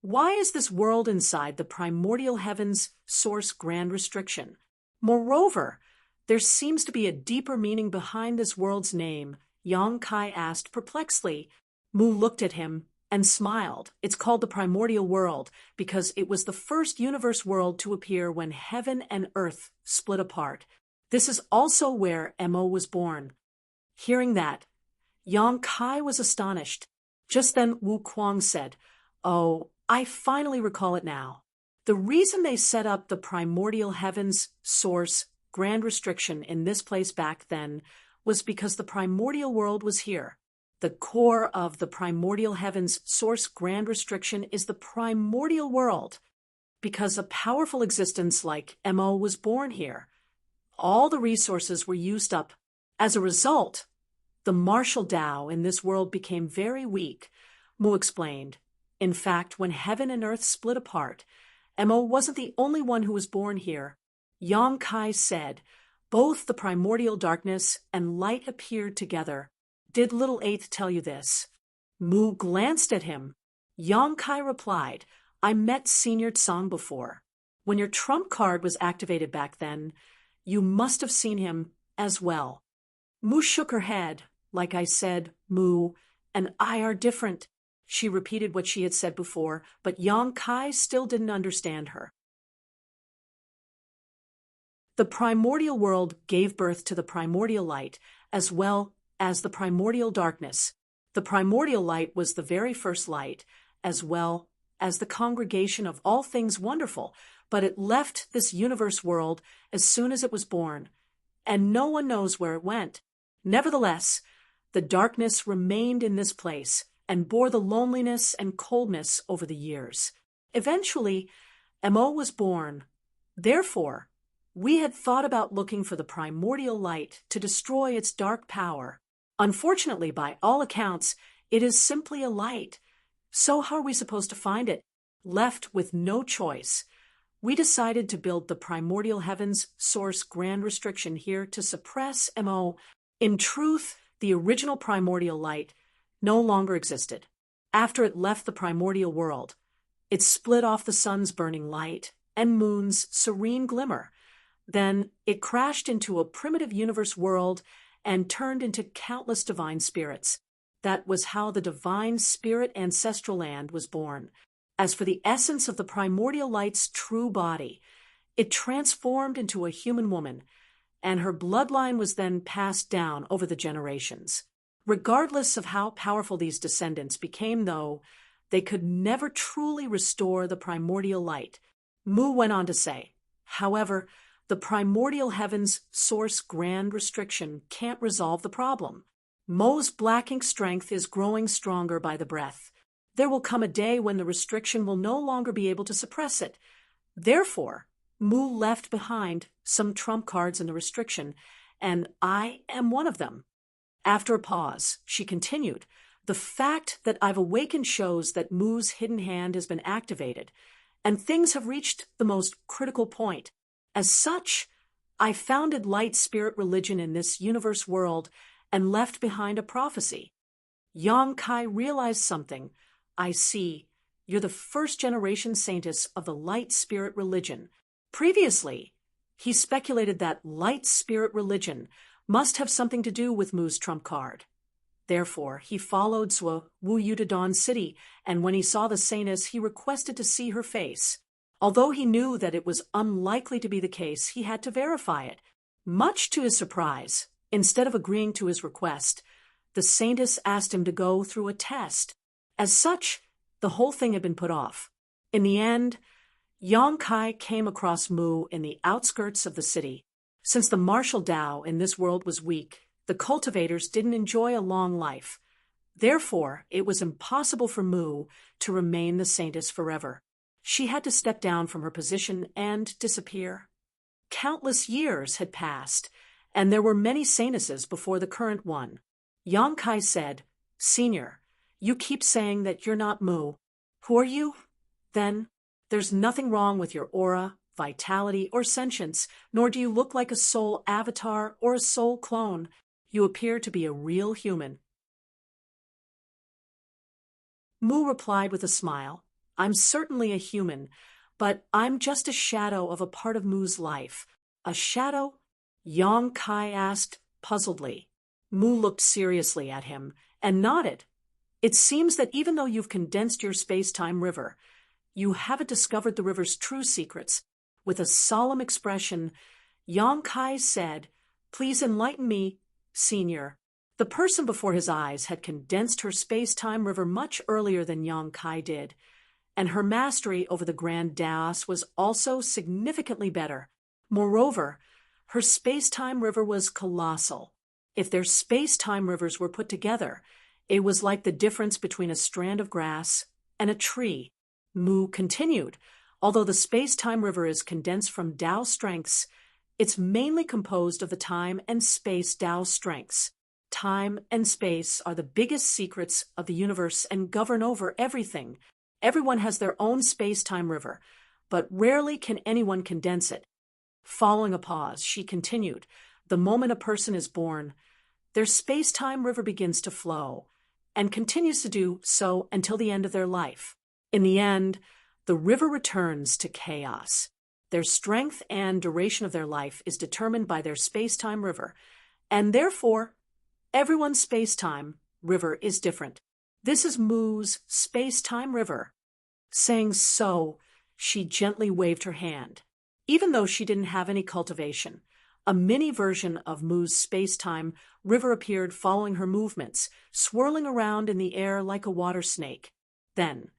Why is this world inside the primordial heaven's source grand restriction? Moreover, there seems to be a deeper meaning behind this world's name, Yang Kai asked perplexedly. Mu looked at him and smiled. It's called the primordial world because it was the first universe world to appear when heaven and earth split apart. This is also where Mo was born. Hearing that, Yang Kai was astonished. Just then Wu Kuang said, Oh, I finally recall it now. The reason they set up the primordial heavens source grand restriction in this place back then was because the primordial world was here. The core of the primordial heavens source grand restriction is the primordial world, because a powerful existence like Mo was born here. All the resources were used up. As a result, the martial Tao in this world became very weak, Mu explained. In fact, when heaven and earth split apart, Mo wasn't the only one who was born here. Yang Kai said, both the primordial darkness and light appeared together. Did little eighth tell you this? Mu glanced at him. Yang Kai replied, I met Senior Tsang before. When your trump card was activated back then, you must have seen him as well. Mu shook her head. Like I said, Mu and I are different. She repeated what she had said before, but Yang Kai still didn't understand her. The primordial world gave birth to the primordial light, as well as the primordial darkness. The primordial light was the very first light, as well as the congregation of all things wonderful, but it left this universe world as soon as it was born, and no one knows where it went. Nevertheless, the darkness remained in this place and bore the loneliness and coldness over the years. Eventually, Mo was born. Therefore, we had thought about looking for the primordial light to destroy its dark power. Unfortunately, by all accounts, it is simply a light. So how are we supposed to find it? Left with no choice, we decided to build the primordial heavens source grand restriction here to suppress Mo. In truth, the original primordial light no longer existed. After it left the primordial world, it split off the sun's burning light and moon's serene glimmer. Then it crashed into a primitive universe world and turned into countless divine spirits. That was how the divine spirit ancestral land was born. As for the essence of the primordial light's true body, it transformed into a human woman, and her bloodline was then passed down over the generations. Regardless of how powerful these descendants became, though, they could never truly restore the primordial light. Mu went on to say, however, the primordial heavens source grand restriction can't resolve the problem. Mo's black ink strength is growing stronger by the breath. There will come a day when the restriction will no longer be able to suppress it. Therefore, Mu left behind some trump cards in the restriction, and I am one of them. After a pause, she continued, the fact that I've awakened shows that Mu's hidden hand has been activated, and things have reached the most critical point. As such, I founded light spirit religion in this universe world and left behind a prophecy. Yang Kai realized something. I see. You're the first generation saintess of the light spirit religion. Previously, he speculated that light spirit religion must have something to do with Mu's trump card. Therefore, he followed Zhou Yu to Dawn City, and when he saw the saintess, he requested to see her face. Although he knew that it was unlikely to be the case, he had to verify it. Much to his surprise, instead of agreeing to his request, the saintess asked him to go through a test. As such, the whole thing had been put off. In the end, Yang Kai came across Mu in the outskirts of the city. Since the martial Tao in this world was weak, the cultivators didn't enjoy a long life. Therefore, it was impossible for Mu to remain the saintess forever. She had to step down from her position and disappear. Countless years had passed, and there were many saintesses before the current one. Yang Kai said, Senior, you keep saying that you're not Mu. Who are you? Then, there's nothing wrong with your aura, vitality, or sentience, nor do you look like a soul avatar or a soul clone. You appear to be a real human. Mu replied with a smile, I'm certainly a human, but I'm just a shadow of a part of Mu's life. A shadow? Yang Kai asked, puzzledly. Mu looked seriously at him and nodded. It seems that even though you've condensed your space-time river, you haven't discovered the river's true secrets. With a solemn expression, Yang Kai said, Please enlighten me, Senior. The person before his eyes had condensed her space-time river much earlier than Yang Kai did, and her mastery over the Grand Daos was also significantly better. Moreover, her space-time river was colossal. If their space-time rivers were put together, it was like the difference between a strand of grass and a tree. Mu continued, although the space-time river is condensed from Tao strengths, it's mainly composed of the time and space Tao strengths. Time and space are the biggest secrets of the universe and govern over everything. Everyone has their own space-time river, but rarely can anyone condense it. Following a pause, she continued, the moment a person is born, their space-time river begins to flow, and continues to do so until the end of their life. In the end, the river returns to chaos. Their strength and duration of their life is determined by their space-time river, and therefore, everyone's space-time river is different. This is Mu's space-time river. Saying so, she gently waved her hand. Even though she didn't have any cultivation, a mini version of Mu's space-time river appeared following her movements, swirling around in the air like a water snake. Then,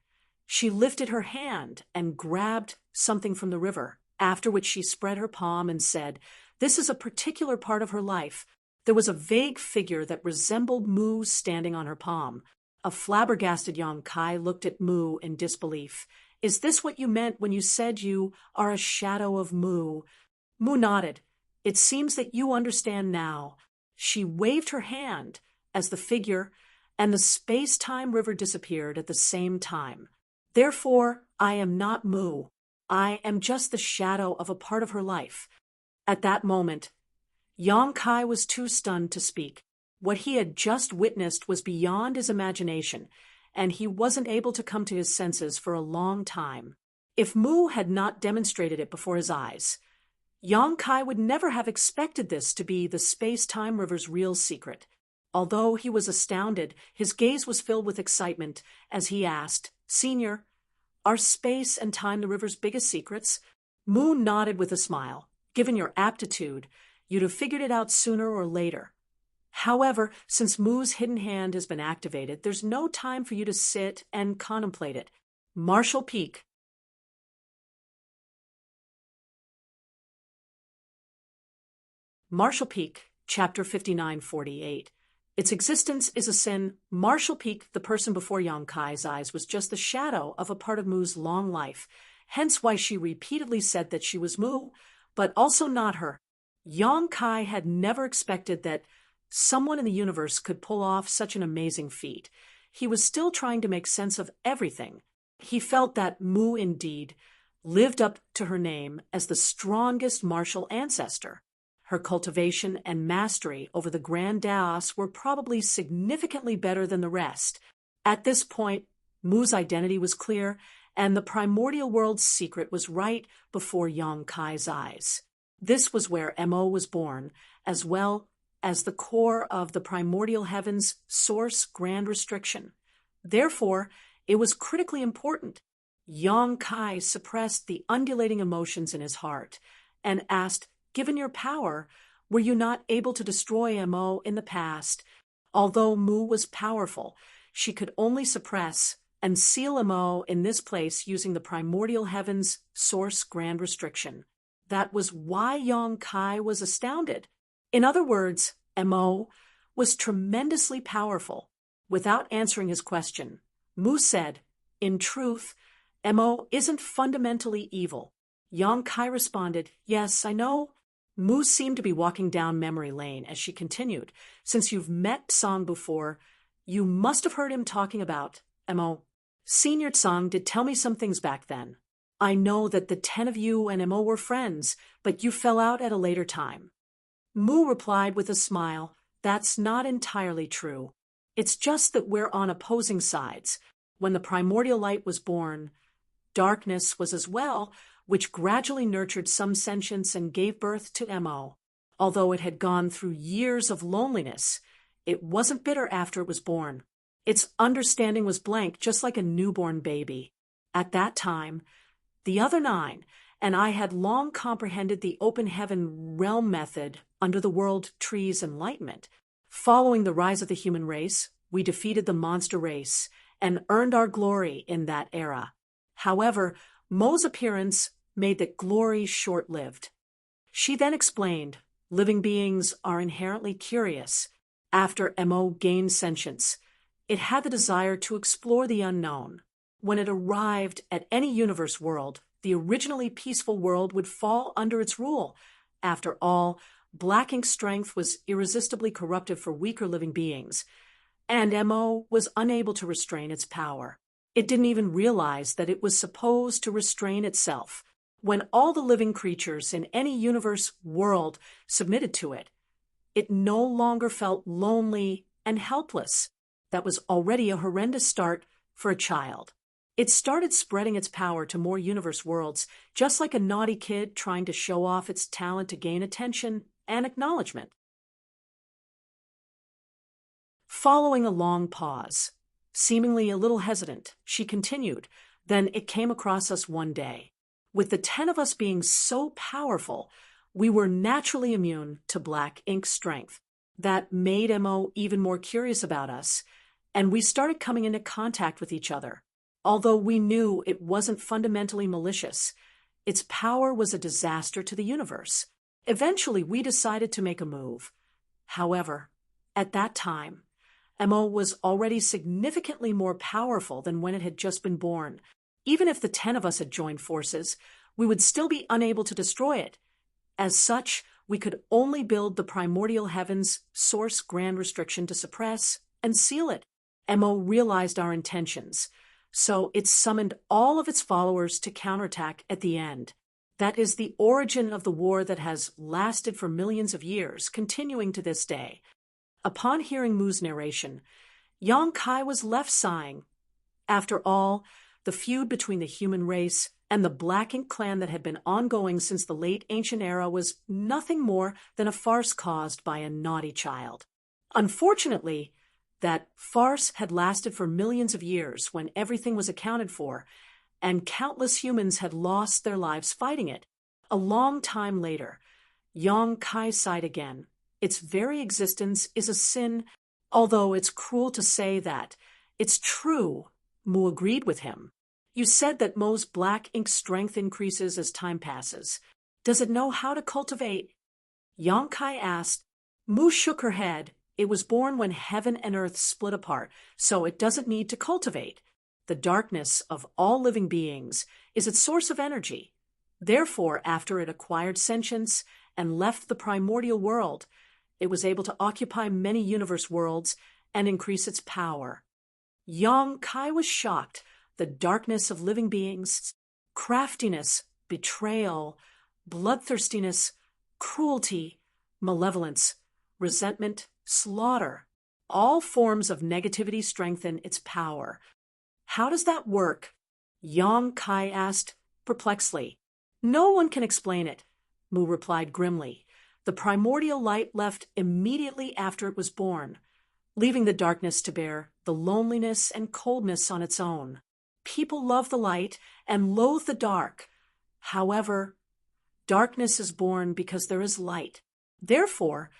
she lifted her hand and grabbed something from the river, after which she spread her palm and said, "This is a particular part of her life." There was a vague figure that resembled Mu standing on her palm. A flabbergasted Yang Kai looked at Mu in disbelief. "Is this what you meant when you said you are a shadow of Mu?" Mu nodded. "It seems that you understand now." She waved her hand as the figure and the space-time river disappeared at the same time. "Therefore, I am not Mu. I am just the shadow of a part of her life." At that moment, Yang Kai was too stunned to speak. What he had just witnessed was beyond his imagination, and he wasn't able to come to his senses for a long time. If Mu had not demonstrated it before his eyes, Yang Kai would never have expected this to be the space-time river's real secret. Although he was astounded, his gaze was filled with excitement as he asked, "Senior, are space and time the river's biggest secrets?" Mu nodded with a smile. "Given your aptitude, you'd have figured it out sooner or later. However, since Mu's hidden hand has been activated, there's no time for you to sit and contemplate it." Marshall Peak. Marshall Peak, Chapter 5948. Its existence is a sin. Marshall Peak, the person before Yang Kai's eyes, was just the shadow of a part of Mu's long life, hence why she repeatedly said that she was Mu, but also not her. Yang Kai had never expected that someone in the universe could pull off such an amazing feat. He was still trying to make sense of everything. He felt that Mu indeed lived up to her name as the strongest martial ancestor. Her cultivation and mastery over the Grand Daos were probably significantly better than the rest. At this point, Mu's identity was clear, and the primordial world's secret was right before Yang Kai's eyes. This was where Mo was born, as well as the core of the primordial heaven's source grand restriction. Therefore, it was critically important. Yang Kai suppressed the undulating emotions in his heart and asked, "Given your power, were you not able to destroy Mo in the past?" Although Mu was powerful, she could only suppress and seal Mo in this place using the primordial heaven's source grand restriction. That was why Yang Kai was astounded. In other words, Mo was tremendously powerful. Without answering his question, Mu said, "In truth, Mo isn't fundamentally evil." Yang Kai responded, "Yes, I know." Mu seemed to be walking down memory lane as she continued. "Since you've met Tsang before, you must have heard him talking about Mo. Senior Tsang did tell me some things back then. I know that the 10 of you and Mo were friends, but you fell out at a later time." Mu replied with a smile, "That's not entirely true. It's just that we're on opposing sides. When the primordial light was born, darkness was as well, which gradually nurtured some sentience and gave birth to Mo. Although it had gone through years of loneliness, it wasn't bitter after it was born. Its understanding was blank, just like a newborn baby. At that time, the other 9 and I had long comprehended the open heaven realm method under the world tree's enlightenment. Following the rise of the human race, we defeated the monster race and earned our glory in that era. However, Mo's appearance made that glory short-lived. She then explained, Living beings are inherently curious. After Mo gained sentience, it had the desire to explore the unknown. When it arrived at any universe world, the originally peaceful world would fall under its rule. After all, black ink strength was irresistibly corruptive for weaker living beings, and Mo was unable to restrain its power. It didn't even realize that it was supposed to restrain itself. When all the living creatures in any universe world submitted to it, it no longer felt lonely and helpless. That was already a horrendous start for a child. It started spreading its power to more universe worlds, just like a naughty kid trying to show off its talent to gain attention and acknowledgement. Following a long pause, seemingly a little hesitant, she continued, "Then it came across us one day. With the 10 of us being so powerful, we were naturally immune to black ink strength. That made Mo even more curious about us, and we started coming into contact with each other. Although we knew it wasn't fundamentally malicious, its power was a disaster to the universe. Eventually, we decided to make a move. However, at that time, Mo was already significantly more powerful than when it had just been born. Even if the 10 of us had joined forces, we would still be unable to destroy it. As such, we could only build the primordial heavens source grand restriction to suppress and seal it. Mo realized our intentions, so it summoned all of its followers to counterattack at the end. That is the origin of the war that has lasted for millions of years, continuing to this day." Upon hearing Mu's narration, Yang Kai was left sighing. After all, the feud between the human race and the Black Ink clan that had been ongoing since the late ancient era was nothing more than a farce caused by a naughty child. Unfortunately, that farce had lasted for millions of years when everything was accounted for, and countless humans had lost their lives fighting it. A long time later, Yang Kai sighed again. Its very existence is a sin, although it's cruel to say that. It's true, Mu agreed with him. You said that Mo's black ink strength increases as time passes. Does it know how to cultivate? Yang Kai asked. Mu shook her head. It was born when heaven and earth split apart, so it doesn't need to cultivate. The darkness of all living beings is its source of energy. Therefore, after it acquired sentience and left the primordial world, it was able to occupy many universe worlds and increase its power. Yang Kai was shocked. The darkness of living beings, craftiness, betrayal, bloodthirstiness, cruelty, malevolence, resentment, slaughter, all forms of negativity strengthen its power. How does that work? Yang Kai asked perplexedly. No one can explain it, Mu replied grimly. The primordial light left immediately after it was born, leaving the darkness to bear the loneliness and coldness on its own. People love the light and loathe the dark. However, darkness is born because there is light. Therefore,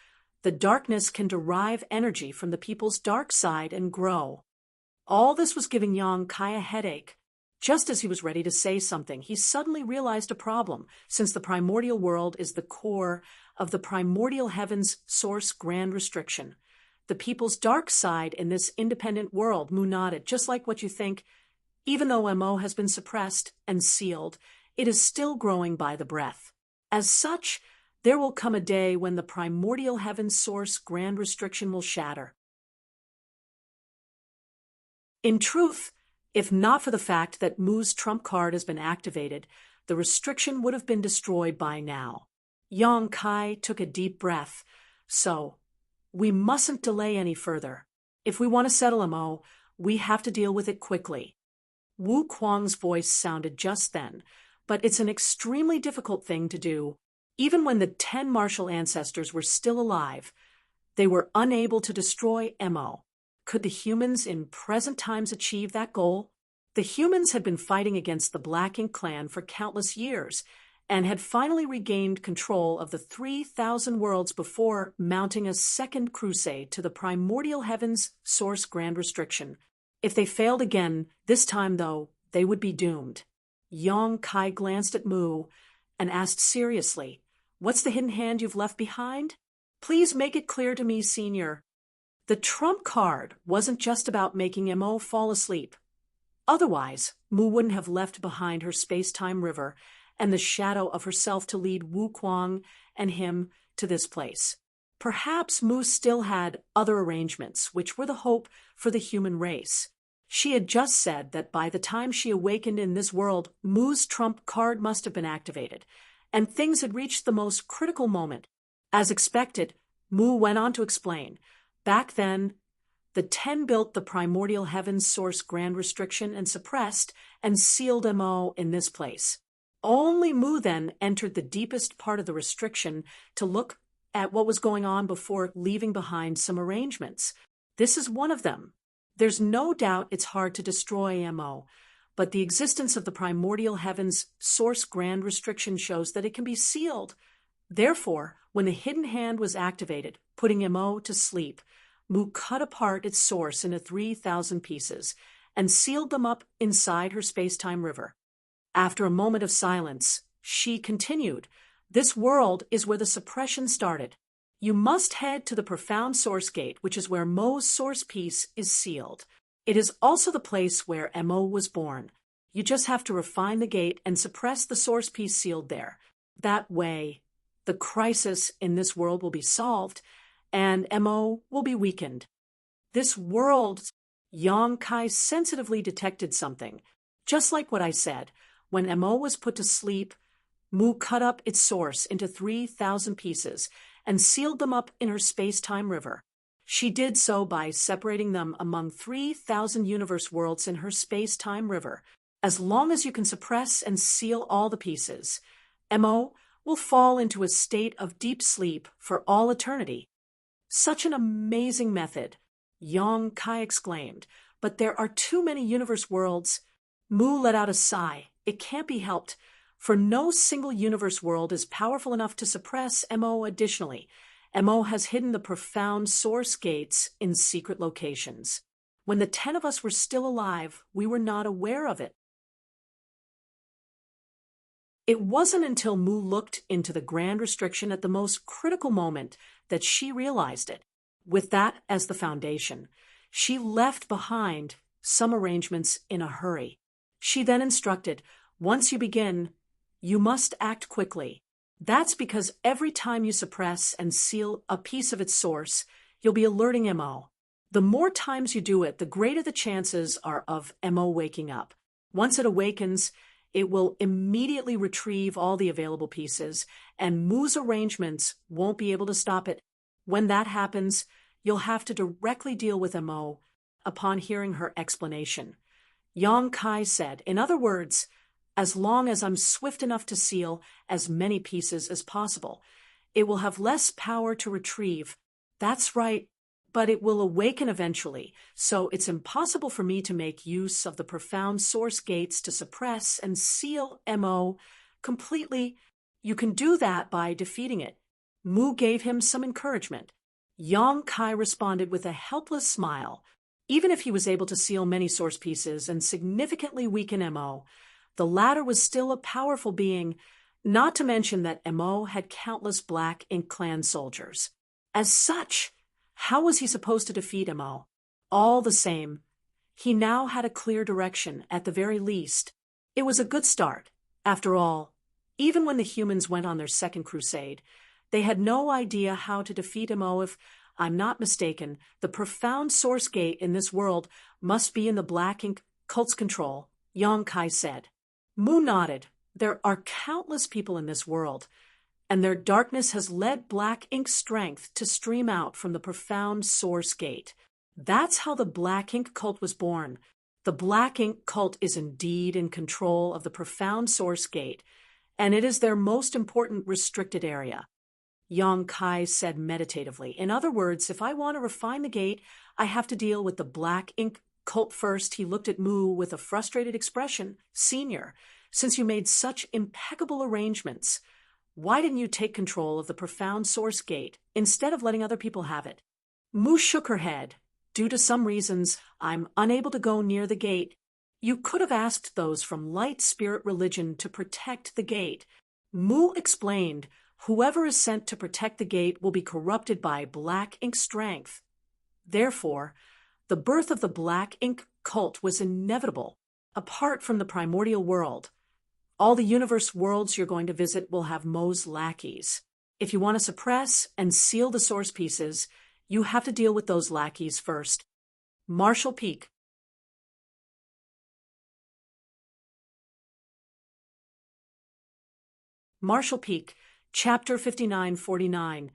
the darkness can derive energy from the people's dark side and grow. All this was giving Yang Kai a headache. Just as he was ready to say something, he suddenly realized a problem, since the primordial world is the core of the primordial heavens source grand restriction. The people's dark side in this independent world, Mu nodded, just like what you think. Even though Mo has been suppressed and sealed, it is still growing by the breath. As such, there will come a day when the primordial heavens source grand restriction will shatter. In truth, if not for the fact that Mu's trump card has been activated, the restriction would have been destroyed by now. Yang Kai took a deep breath. So, we mustn't delay any further. If we want to settle Mo, we have to deal with it quickly. Wu Kuang's voice sounded just then, but it's an extremely difficult thing to do. Even when the 10 martial ancestors were still alive, they were unable to destroy Mo. Could the humans in present times achieve that goal? The humans had been fighting against the Black Ink clan for countless years, and had finally regained control of the 3,000 worlds before mounting a second crusade to the primordial heavens source grand restriction. If they failed again, this time, though, they would be doomed. Yang Kai glanced at Mu and asked seriously, What's the hidden hand you've left behind? Please make it clear to me, Senior. The trump card wasn't just about making Mo fall asleep. Otherwise, Mu wouldn't have left behind her space-time river and the shadow of herself to lead Wu Kuang and him to this place. Perhaps Mu still had other arrangements, which were the hope for the human race. She had just said that by the time she awakened in this world, Mu's trump card must have been activated, and things had reached the most critical moment. As expected, Mu went on to explain, back then, the Ten built the primordial heavens source grand restriction and suppressed and sealed Mo in this place. Only Mu then entered the deepest part of the restriction to look at what was going on before leaving behind some arrangements. This is one of them. There's no doubt it's hard to destroy Mo, but the existence of the primordial heavens source grand restriction shows that it can be sealed. Therefore, when the hidden hand was activated, putting Mo to sleep, Mu cut apart its source into 3,000 pieces and sealed them up inside her space-time river. After a moment of silence, she continued, "This world is where the suppression started. You must head to the profound source gate, which is where Mo's source piece is sealed. It is also the place where Mo was born. You just have to refine the gate and suppress the source piece sealed there. That way, the crisis in this world will be solved, and Mo will be weakened." This world, Yang Kai sensitively detected something. Just like what I said, when Mo was put to sleep, Mu cut up its source into 3,000 pieces and sealed them up in her space-time river. She did so by separating them among 3,000 universe worlds in her space-time river. As long as you can suppress and seal all the pieces, Mo will fall into a state of deep sleep for all eternity. Such an amazing method, Yang Kai exclaimed, but there are too many universe worlds. Mu let out a sigh. It can't be helped, for no single universe world is powerful enough to suppress Mo additionally. Mo has hidden the profound source gates in secret locations. When the 10 of us were still alive, we were not aware of it. It wasn't until Mu looked into the grand restriction at the most critical moment that she realized it. With that as the foundation, she left behind some arrangements in a hurry. She then instructed, "Once you begin, you must act quickly. That's because every time you suppress and seal a piece of its source, you'll be alerting Mo. The more times you do it, the greater the chances are of Mo waking up. Once it awakens, it will immediately retrieve all the available pieces, and Mu's arrangements won't be able to stop it. When that happens, you'll have to directly deal with Mo upon hearing her explanation." Yang Kai said, "In other words, as long as I'm swift enough to seal as many pieces as possible, it will have less power to retrieve." "That's right, but it will awaken eventually, so it's impossible for me to make use of the profound source gates to suppress and seal Mo completely. You can do that by defeating it." Mu gave him some encouragement. Yang Kai responded with a helpless smile. Even if he was able to seal many source pieces and significantly weaken Mo, the latter was still a powerful being, not to mention that Mo had countless Black Ink Clan soldiers. As such, how was he supposed to defeat Mo? All the same, he now had a clear direction, at the very least. It was a good start. After all, even when the humans went on their second crusade, they had no idea how to defeat Mo. If I'm not mistaken, the profound source gate in this world must be in the Black Ink cult's control, Yang Kai said. Mu nodded. There are countless people in this world, and their darkness has led Black Ink's strength to stream out from the profound source gate. That's how the Black Ink cult was born. The Black Ink cult is indeed in control of the profound source gate, and it is their most important restricted area. Yang Kai said meditatively. In other words, if I want to refine the gate, I have to deal with the Black Ink cult first. He looked at Mu with a frustrated expression. "Senior, since you made such impeccable arrangements, why didn't you take control of the profound source gate instead of letting other people have it?" Mu shook her head. "Due to some reasons, I'm unable to go near the gate. You could have asked those from Light Spirit Religion to protect the gate." Mu explained, Whoever is sent to protect the gate will be corrupted by black ink strength. Therefore, the birth of the black ink cult was inevitable, apart from the primordial world. All the universe worlds you're going to visit will have Mo's lackeys. If you want to suppress and seal the source pieces, you have to deal with those lackeys first. Marshall Peak. Marshall Peak, Chapter 5949,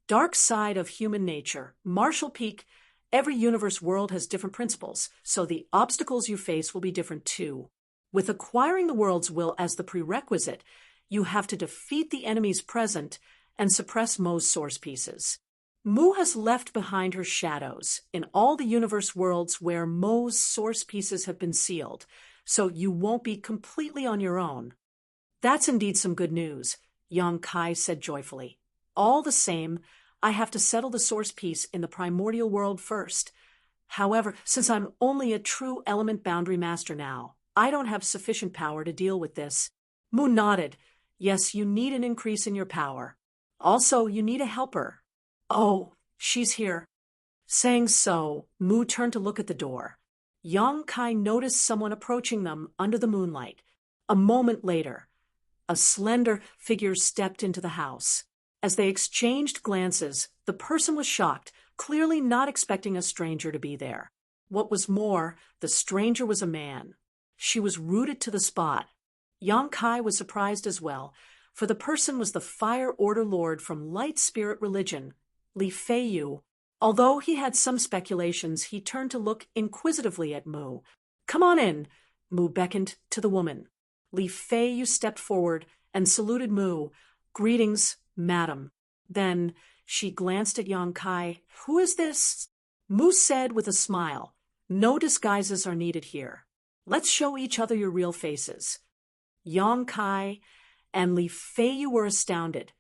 Dark Side of Human Nature. Marshall Peak, every universe world has different principles, so the obstacles you face will be different too. With acquiring the world's will as the prerequisite, you have to defeat the enemies present and suppress Mo's source pieces. Mu has left behind her shadows in all the universe worlds where Mo's source pieces have been sealed, so you won't be completely on your own. That's indeed some good news, Yang Kai said joyfully. All the same, I have to settle the source piece in the primordial world first. However, since I'm only a true element boundary master now, I don't have sufficient power to deal with this. Mu nodded. Yes, you need an increase in your power. Also, you need a helper. Oh, she's here. Saying so, Mu turned to look at the door. Yang Kai noticed someone approaching them under the moonlight. A moment later, a slender figure stepped into the house. As they exchanged glances, the person was shocked, clearly not expecting a stranger to be there. What was more, the stranger was a man. She was rooted to the spot. Yang Kai was surprised as well, for the person was the Fire Order Lord from Light Spirit Religion, Li Feiyu. Although he had some speculations, he turned to look inquisitively at Mu. Come on in, Mu beckoned to the woman. Li Feiyu stepped forward and saluted Mu. Greetings, madam. Then she glanced at Yang Kai. Who is this? Mu said with a smile. No disguises are needed here. Let's show each other your real faces. Yang Kai and Li Feiyu were astounded,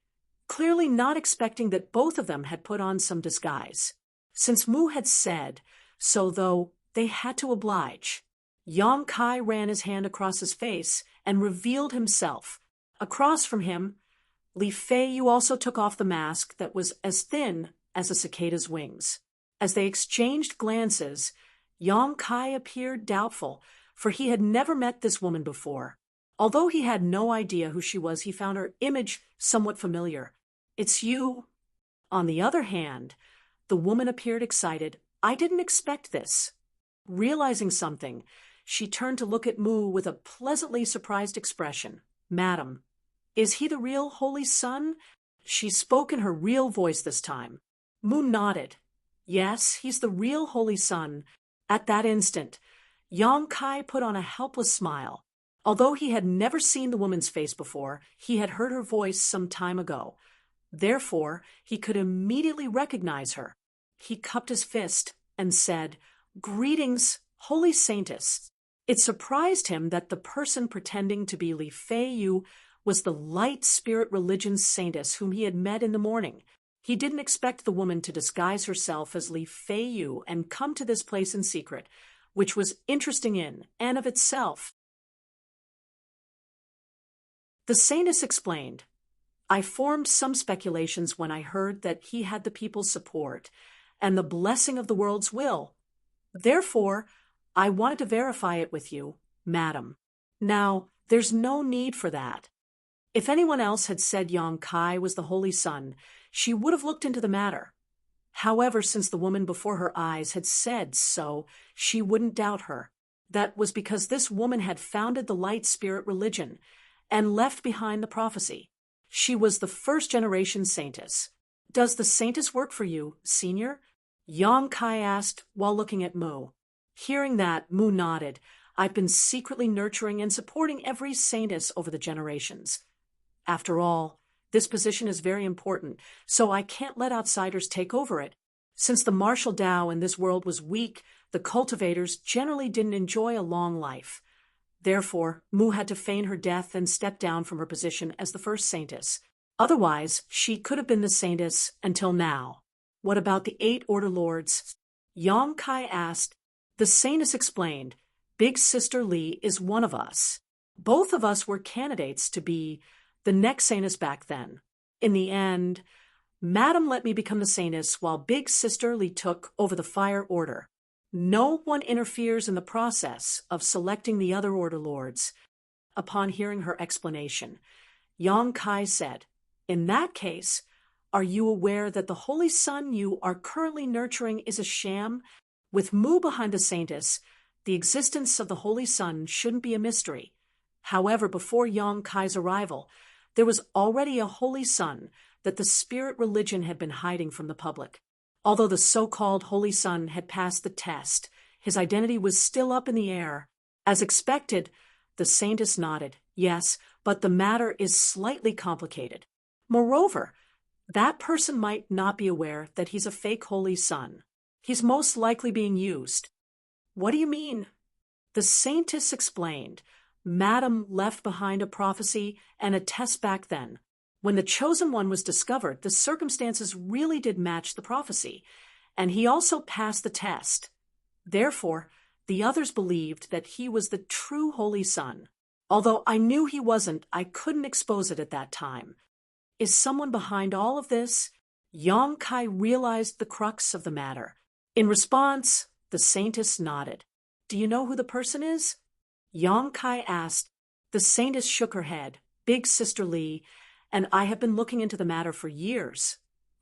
clearly not expecting that both of them had put on some disguise. Since Mu had said so, though, they had to oblige. Yang Kai ran his hand across his face and revealed himself. Across from him, Li Feiyu also took off the mask that was as thin as a cicada's wings. As they exchanged glances, Yang Kai appeared doubtful, for he had never met this woman before. Although he had no idea who she was, he found her image somewhat familiar. It's you. On the other hand, the woman appeared excited. I didn't expect this. Realizing something, she turned to look at Mu with a pleasantly surprised expression. Madam, is he the real Holy Son? She spoke in her real voice this time. Mu nodded. Yes, he's the real Holy Son. At that instant, Yang Kai put on a helpless smile. Although he had never seen the woman's face before, he had heard her voice some time ago. Therefore, he could immediately recognize her. He cupped his fist and said, Greetings, Holy Saintess. It surprised him that the person pretending to be Li Feiyu was the Light Spirit Religion Saintess whom he had met in the morning. He didn't expect the woman to disguise herself as Li Feiyu and come to this place in secret, which was interesting in and of itself. The Saintess explained, I formed some speculations when I heard that he had the people's support and the blessing of the world's will. Therefore, I wanted to verify it with you, madam. Now, there's no need for that. If anyone else had said Yang Kai was the Holy Son, she would have looked into the matter. However, since the woman before her eyes had said so, she wouldn't doubt her. That was because this woman had founded the Light Spirit Religion and left behind the prophecy. She was the first-generation saintess. Does the saintess work for you, senior? Yang Kai asked while looking at Mu. Hearing that, Mu nodded. I've been secretly nurturing and supporting every saintess over the generations. After all, this position is very important, so I can't let outsiders take over it. Since the martial Tao in this world was weak, the cultivators generally didn't enjoy a long life. Therefore, Mu had to feign her death and step down from her position as the first saintess. Otherwise, she could have been the saintess until now. What about the 8 Order Lords? Yang Kai asked. The saintess explained, Big Sister Li is one of us. Both of us were candidates to be the next saintess back then. In the end, Madam let me become the saintess while Big Sister Li took over the fire order. No one interferes in the process of selecting the other order lords. Upon hearing her explanation, Yang Kai said, "In that case, are you aware that the holy son you are currently nurturing is a sham? With Mu behind the saintess, the existence of the holy son shouldn't be a mystery. However, before Yang Kai's arrival, there was already a holy son that the spirit religion had been hiding from the public. Although the so-called holy son had passed the test, his identity was still up in the air. As expected, the saintess nodded. Yes, but the matter is slightly complicated. Moreover, that person might not be aware that he's a fake holy son. He's most likely being used." "What do you mean?" The saintess explained. Madam left behind a prophecy and a test back then. When the chosen one was discovered, the circumstances really did match the prophecy, and he also passed the test. Therefore, the others believed that he was the true holy son. Although I knew he wasn't, I couldn't expose it at that time. Is someone behind all of this? Yang Kai realized the crux of the matter. In response, the saintess nodded. "Do you know who the person is?" Yang Kai asked. The saintess shook her head. "Big Sister Li, and I have been looking into the matter for years.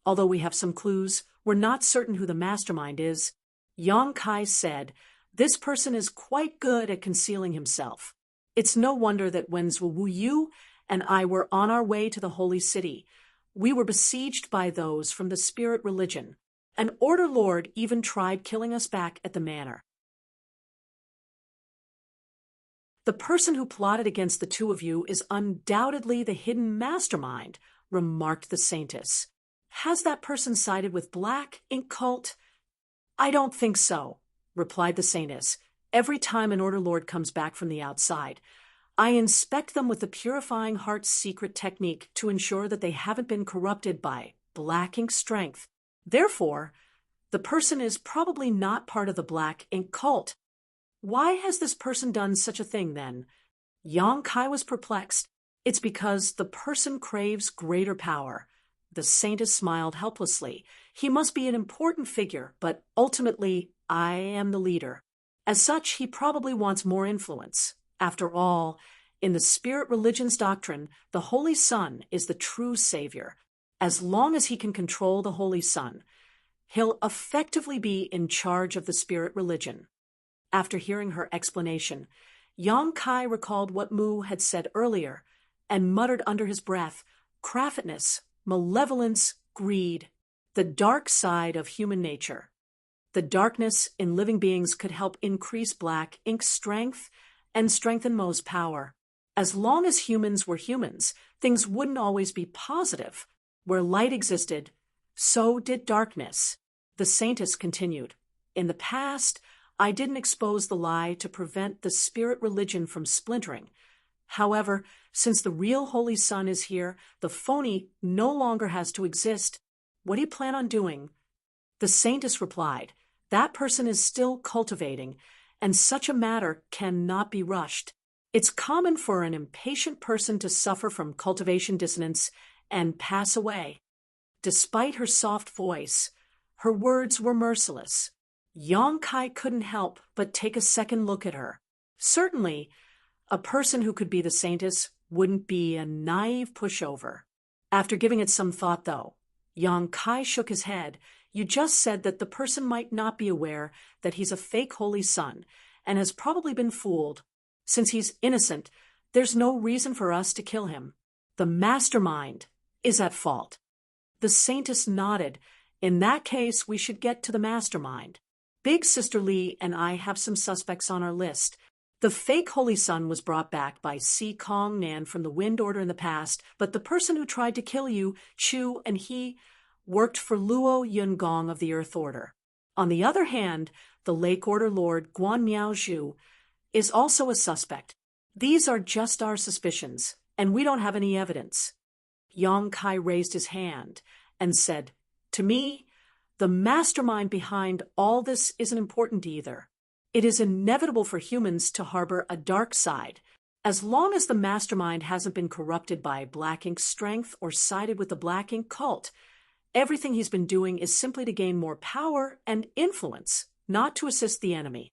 Although we have some clues, we're not certain who the mastermind is." Yang Kai said, "This person is quite good at concealing himself. It's no wonder that when Zhuwu Yu and I were on our way to the holy city, we were besieged by those from the spirit religion. An order lord even tried killing us back at the manor." "The person who plotted against the two of you is undoubtedly the hidden mastermind," remarked the saintess. "Has that person sided with Black Ink Cult?" "I don't think so," replied the saintess. "Every time an order lord comes back from the outside, I inspect them with the Purifying Heart's secret technique to ensure that they haven't been corrupted by Black Ink strength. Therefore, the person is probably not part of the Black Ink Cult. Why has this person done such a thing, then?" Yang Kai was perplexed. "It's because the person craves greater power." The saintess smiled helplessly. "He must be an important figure, but ultimately, I am the leader. As such, he probably wants more influence. After all, in the spirit religion's doctrine, the Holy Son is the true savior. As long as he can control the Holy Son, he'll effectively be in charge of the spirit religion." After hearing her explanation, Yang Kai recalled what Mu had said earlier and muttered under his breath, "Craftiness, malevolence, greed, the dark side of human nature. The darkness in living beings could help increase Black Ink's strength and strengthen Mo's power. As long as humans were humans, things wouldn't always be positive. Where light existed, so did darkness." The saintess continued. "In the past, I didn't expose the lie to prevent the spirit religion from splintering. However, since the real Holy Son is here, the phony no longer has to exist. What do you plan on doing?" The saintess replied, "That person is still cultivating, and such a matter cannot be rushed. It's common for an impatient person to suffer from cultivation dissonance and pass away." Despite her soft voice, her words were merciless. Yang Kai couldn't help but take a second look at her. Certainly, a person who could be the saintess wouldn't be a naive pushover. After giving it some thought, though, Yang Kai shook his head. "You just said that the person might not be aware that he's a fake holy son and has probably been fooled. Since he's innocent, there's no reason for us to kill him. The mastermind is at fault." The saintess nodded. "In that case, we should get to the mastermind. Big Sister Li and I have some suspects on our list. The fake holy son was brought back by Si Kong Nan from the Wind Order in the past, but the person who tried to kill you, Chu, and he worked for Luo Yungong of the Earth Order. On the other hand, the Lake Order Lord Guan Miaozhu is also a suspect. These are just our suspicions, and we don't have any evidence." Yang Kai raised his hand and said, "To me, the mastermind behind all this isn't important either. It is inevitable for humans to harbor a dark side, As long as the mastermind hasn't been corrupted by Black Ink's strength or sided with the Black Ink cult, everything he's been doing is simply to gain more power and influence, not to assist the enemy.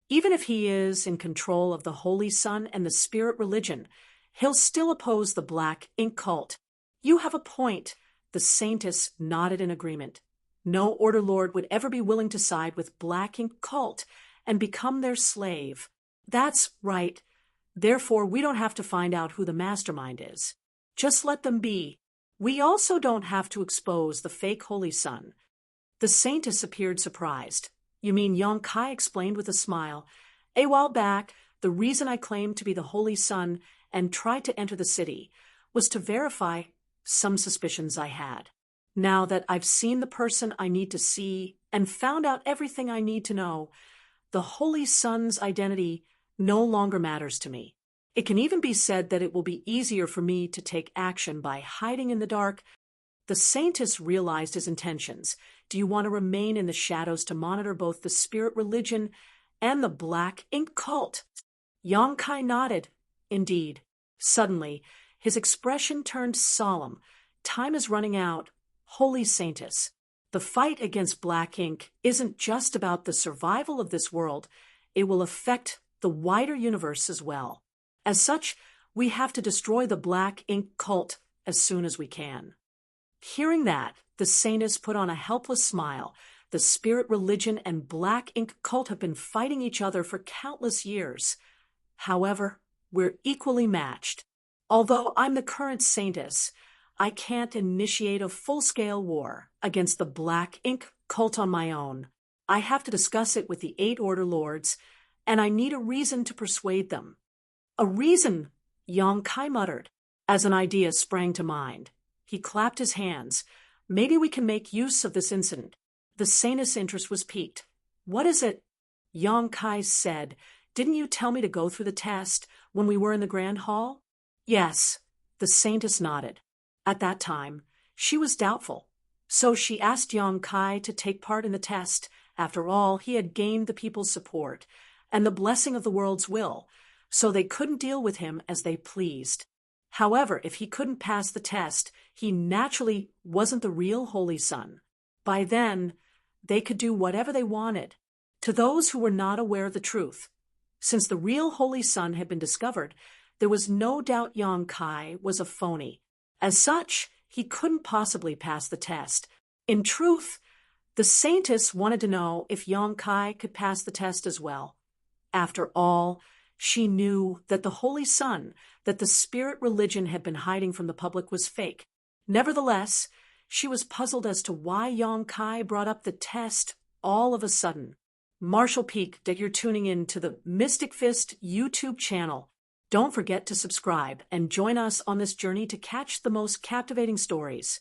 Even if he is in control of the Holy Sun and the Spirit religion, he'll still oppose the Black Ink cult. You have a point. The Saintess nodded in agreement. No Order Lord would ever be willing to side with Black Ink cult and become their slave. That's right. Therefore, we don't have to find out who the mastermind is. Just let them be. We also don't have to expose the fake Holy Sun. The Saintess appeared surprised. You mean Yang Kai explained with a smile. A while back, the reason I claimed to be the Holy Sun and tried to enter the city was to verify some suspicions I had. Now that I've seen the person I need to see and found out everything I need to know, the Holy Sun's identity no longer matters to me. It can even be said that it will be easier for me to take action by hiding in the dark. The Saintess realized his intentions. Do you want to remain in the shadows to monitor both the Spirit religion and the Black Ink cult? Yang Kai nodded. Indeed. Suddenly, his expression turned solemn. Time is running out. Holy Saintess, the fight against Black Ink isn't just about the survival of this world. It will affect the wider universe as well. As such, we have to destroy the Black Ink cult as soon as we can. Hearing that, the Saintess put on a helpless smile. The Spirit religion and Black Ink cult have been fighting each other for countless years. However, we're equally matched. Although I'm the current Saintess, I can't initiate a full-scale war against the Black Ink cult on my own. I have to discuss it with the 8 Order Lords, and I need a reason to persuade them. A reason, Yang Kai muttered, as an idea sprang to mind. He clapped his hands. Maybe we can make use of this incident. The Saintess' interest was piqued. What is it? Yang Kai said, didn't you tell me to go through the test when we were in the Grand Hall? Yes, the Saintess nodded. At that time, she was doubtful, so she asked Yang Kai to take part in the test. After all, he had gained the people's support and the blessing of the world's will, so they couldn't deal with him as they pleased. However, if he couldn't pass the test, he naturally wasn't the real Holy Sun. By then, they could do whatever they wanted. To those who were not aware of the truth, since the real Holy Sun had been discovered, there was no doubt Yang Kai was a phony. As such, he couldn't possibly pass the test. In truth, the Saintess wanted to know if Yang Kai could pass the test as well. After all, she knew that the Holy Sun, that the Spirit religion had been hiding from the public, was fake. Nevertheless, she was puzzled as to why Yang Kai brought up the test all of a sudden. Marshall Peak, that you're tuning in to the Mystic Fist YouTube channel. Don't forget to subscribe and join us on this journey to catch the most captivating stories.